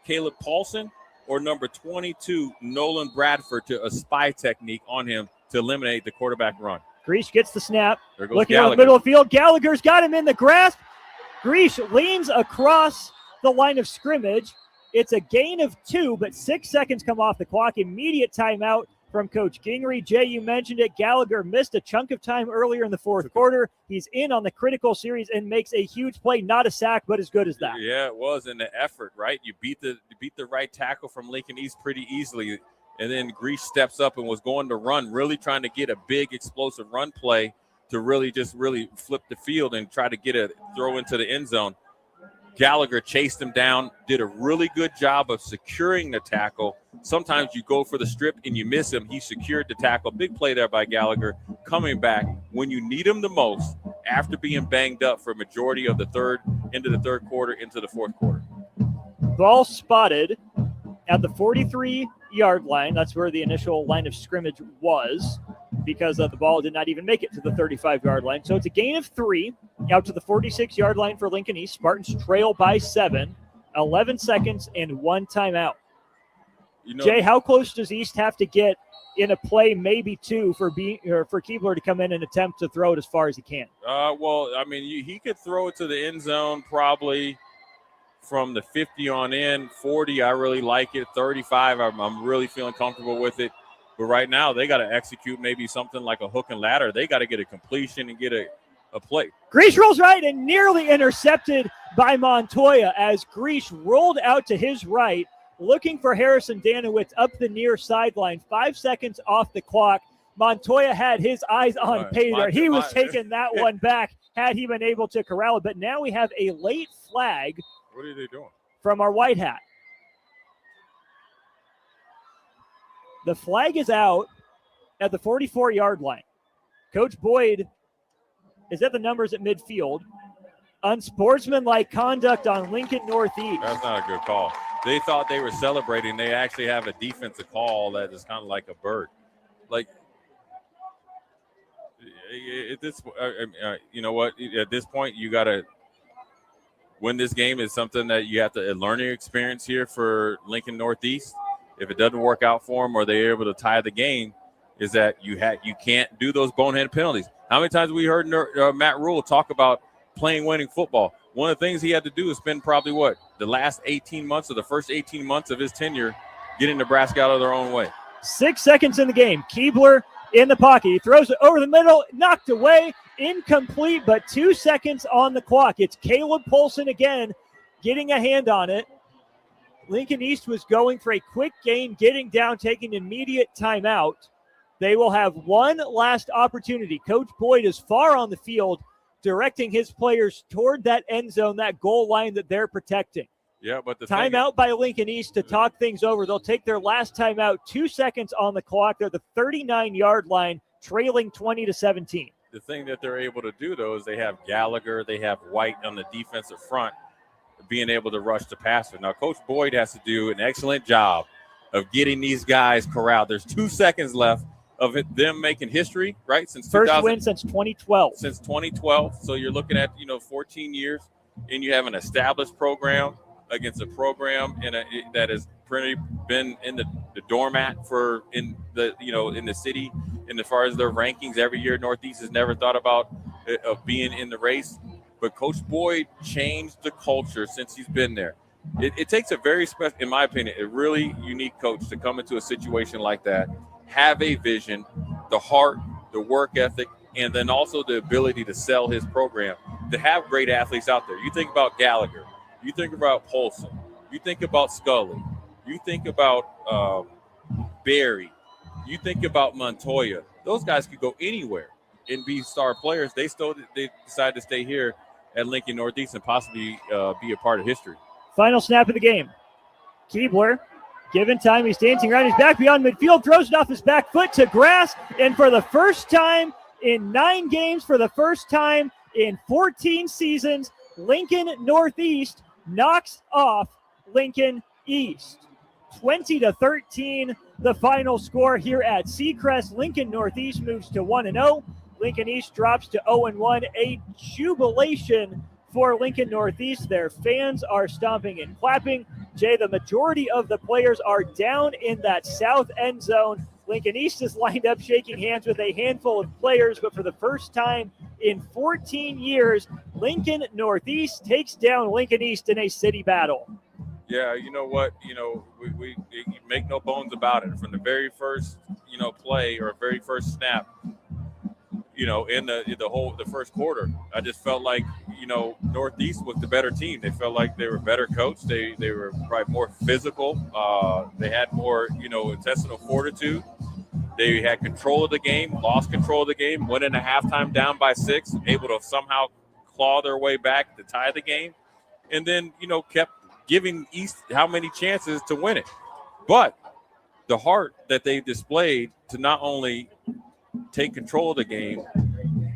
Caleb Paulson or number 22, Nolan Bradford, to a spy technique on him to eliminate the quarterback run. Greesh gets the snap. There goes Looking in the middle of the field. Gallagher's got him in the grasp. Greesh leans across the line of scrimmage. It's a gain of 2, but 6 seconds come off the clock. Immediate timeout from Coach Gingrey. Jay, you mentioned it. Gallagher missed a chunk of time earlier in the fourth quarter. He's in on the critical series and makes a huge play. Not a sack, but as good as that. Yeah, it was in the effort, right? You beat the right tackle from Lincoln East pretty easily. And then Grease steps up and was going to run, really trying to get a big explosive run play to really flip the field and try to get a throw into the end zone. Gallagher chased him down, did a really good job of securing the tackle. Sometimes you go for the strip and you miss him. He secured the tackle. Big play there by Gallagher, coming back when you need him the most after being banged up for a majority of the third quarter into the fourth quarter. Ball spotted at the 43-yard line. That's where the initial line of scrimmage was, because the ball did not even make it to the 35-yard line. So it's a gain of 3 out to the 46-yard line for Lincoln East. Spartans trail by 7, 11 seconds and 1 timeout. Jay, how close does East have to get in a play, maybe 2, for Keebler to come in and attempt to throw it as far as he can? Well, I mean, he could throw it to the end zone probably from the 50 on in. 40, I really like it. 35, I'm really feeling comfortable with it. But right now, they got to execute maybe something like a hook and ladder. They got to get a completion and get a play. Grease rolls right and nearly intercepted by Montoya as Grease rolled out to his right, looking for Harrison Danowitz up the near sideline. 5 seconds off the clock. Montoya had his eyes on pay there. He was taking that one back had he been able to corral it. But now we have a late flag. What are they doing? From our white hat. The flag is out at the 44-yard line. Coach Boyd is at the numbers at midfield. Unsportsmanlike conduct on Lincoln Northeast. That's not a good call. They thought they were celebrating. They actually have a defensive call that is kind of like a bird. Like, you know what? At this point, you got to win this game. Is something that you have to, a learning experience here for Lincoln Northeast. If it doesn't work out for them or they're able to tie the game, is that you can't do those bonehead penalties. How many times have we heard Matt Rule talk about playing winning football? One of the things he had to do is spend probably the last 18 months or the first 18 months of his tenure getting Nebraska out of their own way. 6 seconds in the game. Keebler in the pocket. He throws it over the middle, knocked away, incomplete, but 2 seconds on the clock. It's Caleb Polson again getting a hand on it. Lincoln East was going for a quick gain, getting down, taking immediate timeout. They will have one last opportunity. Coach Boyd is far on the field, directing his players toward that end zone, that goal line that they're protecting. Yeah, but the timeout by Lincoln East to talk things over. They'll take their last timeout. 2 seconds on the clock. They're the 39-yard line, trailing 20-17. The thing that they're able to do, though, is they have Gallagher, they have White on the defensive front, being able to rush the passer. Now, Coach Boyd has to do an excellent job of getting these guys corralled. There's 2 seconds left of them making history, right? Since first win since 2012. Since 2012. So you're looking at 14 years, and you have an established program against a program that has pretty been in the doormat for in the city. And as far as their rankings, every year Northeast has never thought about of being in the race. But Coach Boyd changed the culture since he's been there. It takes a very special, in my opinion, a really unique coach to come into a situation like that, have a vision, the heart, the work ethic, and then also the ability to sell his program, to have great athletes out there. You think about Gallagher, you think about Polson, you think about Scully, you think about Barry, you think about Montoya. Those guys could go anywhere and be star players. They decide to stay here at Lincoln Northeast and possibly be a part of history. Final snap of the game. Keebler, given time, he's dancing around. He's back beyond midfield, throws it off his back foot to grass, and for the first time in 9 games, for the first time in 14 seasons, Lincoln Northeast knocks off Lincoln East. 20-13, the final score here at Seacrest. Lincoln Northeast moves to 1-0. Lincoln East drops to 0-1. A jubilation for Lincoln Northeast. Their fans are stomping and clapping. Jay, the majority of the players are down in that south end zone. Lincoln East is lined up shaking hands with a handful of players, but for the first time in 14 years, Lincoln Northeast takes down Lincoln East in a city battle. Yeah, you know what? We make no bones about it. From the very first, play or very first snap, in the first quarter. I just felt like, Northeast was the better team. They felt like they were better coached. They were probably more physical. They had more, intestinal fortitude. They had control of the game, lost control of the game, went into halftime down by 6, able to somehow claw their way back to tie the game, and then, kept giving East how many chances to win it. But the heart that they displayed to not only take control of the game,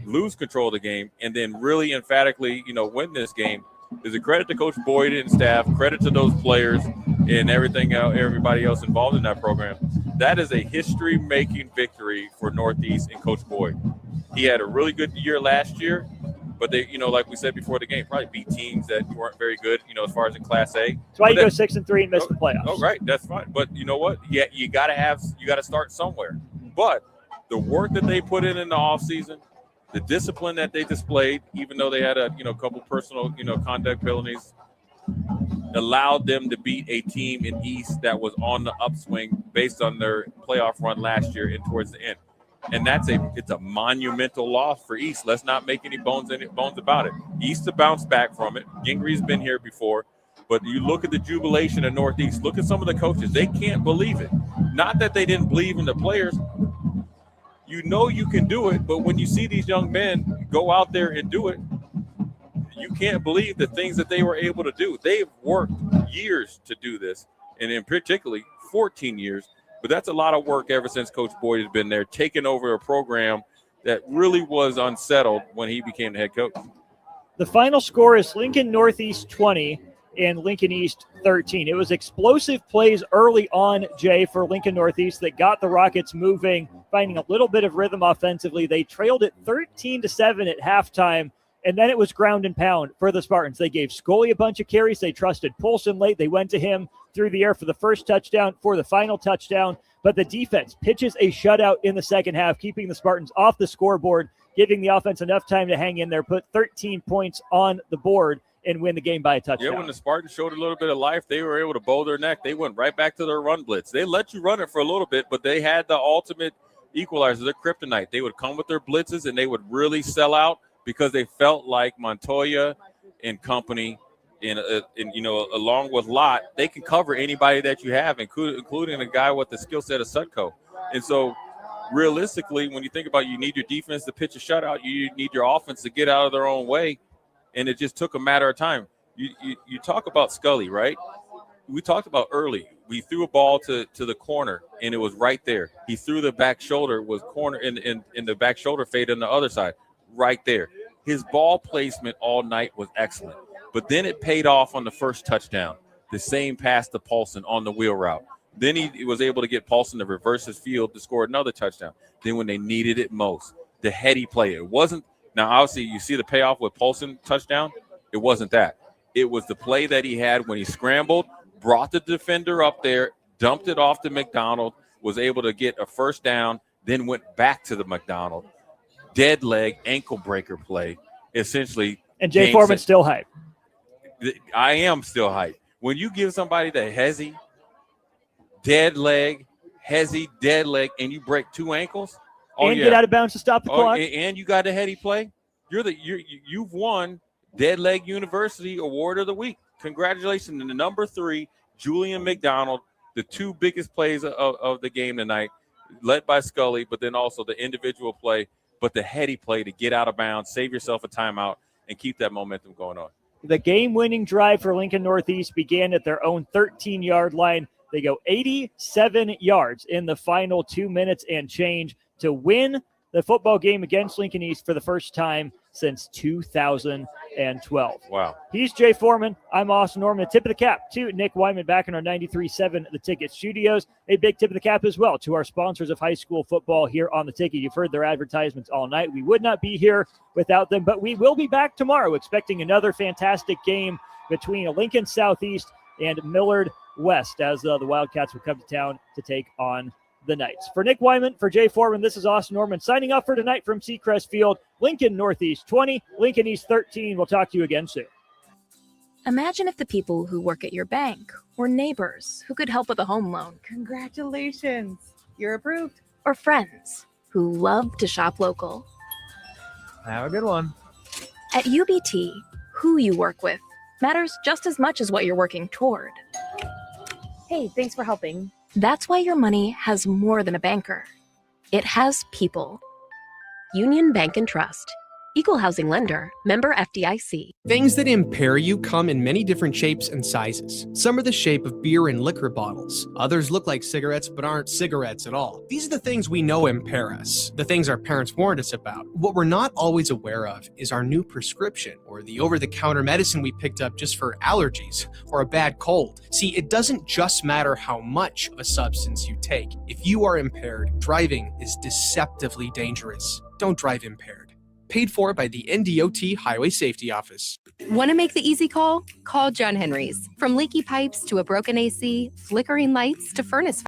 lose control of the game, and then really emphatically, win this game is a credit to Coach Boyd and staff, credit to those players and everybody else involved in that program. That is a history-making victory for Northeast and Coach Boyd. He had a really good year last year, but they, like we said before the game, probably beat teams that weren't very good, as far as in Class A. That's why you go 6-3 and miss the playoffs. Oh, right, that's fine. But you know what? Yeah, you got to start somewhere. But the work that they put in the offseason, the discipline that they displayed, even though they had a couple personal conduct penalties, allowed them to beat a team in East that was on the upswing based on their playoff run last year and towards the end. And it's a monumental loss for East. Let's not make any bones about it. East to bounce back from it. Gingry's been here before, but you look at the jubilation in Northeast. Look at some of the coaches; they can't believe it. Not that they didn't believe in the players. You can do it, but when you see these young men go out there and do it, you can't believe the things that they were able to do. They've worked years to do this, and in particularly 14 years. But that's a lot of work ever since Coach Boyd has been there, taking over a program that really was unsettled when he became the head coach. The final score is Lincoln Northeast 20 and Lincoln East 13. It was explosive plays early on, Jay, for Lincoln Northeast that got the Rockets moving, finding a little bit of rhythm offensively. They trailed it 13-7 at halftime, and then it was ground and pound for the Spartans. They gave Scully a bunch of carries. They trusted Polson late. They went to him through the air for the first touchdown, for the final touchdown. But the defense pitches a shutout in the second half, keeping the Spartans off the scoreboard, giving the offense enough time to hang in there, put 13 points on the board, and win the game by a touchdown. Yeah, when the Spartans showed a little bit of life, they were able to bow their neck. They went right back to their run blitz. They let you run it for a little bit, but they had the ultimate equalizer, their kryptonite. They would come with their blitzes, and they would really sell out because they felt like Montoya and company, along with Lott, they can cover anybody that you have, including a guy with the skill set of Sutco. And so, realistically, when you think about you need your defense to pitch a shutout, you need your offense to get out of their own way, and it just took a matter of time. You talk about Scully, right? We talked about early. We threw a ball to the corner, and it was right there. He threw the back shoulder, was corner in the back shoulder fade on the other side, right there. His ball placement all night was excellent. But then it paid off on the first touchdown, the same pass to Paulson on the wheel route. Then he was able to get Paulson to reverse his field to score another touchdown. Then when they needed it most, the heady play. It wasn't – now, obviously, you see the payoff with Paulson touchdown. It wasn't that. It was the play that he had when he scrambled, brought the defender up there, dumped it off to McDonald, was able to get a first down, then went back to the McDonald. Dead leg, ankle breaker play, essentially. And Jay Foreman's still hyped. I am still hyped. When you give somebody the hezzy, dead leg, and you break two ankles, get out of bounds to stop the clock, and you got a heady play, you've won Dead Leg University Award of the Week. Congratulations to the number 3, Julian McDonald, the two biggest plays of the game tonight, led by Scully, but then also the individual play, but the heady play to get out of bounds, save yourself a timeout, and keep that momentum going on. The game-winning drive for Lincoln Northeast began at their own 13-yard line. They go 87 yards in the final 2 minutes and change to win the football game against Lincoln East for the first time since 2012. Wow. He's Jay Foreman. I'm Austin Norman. A tip of the cap to Nick Wyman back in our 93.7 The Ticket studios. A big tip of the cap as well to our sponsors of high school football here on The Ticket. You've heard their advertisements all night. We would not be here without them, but we will be back tomorrow expecting another fantastic game between Lincoln Southeast and Millard West as the Wildcats will come to town to take on the Knights. For Nick Wyman, for Jay Foreman, this is Austin Norman signing off for tonight from Seacrest Field. Lincoln Northeast 20, Lincoln East 13. We'll talk to you again soon. Imagine if the people who work at your bank were neighbors who could help with a home loan. Congratulations. You're approved. or friends who love to shop local? Have a good one. At UBT, who you work with matters just as much as what you're working toward. Hey, thanks for helping. That's why your money has more than a banker. It has people. Union Bank and Trust. Equal housing lender. Member FDIC. Things that impair you come in many different shapes and sizes. Some are the shape of beer and liquor bottles. Others look like cigarettes but aren't cigarettes at all. These are the things we know impair us, the things our parents warned us about. What we're not always aware of is our new prescription or the over-the-counter medicine we picked up just for allergies or a bad cold. See, it doesn't just matter how much of a substance you take. If you are impaired, driving is deceptively dangerous. Don't drive impaired. Paid for by the NDOT Highway Safety Office. Want to make the easy call? Call John Henry's. From leaky pipes to a broken AC, flickering lights to furnace